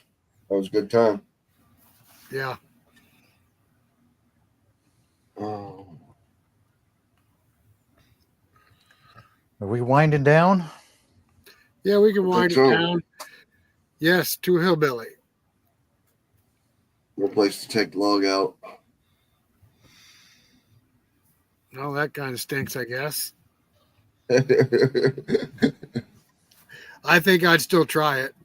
That was a good time. Yeah. Are we winding down? Yeah, we can wind it so. down. Yes, to hillbilly. No place to take the log out. No, that kind of stinks, I guess. I think I'd still try it.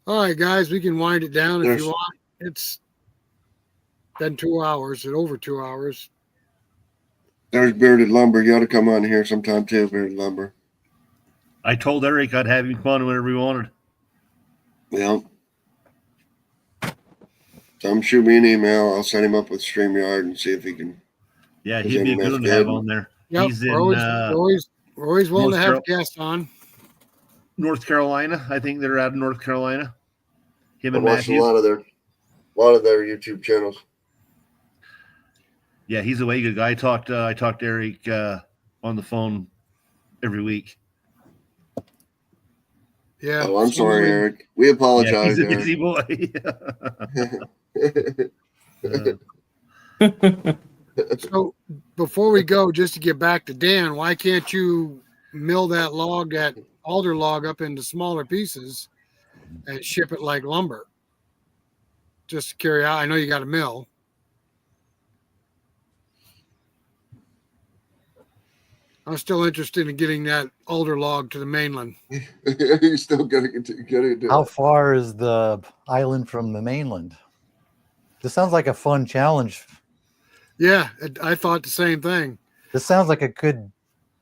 All right, guys, we can wind it down if you want. It's been 2 hours, and over 2 hours. There's Bearded Lumber. You ought to come on here sometime too, Bearded Lumber. I told Eric I'd have him come on whenever he wanted. Yeah. Tell him shoot me an email. I'll set him up with StreamYard and see if he can. Yeah, he'd be a good one to have on there. Yep, He's in we're always willing to have guests on. North Carolina. I think they're out of North Carolina. Him I and watched Matthew. a lot of their YouTube channels. Yeah, he's a way good guy. I talked to Eric on the phone every week. Yeah. Oh, I'm sorry, Eric. We apologize. Yeah, he's a busy boy. So before we go, just to get back to Dan, why can't you mill that alder log up into smaller pieces and ship it like lumber? Just to carry out. I know you got a mill. I'm still interested in getting that alder log to the mainland. You still gotta do How it. far is the island from the mainland? This sounds like a fun challenge. Yeah, I thought the same thing. This sounds like a good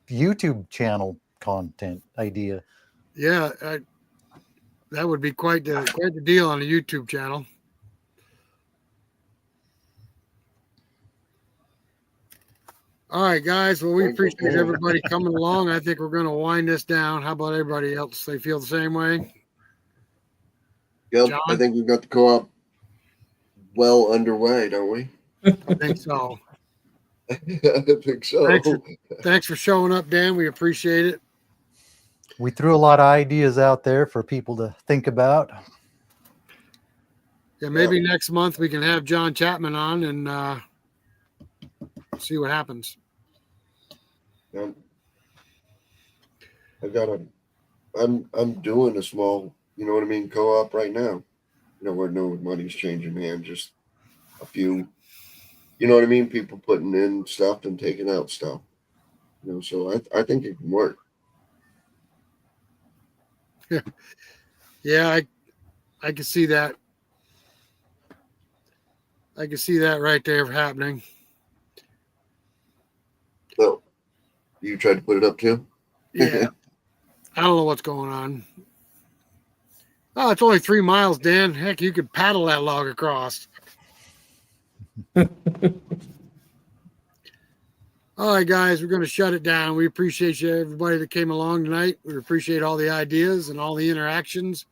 YouTube channel content idea. Yeah, that would be quite the deal on a YouTube channel. All right, guys. Well, we appreciate everybody coming along. I think we're going to wind this down. How about everybody else? They feel the same way? Yep, John? I think we've got the co-op well underway, don't we? I think so. I think so. Thanks for showing up, Dan. We appreciate it. We threw a lot of ideas out there for people to think about. Yeah, maybe next month we can have John Chapman on and see what happens. And I'm doing a small, you know what I mean, co-op right now. You know, where no money's changing hands, just a few, you know what I mean, people putting in stuff and taking out stuff. You know, so I think it can work. Yeah, I can see that. I can see that right there happening. So you tried to put it up too? Yeah. I don't know what's going on. Oh, it's only 3 miles, Dan. Heck, you could paddle that log across. All right, guys, we're going to shut it down. We appreciate you, everybody that came along tonight. We appreciate all the ideas and all the interactions.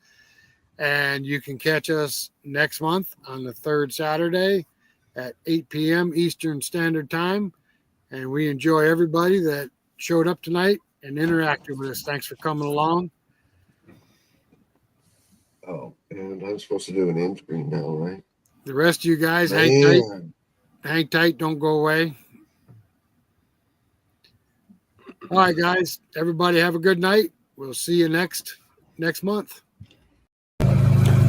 And you can catch us next month on the 3rd Saturday at 8 p.m. Eastern Standard Time. And we enjoy everybody that showed up tonight and interacted with us. Thanks for coming along. Oh, and I'm supposed to do an end screen now, right? The rest of you guys, Man. hang tight. Hang tight. Don't go away. All right, guys. Everybody have a good night. We'll see you next month.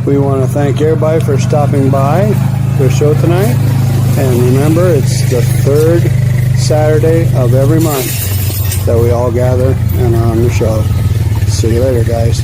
We want to thank everybody for stopping by the show tonight. And remember, it's the 3rd Saturday of every month that we all gather and are on the show. See you later, guys.